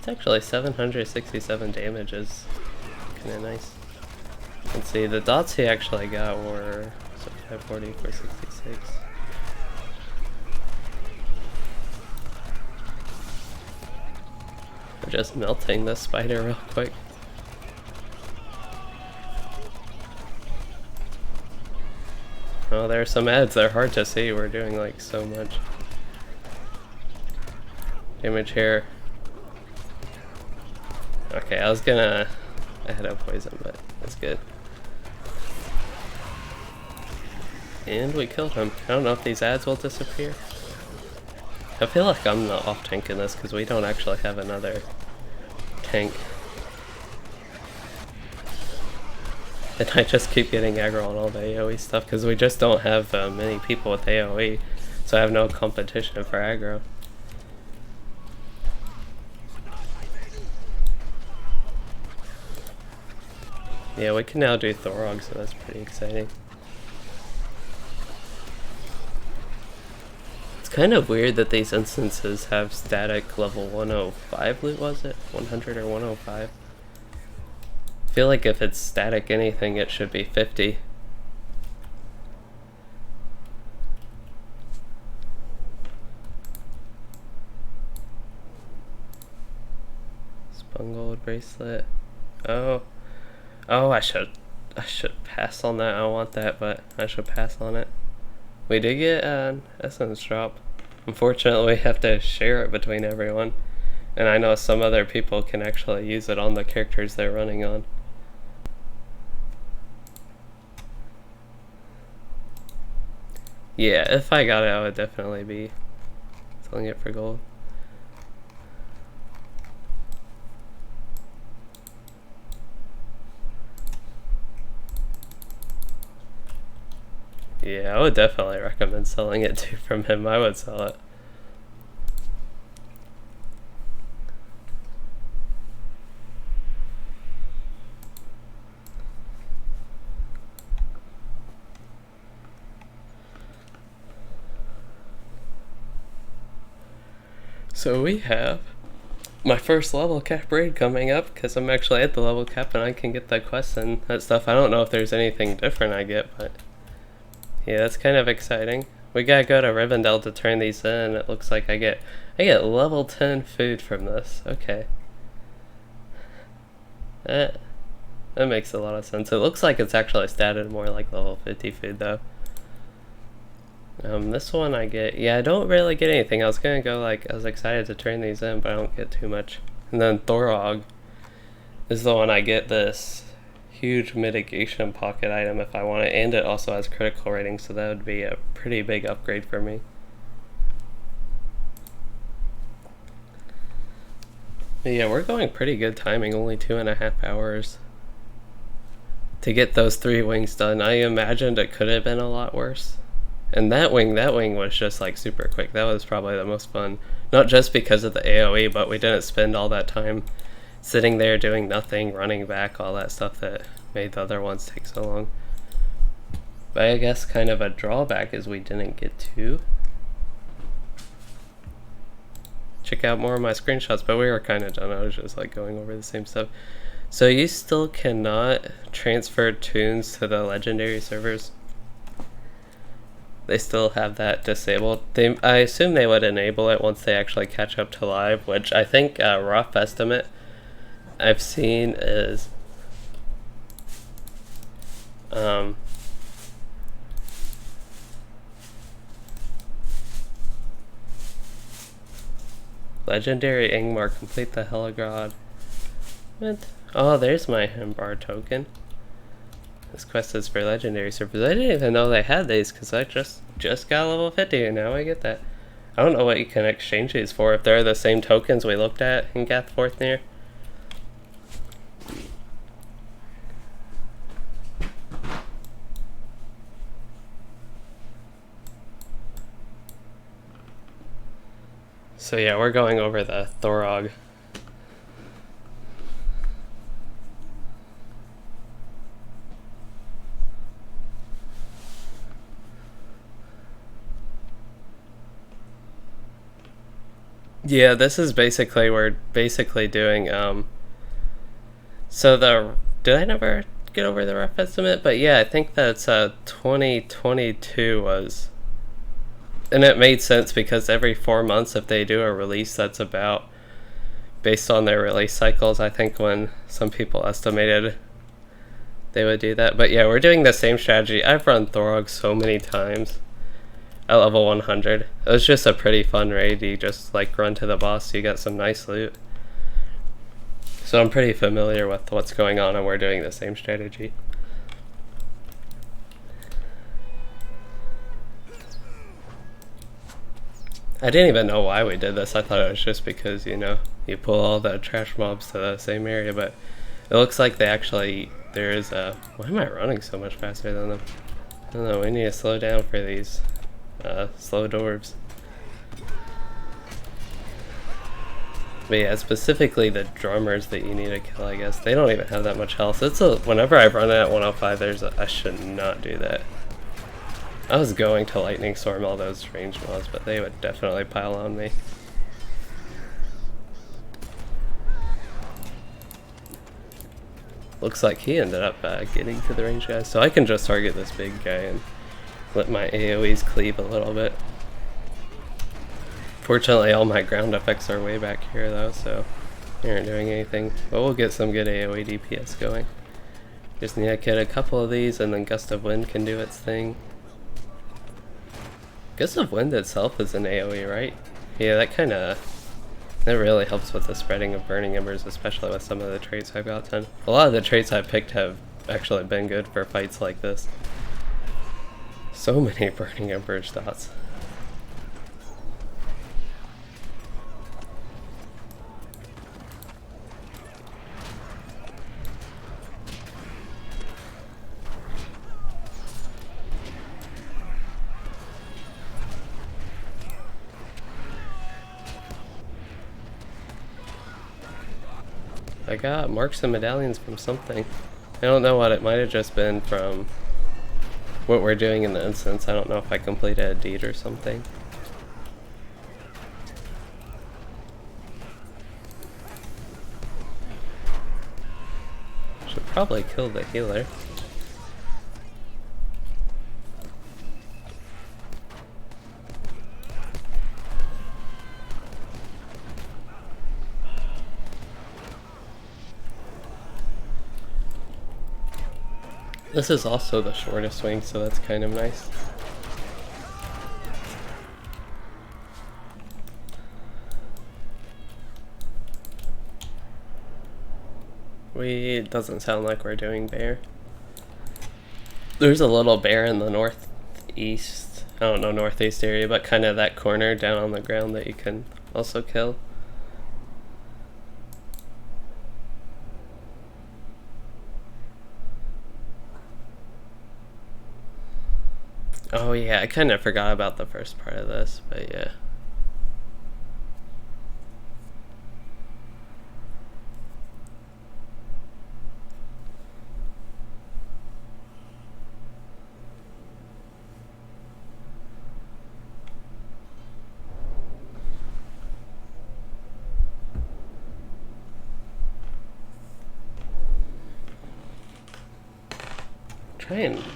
It's actually 767 damage is kind of nice. Let's see, the dots he actually got were 540 for 66. We're just melting this spider real quick. Oh, there are some ads. They're hard to see. We're doing like so much damage here. Okay, I had a poison, but that's good. And we killed him. I don't know if these ads will disappear. I feel like I'm the off tank in this because we don't actually have another tank. And I just keep getting aggro on all the AoE stuff because we just don't have many people with AoE. So I have no competition for aggro. Yeah, we can now do Thorog, so that's pretty exciting. It's kind of weird that these instances have static level 105 loot, was it? 100 or 105? I feel like if it's static anything, it should be 50. Spungold bracelet. Oh, I should pass on that. I want that, but I should pass on it. We did get an essence drop. Unfortunately, we have to share it between everyone. And I know some other people can actually use it on the characters they're running on. Yeah, if I got it, I would definitely be selling it for gold. Yeah, I would definitely recommend selling it too from him. I would sell it. So we have my first level cap raid coming up because I'm actually at the level cap and I can get that quest and that stuff. I don't know if there's anything different I get, but yeah, that's kind of exciting. We gotta go to Rivendell to turn these in. It looks like I get level 10 food from this. Okay. That makes a lot of sense. It looks like it's actually statted more like level 50 food though. This one I get, yeah, I don't really get anything. I was gonna go like, I was excited to turn these in, but I don't get too much. And then Thorog is the one I get this huge mitigation pocket item if I want it, and it also has critical rating, so that would be a pretty big upgrade for me. But yeah, we're going pretty good timing, only 2.5 hours to get those 3 wings done. I imagined it could have been a lot worse. And that wing was just like super quick. That was probably the most fun. Not just because of the AoE, but we didn't spend all that time sitting there doing nothing, running back, all that stuff that made the other ones take so long. But I guess kind of a drawback is we didn't get to check out more of my screenshots, but we were kind of done. I was just like going over the same stuff. So you still cannot transfer tunes to the legendary servers. They still have that disabled. I assume they would enable it once they actually catch up to live, which I think a rough estimate I've seen is legendary Ingmar, complete the Helegrod. What? Oh, there's my Hembar token. This quest is for legendary servers. I didn't even know they had these because I just got level 50 and now I get that. I don't know what you can exchange these for, if they're the same tokens we looked at in Gathforthnear. So yeah, we're going over the Thorog. Yeah, this is basically, we're basically doing, so did I never get over the rough estimate? But yeah, I think that's, 2022 was, and it made sense because every 4 months if they do a release, that's about, based on their release cycles, I think when some people estimated they would do that. But yeah, we're doing the same strategy. I've run Thorog so many times. At level 100. It was just a pretty fun raid. You just like run to the boss, you get some nice loot. So I'm pretty familiar with what's going on and we're doing the same strategy. I didn't even know why we did this. I thought it was just because, you know, you pull all the trash mobs to the same area, but it looks like they actually, there is a, why am I running so much faster than them? I don't know, we need to slow down for these slow dwarves. But yeah, specifically the drummers that you need to kill, I guess. They don't even have that much health. It's whenever I run it at 105, I should not do that. I was going to lightning storm all those range mobs, but they would definitely pile on me. Looks like he ended up getting to the range guys, so I can just target this big guy and let my AoEs cleave a little bit. Fortunately, all my ground effects are way back here though, so they aren't doing anything. But we'll get some good AoE DPS going. Just need to get a couple of these and then Gust of Wind can do its thing. Gust of Wind itself is an AoE, right? Yeah, that really helps with the spreading of Burning Embers, especially with some of the traits I've gotten. A lot of the traits I've picked have actually been good for fights like this. So many Burning Embers dots. I got marks and medallions from something. I don't know what it might have just been from what we're doing in the instance. I don't know if I completed a deed or something. Should probably kill the healer. This is also the shortest wing, so that's kind of nice. It doesn't sound like we're doing bear. There's a little bear in the northeast, I don't know, northeast area, but kind of that corner down on the ground that you can also kill. Oh yeah, I kind of forgot about the first part of this, but yeah.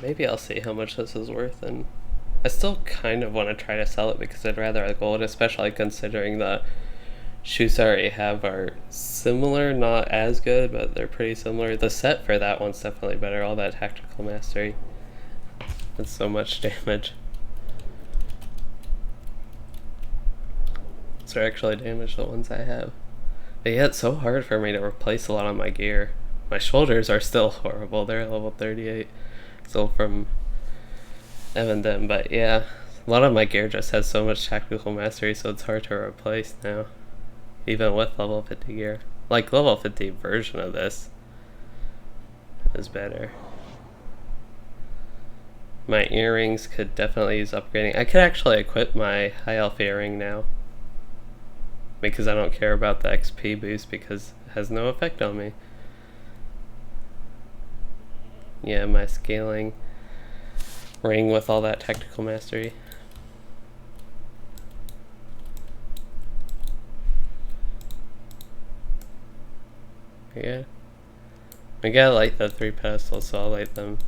Maybe I'll see how much this is worth, and I still kind of want to try to sell it because I'd rather have gold, especially considering the shoes I already have are similar, not as good, but they're pretty similar. The set for that one's definitely better, all that tactical mastery. That's so much damage. So actually damage the ones I have. But yeah, it's so hard for me to replace a lot of my gear. My shoulders are still horrible, they're level 38. Still from M&M, but yeah, a lot of my gear just has so much tactical mastery, so it's hard to replace now, even with level 50 gear. Like, level 50 version of this is better. My earrings could definitely use upgrading. I could actually equip my high elf earring now, because I don't care about the XP boost because it has no effect on me. Yeah, my scaling ring with all that tactical mastery. Yeah. I gotta light the 3 pedestals, so I'll light them.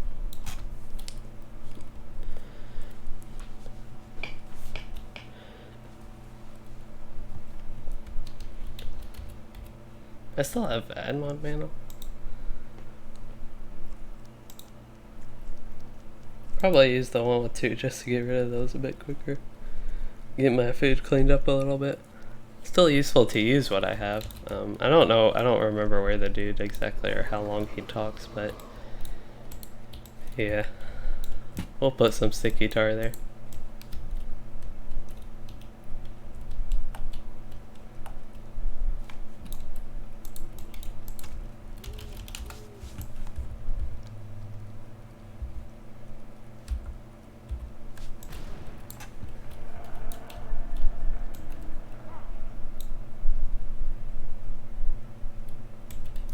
I still have Admon mana. Probably use the one with 2 just to get rid of those a bit quicker. Get my food cleaned up a little bit. Still useful to use what I have. I don't know, I don't remember where the dude exactly or how long he talks, but yeah. We'll put some sticky tar there.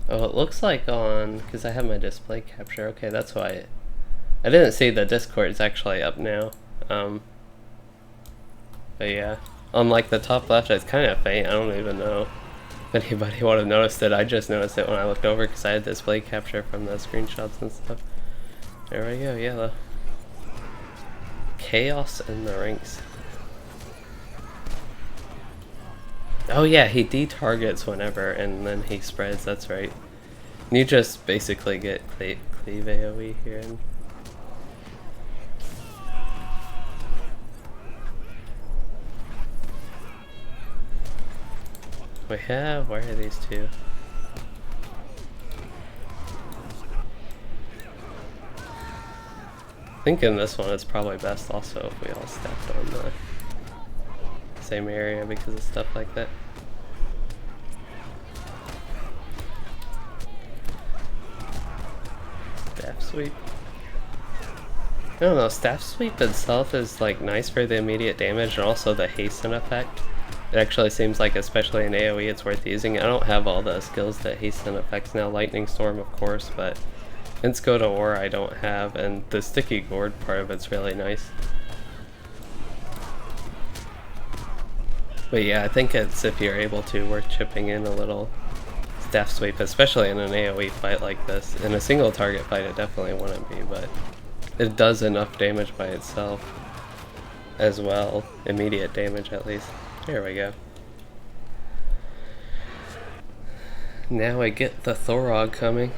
Oh, it looks like on, because I have my display capture, okay, that's why I didn't see the Discord is actually up now. But yeah, on like the top left it's kind of faint, I don't even know if anybody would have noticed it. I just noticed it when I looked over because I had display capture from the screenshots and stuff. There we go, yeah, the chaos in the ranks. Oh yeah, he detargets whenever, and then he spreads, that's right. You just basically get cleave AoE here. We have, where are these two? I think in this one it's probably best also if we all stepped on the same area because of stuff like that. Staff sweep. I don't know, staff sweep itself is like nice for the immediate damage and also the hasten effect. It actually seems like, especially in AoE, it's worth using. I don't have all the skills that hasten effects now. Lightning Storm, of course, but Ints Go to War I don't have, and the sticky gourd part of it's really nice. But yeah, I think it's, if you're able to, worth chipping in a little staff sweep, especially in an AoE fight like this. In a single target fight it definitely wouldn't be, but it does enough damage by itself as well. Immediate damage at least. There we go. Now I get the Thorog coming.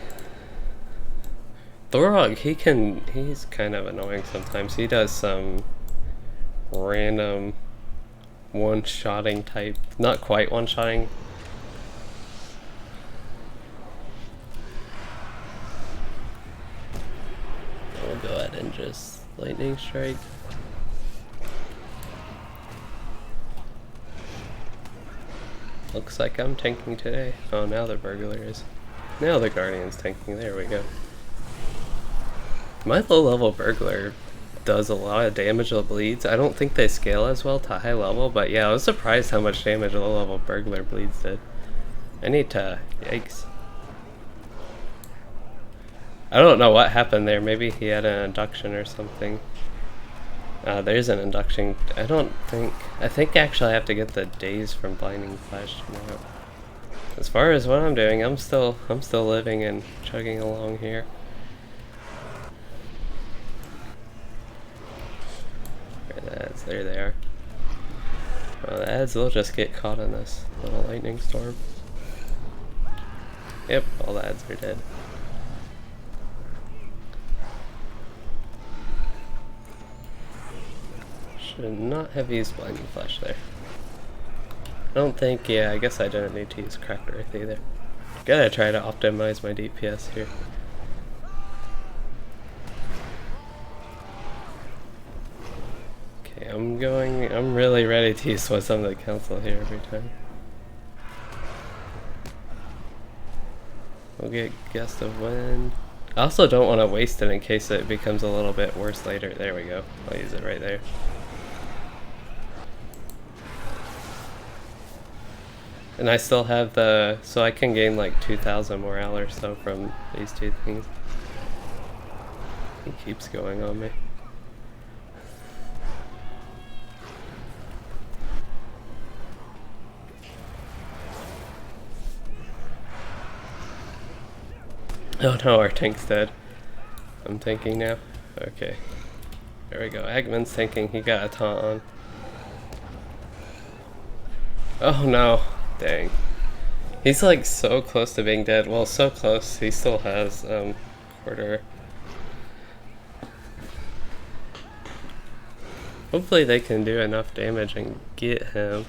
Thorog, he's kind of annoying sometimes. He does some random one-shotting type, not quite one-shotting. We'll go ahead and just lightning strike. Looks like I'm tanking today. Oh, now the burglar is. Now the guardian's tanking. There we go. My low level burglar does a lot of damage to bleeds. I don't think they scale as well to high level, but yeah, I was surprised how much damage a low level burglar bleeds did. I need to, yikes. I don't know what happened there. Maybe he had an induction or something. There's an induction. I think actually I have to get the daze from blinding flash tomorrow. As far as what I'm doing, I'm still living and chugging along here. There they are. Well, the ads will just get caught in this little lightning storm. Yep, all the ads are dead. Should not have used blinding flash there. I don't think, yeah, I guess I didn't need to use cracked earth either. Gotta try to optimize my DPS here. Okay, I'm really ready to use Wisdom of the Council here every time. We'll get Gust of Wind. I also don't want to waste it in case it becomes a little bit worse later. There we go. I'll use it right there. And I still have the, so I can gain like 2,000 morale or so from these two things. He keeps going on me. Oh no, our tank's dead. I'm tanking now. Okay. There we go. Agman's tanking. He got a taunt on. Oh no. Dang. He's like so close to being dead. Well, so close. He still has quarter. Hopefully they can do enough damage and get him.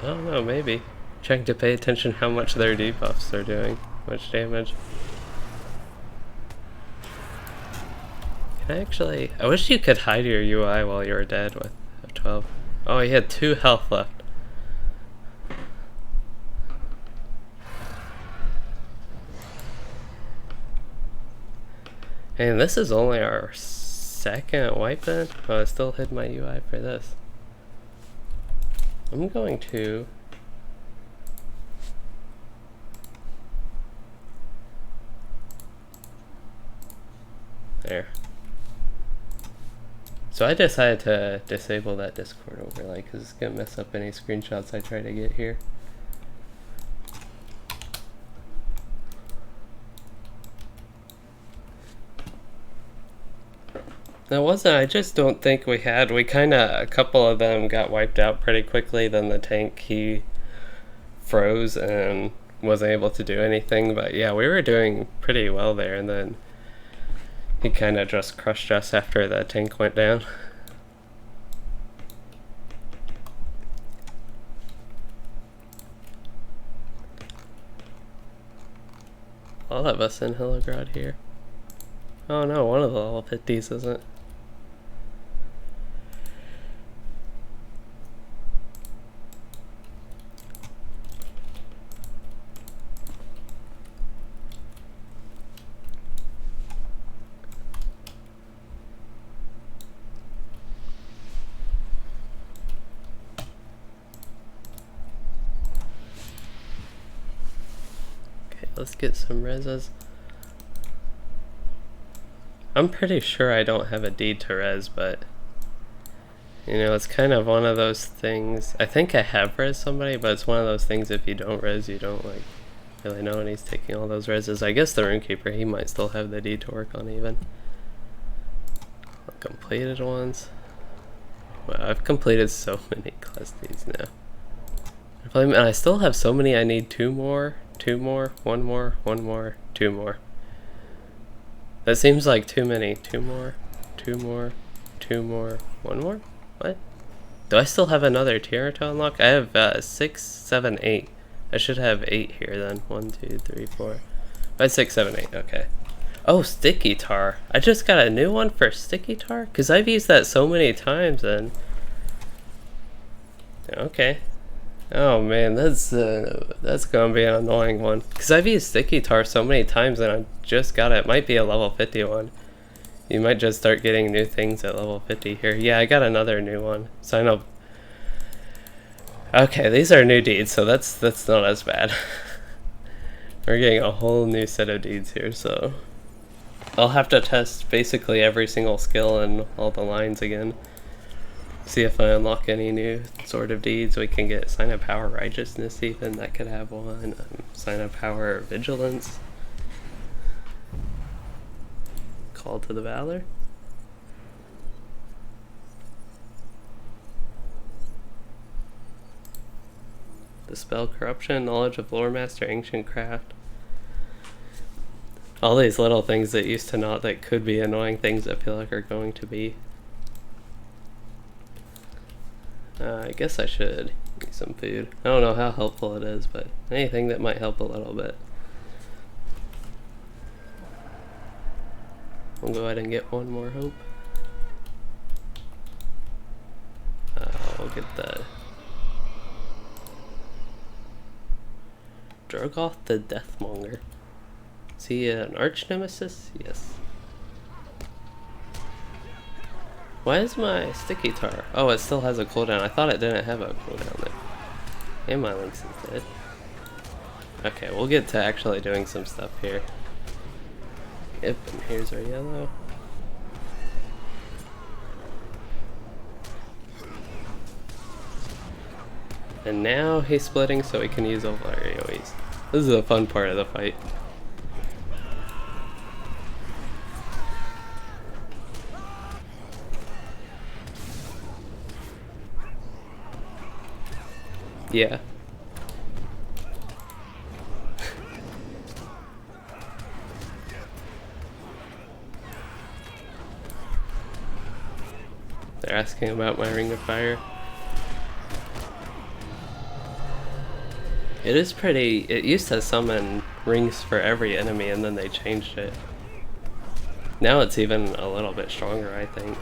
I don't know, maybe. Trying to pay attention how much their debuffs are doing. Much damage. Can I actually... I wish you could hide your UI while you were dead with F12. Oh, he had 2 health left. And this is only our second wipe in. Oh, I still hid my UI for this. I'm going to... There. So I decided to disable that Discord overlay because it's going to mess up any screenshots I try to get here. That wasn't, I just don't think we had, we kinda, a couple of them got wiped out pretty quickly, then the tank, he froze and wasn't able to do anything, but yeah, we were doing pretty well there, and then he kind of just crushed us after the tank went down. All of us in Helegrod here. Oh no, one of the level 50s isn't. Let's get some reses. I'm pretty sure I don't have a deed to res, but you know, it's kind of one of those things. I think I have res somebody, but it's one of those things, if you don't res, you don't like really know, and he's taking all those reses. I guess the Runekeeper, he might still have the deed to work on even. Completed ones. Wow, I've completed so many class deeds now. And I still have so many. I need 2 more. 2 more, 1 more, 1 more, 2 more. That seems like too many. 2 more, 2 more, 2 more, 1 more? What? Do I still have another tier to unlock? I have 6, 7, 8. I should have 8 here then. 1, 2, 3, 4, 5, 6, 7, 8. Okay. Oh, sticky tar. I just got a new one for sticky tar? Because I've used that so many times and... Okay. Oh man, that's gonna be an annoying one. Because I've used sticky tar so many times and I just got it. It might be a level 50 one. You might just start getting new things at level 50 here. Yeah, I got another new one. Sign up. Okay, these are new deeds, so that's not as bad. We're getting a whole new set of deeds here, so I'll have to test basically every single skill and all the lines again. See if I unlock any new sort of deeds. We can get Sign of Power Righteousness even, that could have one. Sign of Power Vigilance. Call to the Valor. Dispel Corruption, Knowledge of Lore Master, Ancient Craft. All these little things that used to not, that could be annoying things, I feel like are going to be. I guess I should get some food. I don't know how helpful it is, but anything that might help a little bit. We'll go ahead and get 1 more hope. We'll get the Drogoth the Deathmonger. Is he an arch nemesis? Yes. Why is my sticky tar? Oh, it still has a cooldown. I thought it didn't have a cooldown there. And my Lynx is dead. Okay, we'll get to actually doing some stuff here. Yep, and here's our yellow. And now he's splitting so we can use all our AoEs. This is a fun part of the fight. Yeah. They're asking about my Ring of Fire. It is pretty... It used to summon rings for every enemy and then they changed it. Now it's even a little bit stronger, I think.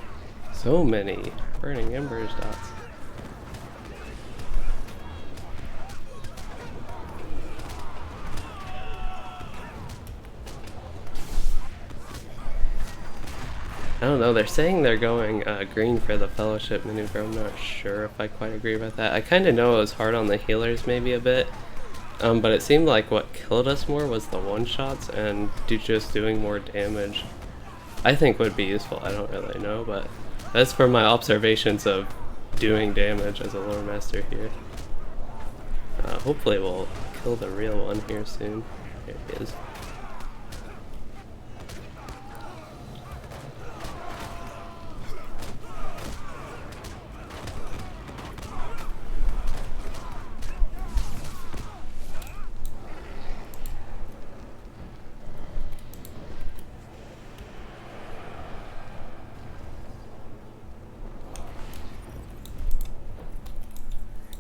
So many Burning Embers dots. I don't know, they're saying they're going green for the Fellowship maneuver. I'm not sure if I quite agree with that. I kind of know it was hard on the healers maybe a bit, but it seemed like what killed us more was the one-shots and just doing more damage. I think would be useful, I don't really know, but that's from my observations of doing damage as a lore master here. Hopefully we'll kill the real one here soon. Here he is.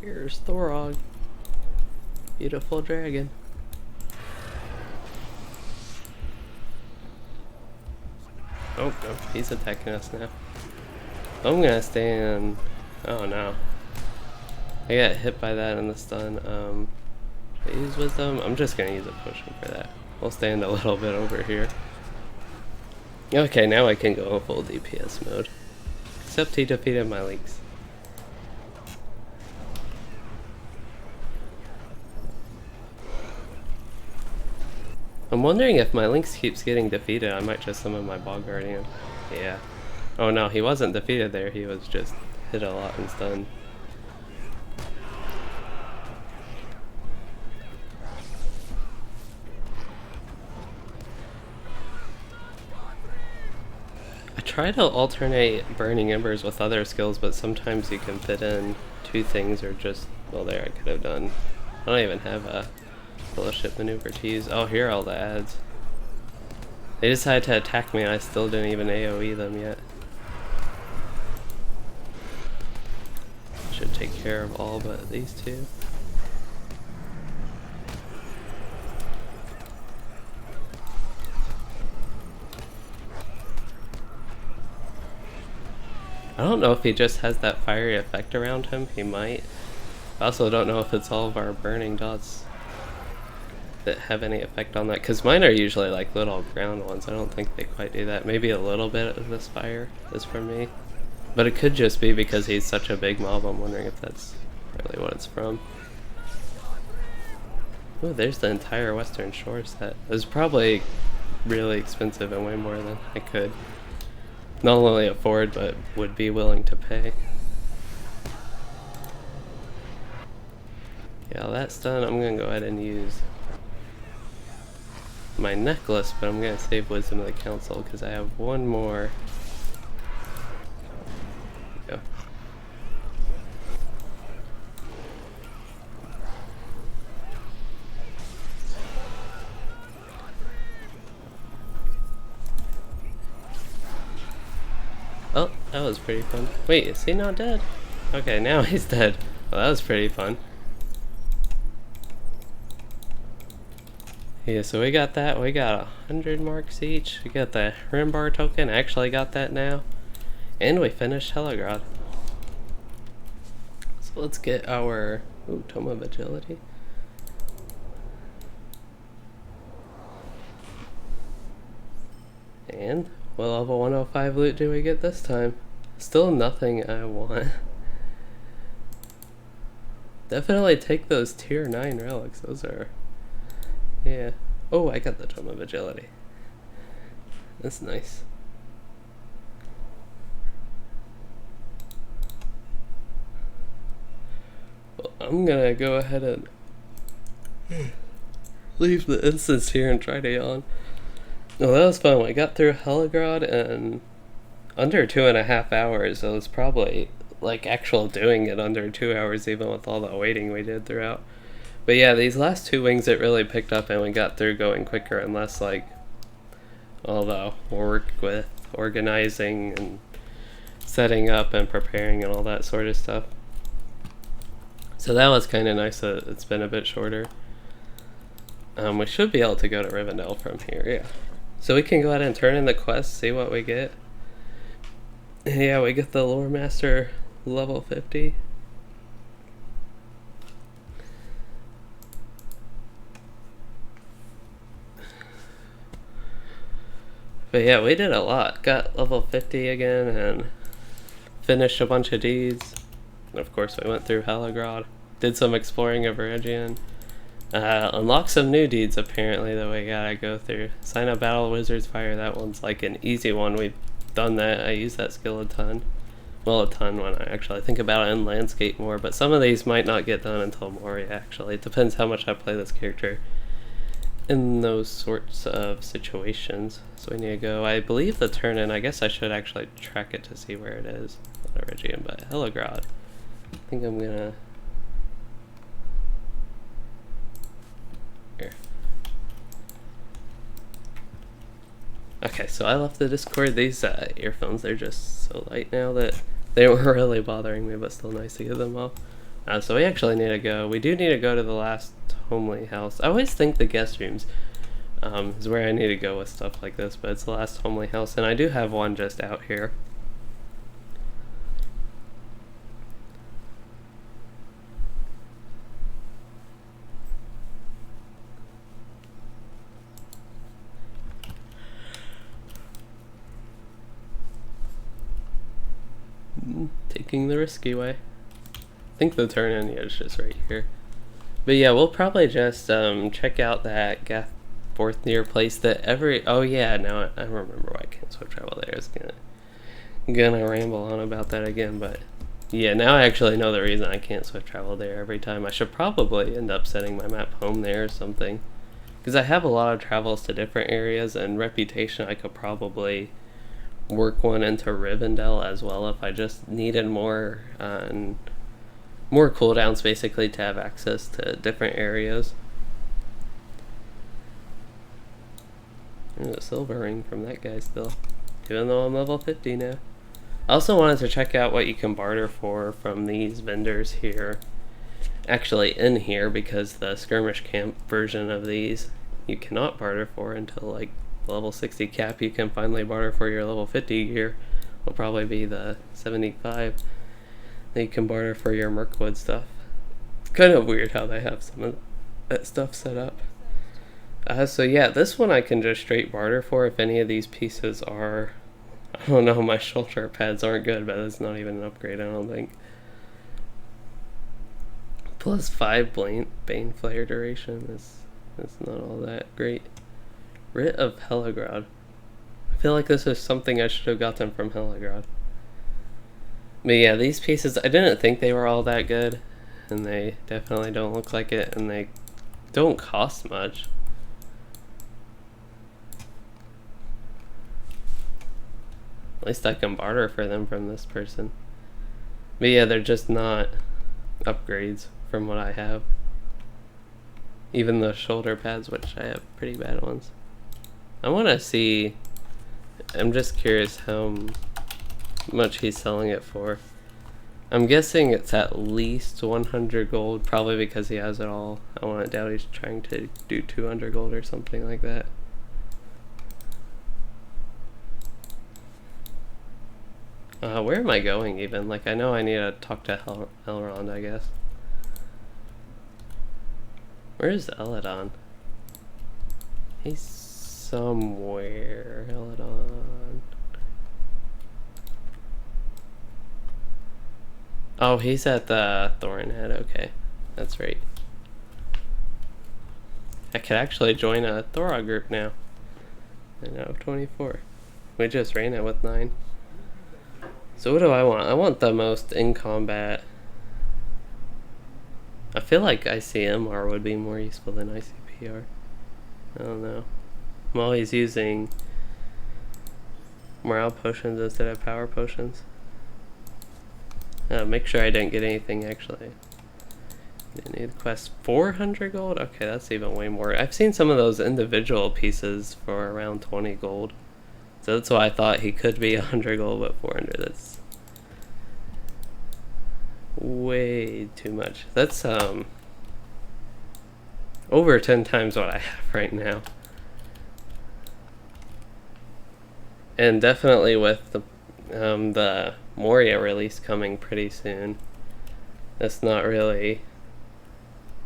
Here's Thorog. Beautiful dragon. Oh, no, he's attacking us now. I'm gonna stay in. Oh no. I got hit by that in the stun. I use wisdom. I'm just gonna use a potion for that. We'll stand a little bit over here. Okay, now I can go full DPS mode. Except he defeated my links. I'm wondering if my Lynx keeps getting defeated, I might just summon my Bog Guardian. Yeah. Oh no, he wasn't defeated there, he was just hit a lot and stunned. I try to alternate Burning Embers with other skills, but sometimes you can fit in two things or just, well there I could have done. I don't even have a Fellowship Maneuver to use. Oh, here are all the ads. They decided to attack me and I still didn't even AoE them yet. Should take care of all but these two. I don't know if he just has that fiery effect around him. He might. I also don't know if it's all of our burning dots that have any effect on that, because mine are usually like little ground ones. I don't think they quite do that. Maybe a little bit of this fire is from me, but it could just be because he's such a big mob. I'm wondering if that's really what it's from. Oh, there's the entire Western Shore set. It was probably really expensive and way more than I could not only afford but would be willing to pay. Yeah, that's done. I'm gonna go ahead and use my necklace, but I'm gonna save Wisdom of the Council because I have one more. There we go. Oh, that was pretty fun. Wait, is he not dead? Okay, now he's dead. Well, that was pretty fun. Yeah, so we got that. We got 100 marks each. We got the Rimbar token. I actually got that now. And we finished Helegrod. So let's get our Tome of Agility. And what level 105 loot do we get this time? Still nothing I want. Definitely take those tier 9 relics. Those are... yeah. Oh, I got the Tome of Agility. That's nice. Well, I'm gonna go ahead and leave the instance here and try to yawn. Well, that was fun. We got through Helegrod in under 2.5 hours. It was probably like actual doing it under 2 hours, even with all the waiting we did throughout. But yeah, these last two wings it really picked up and we got through going quicker and less like all the work with organizing and setting up and preparing and all that sort of stuff. So that was kind of nice that it's been a bit shorter. We should be able to go to Rivendell from here, yeah. So we can go ahead and turn in the quest, see what we get. Yeah, we get the Lore Master level 50. But yeah, we did a lot. Got level 50 again and finished a bunch of deeds. And of course we went through Helegrod. Did some exploring of Eregion. Unlocked some new deeds apparently that we gotta go through. Sign up Battle Wizard's Fire, that one's like an easy one. We've done that. I use that skill a ton. Well, a ton when I actually think about it in landscape more, but some of these might not get done until Moria actually. It depends how much I play this character in those sorts of situations. So we need to go, I believe the turn in, I guess I should actually track it to see where it is. Not Eregion, but Helegrod. I think I'm gonna... here. Okay, so I left the Discord. These earphones, they're just so light now that they weren't really bothering me, but still nice to get them off. So we actually need to go. We do need to go to the last homely house. I always think the guest rooms is where I need to go with stuff like this, but it's the last homely house, and I do have one just out here. Taking the risky way. I think the turn in is just right here. But yeah, we'll probably just check out that fourth near place that every. Oh yeah, now I remember why I can't switch travel there. I was gonna ramble on about that again, but yeah, now I actually know the reason I can't switch travel there every time. I should probably end up setting my map home there or something, because I have a lot of travels to different areas, and reputation I could probably work one into Rivendell as well if I just needed more more cooldowns basically to have access to different areas. There's a silver ring from that guy still, even though I'm level 50 now. I also wanted to check out what you can barter for from these vendors here, actually in here, because the skirmish camp version of these you cannot barter for until like level 60 cap. You can finally barter for your level 50 gear. Will probably be the 75 that you can barter for your Mirkwood stuff. It's kind of weird how they have some of that stuff set up. So yeah, this one I can just straight barter for if any of these pieces are, I don't know, my shoulder pads aren't good, but it's not even an upgrade, I don't think. Plus 5 Bane Flare duration is not all that great. Writ of Helegrod. I feel like this is something I should have gotten from Helegrod. But yeah, these pieces, I didn't think they were all that good, and they definitely don't look like it, and they don't cost much. At least I can barter for them from this person. But yeah, they're just not upgrades from what I have. Even the shoulder pads, which I have pretty bad ones. I want to see, I'm just curious how much he's selling it for. I'm guessing it's at least 100 gold, probably because he has it all. I want to doubt he's trying to do 200 gold or something like that. Where am I going even? Like, I know I need to talk to Elrond, I guess. Where's Eladon? He's somewhere. Eladon. Oh, he's at the Thornhead. Okay, that's right. I could actually join a Thorog group now. I know, 24. We just ran it with 9. So what do I want? I want the most in combat. I feel like ICMR would be more useful than ICPR. I don't know. I'm always using morale potions instead of power potions. Make sure I didn't get anything actually. Didn't need the quest. 400 gold? Okay, that's even way more. I've seen some of those individual pieces for around 20 gold. So that's why I thought he could be 100 gold, but 400, that's way too much. That's over 10 times what I have right now. And definitely with the Moria release coming pretty soon, that's not really,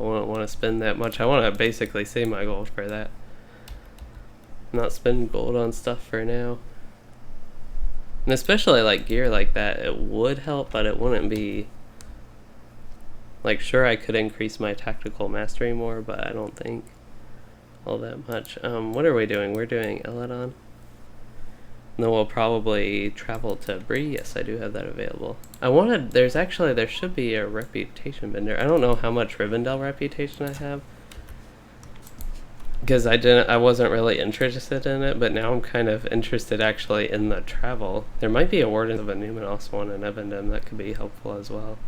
I wouldn't want to spend that much. I want to basically save my gold for that. Not spend gold on stuff for now. And especially like gear like that, it would help, but it wouldn't be like, sure, I could increase my tactical mastery more, but I don't think all that much. What are we doing? We're doing Eladon. No, we'll probably travel to Bree. Yes, I do have that available. I wanted, there should be a reputation bender. I don't know how much Rivendell reputation I have, because I wasn't really interested in it, but now I'm kind of interested actually in the travel. There might be a Warden of a Numenos one in Evendom that could be helpful as well.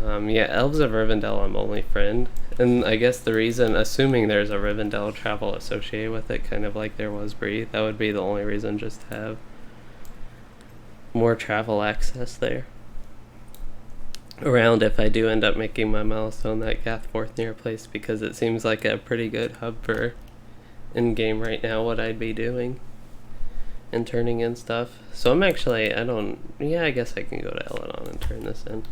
Yeah, Elves of Rivendell I'm only friend, and I guess the reason, assuming there's a Rivendell travel associated with it, kind of like there was Bree, that would be the only reason, just to have more travel access there. around if I do end up making my milestone that Gathforthnear place, because it seems like a pretty good hub for in-game right now what I'd be doing and turning in stuff. So I'm actually, I guess I can go to Eladon and turn this in.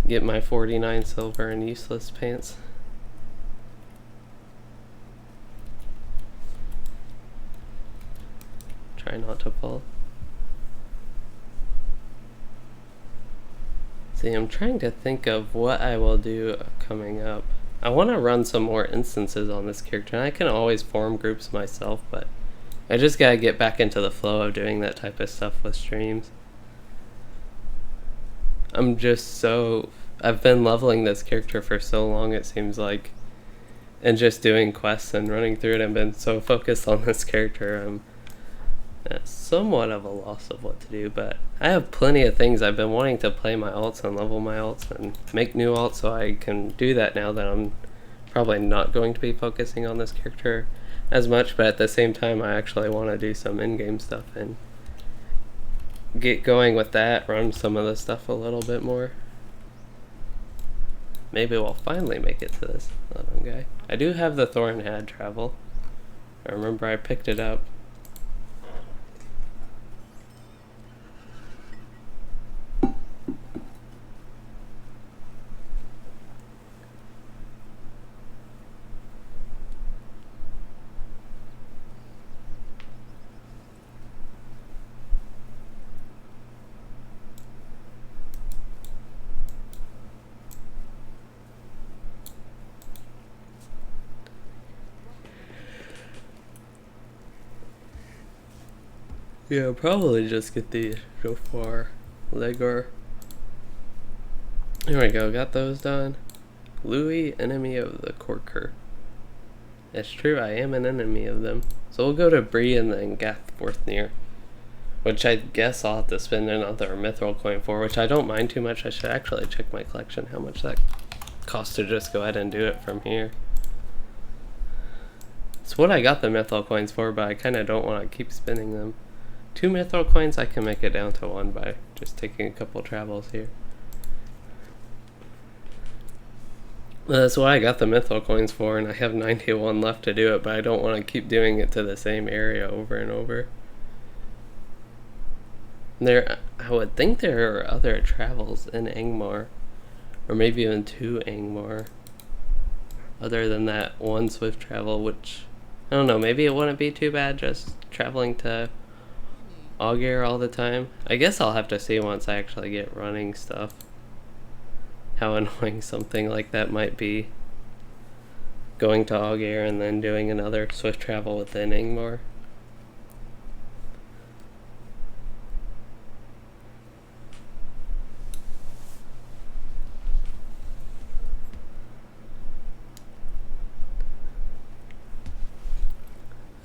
Get my 49 silver and useless pants. Try not to fall. See, I'm trying to think of what I will do coming up. I want to run some more instances on this character, and I can always form groups myself, but I just gotta get back into the flow of doing that type of stuff with streams. I've been leveling this character for so long, it seems like, and just doing quests and running through it, I've been so focused on this character, I'm at somewhat of a loss of what to do, but I have plenty of things. I've been wanting to play my alts and level my alts and make new alts, so I can do that now that I'm probably not going to be focusing on this character as much, but at the same time I actually want to do some in-game stuff and get going with that, run some of the stuff a little bit more. Maybe we'll finally make it to this little guy. I do have the Thornhad travel. I remember I picked it up. Yeah, probably just get the Jofar Legor. There we go, got those done. Louis, enemy of the Corker. It's true, I am an enemy of them. So we'll go to Bree and then Gathforthnear, which I guess I'll have to spend another Mithril coin for, which I don't mind too much. I should actually check my collection, how much that costs to just go ahead and do it from here. It's what I got the Mithril coins for, but I kind of don't want to keep spending them. 2 Mithril coins, I can make it down to 1 by just taking a couple travels here. That's what I got the Mithril coins for, and I have 91 left to do it, but I don't want to keep doing it to the same area over and over. I would think there are other travels in Angmar, or maybe even 2 Angmar, other than that one swift travel, which, I don't know, maybe it wouldn't be too bad just traveling to Augur all the time. I guess I'll have to see once I actually get running stuff how annoying something like that might be, going to Augur and then doing another swift travel within Angmar.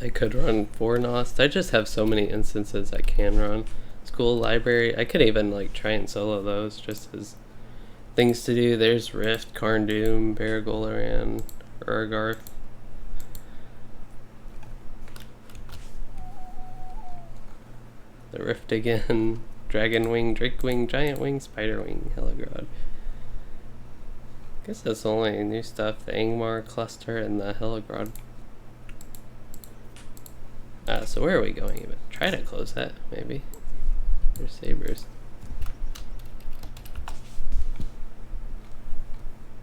I could run Fornost. I just have so many instances I can run. School, library, I could even like try and solo those just as things to do. There's Rift, Carndoom, Baragolaran, Urgarth. The Rift again, Dragon Wing, Drake Wing, Giant Wing, Spider Wing, Helegrod. I guess that's the only new stuff, the Angmar cluster and the Helegrod. So where are we going even? Try to close that, maybe. There's sabers.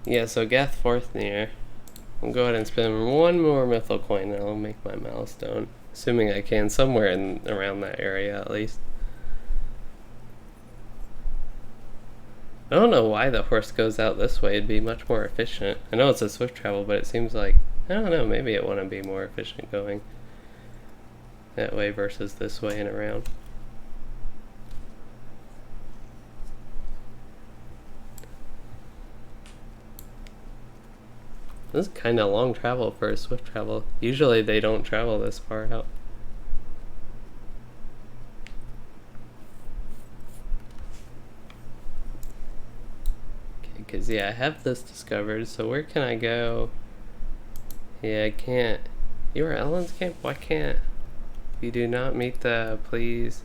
Yeah, so Gathforthnear. I'll go ahead and spend 1 more Mithril coin and I'll make my milestone. Assuming I can, somewhere in around that area at least. I don't know why the horse goes out this way. It'd be much more efficient. I know it's a swift travel, but it seems like, I don't know, maybe it wouldn't be more efficient going that way versus this way and around. This is kind of long travel for a swift travel. Usually they don't travel this far out. Okay, because yeah, I have this discovered, so where can I go? Yeah, I can't. You are Ellen's camp? Why can't? You do not meet the please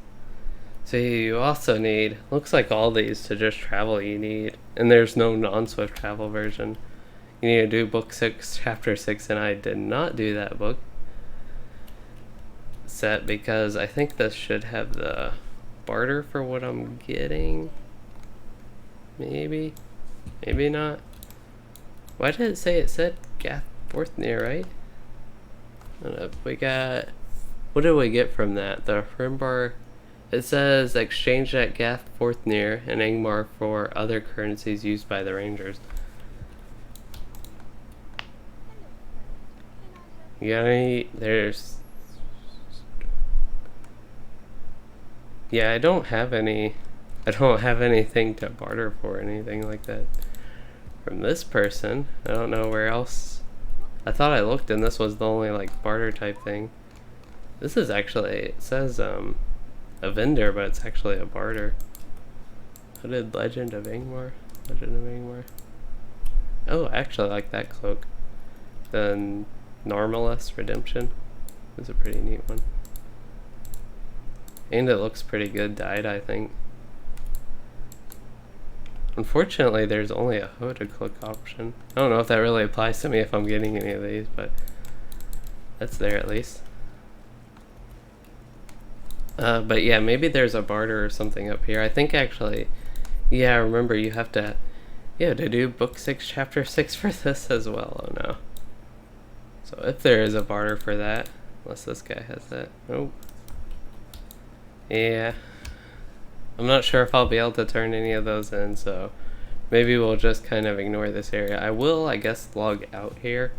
So you also need, looks like all these to just travel you need, and there's no non-swift travel version. You need to do book 6, chapter 6, and I did not do that book set because I think this should have the barter for what I'm getting. Maybe not. Why did it say it said Gath Forthnear, right? I don't know. We got, what did we get from that? The Rimbar. It says exchange that Gath Forthnear and Angmar for other currencies used by the Rangers. You got any? There's. Yeah, I don't have any. I don't have anything to barter for, anything like that. From this person, I don't know where else. I thought I looked and this was the only like barter type thing. This is actually, it says a vendor, but it's actually a barter. Hooded Legend of Angmar. Legend of Angmar. Oh, I actually like that cloak. The Normalus Redemption is a pretty neat one. And it looks pretty good dyed, I think. Unfortunately, there's only a hooded cloak option. I don't know if that really applies to me if I'm getting any of these, but that's there at least. But yeah, maybe there's a barter or something up here. I think actually, yeah, remember you have to, yeah, to do book 6, chapter 6 for this as well. Oh no. So if there is a barter for that, unless this guy has that. Nope. Yeah. I'm not sure if I'll be able to turn any of those in, so maybe we'll just kind of ignore this area. I will, I guess, log out here.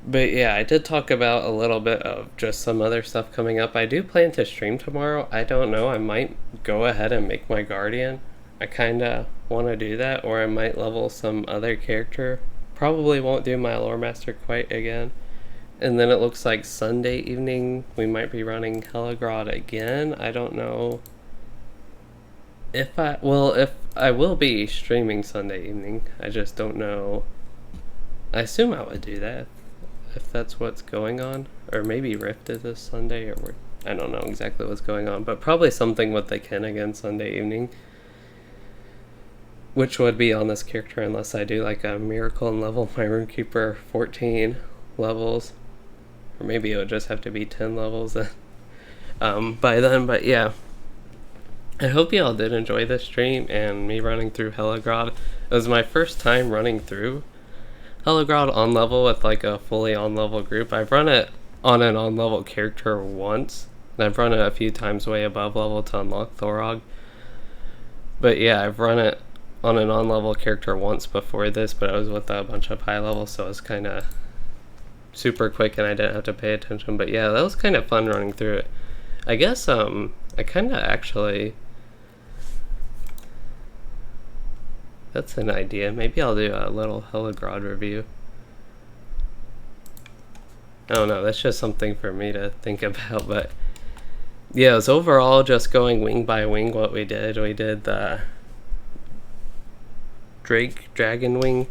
But yeah, I did talk about a little bit of just some other stuff coming up. I do plan to stream tomorrow. I don't know, I might go ahead and make my Guardian. I kind of want to do that, or I might level some other character. Probably won't do my Lore Master quite again. And then it looks like Sunday evening we might be running Helegrod again. I don't know if I will be streaming Sunday evening. I just don't know. I assume I would do that if that's what's going on. Or maybe Rift is this Sunday, or I don't know exactly what's going on, but probably something with the Ken again Sunday evening. Which would be on this character unless I do like a miracle and level my Runekeeper 14 levels. Or maybe it would just have to be 10 levels by then, but yeah. I hope you all did enjoy this stream and me running through Helegrod. It was my first time running through Helegrod on level with like a fully on level group. I've run it on an on level character once, and I've run it a few times way above level to unlock Thorog. But yeah, I've run it on an on level character once before this, but I was with a bunch of high levels, so it was kind of super quick and I didn't have to pay attention. But yeah, that was kind of fun running through it. I guess I kind of actually, that's an idea. Maybe I'll do a little Helegrod review. I don't know, that's just something for me to think about. But yeah, it was overall just going wing by wing what we did. We did the Dragon Wing,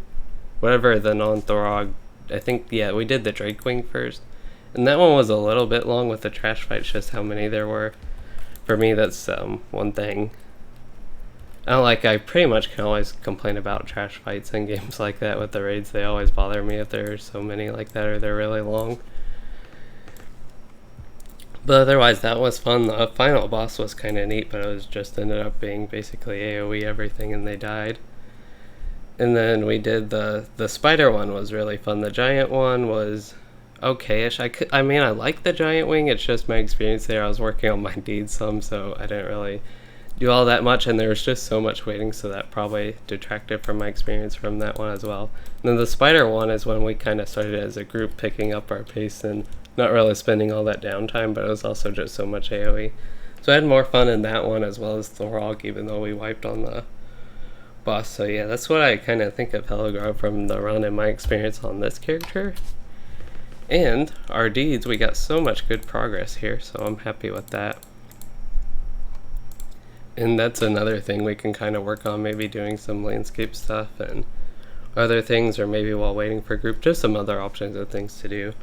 whatever the non-Thorog. I think, yeah, we did the Drake Wing first. And that one was a little bit long with the trash fights, just how many there were. For me, that's one thing. I pretty much can always complain about trash fights in games like that with the raids. They always bother me if there's so many like that or they're really long. But otherwise, that was fun. The final boss was kind of neat, but it was just ended up being basically AoE everything and they died. And then we did the spider one was really fun. The giant one was okay-ish. I mean, I like the giant wing. It's just my experience there. I was working on my deeds some, so I didn't really do all that much, and there was just so much waiting, so that probably detracted from my experience from that one as well. And then the spider one is when we kind of started as a group picking up our pace and not really spending all that downtime, but it was also just so much AoE. So I had more fun in that one as well as Thorog, even though we wiped on the boss. So yeah, that's what I kind of think of Helegrod from the run and my experience on this character. And our deeds, we got so much good progress here, so I'm happy with that. And that's another thing we can kind of work on, maybe doing some landscape stuff and other things, or maybe while waiting for group, just some other options of things to do.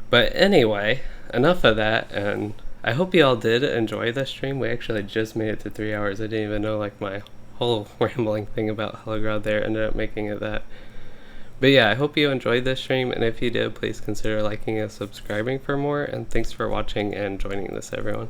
But anyway, enough of that, and I hope you all did enjoy the stream. We actually just made it to 3 hours. I didn't even know, like, my whole rambling thing about Helegrod there ended up making it that. But yeah, I hope you enjoyed this stream, and if you did, please consider liking and subscribing for more, and thanks for watching and joining this, everyone.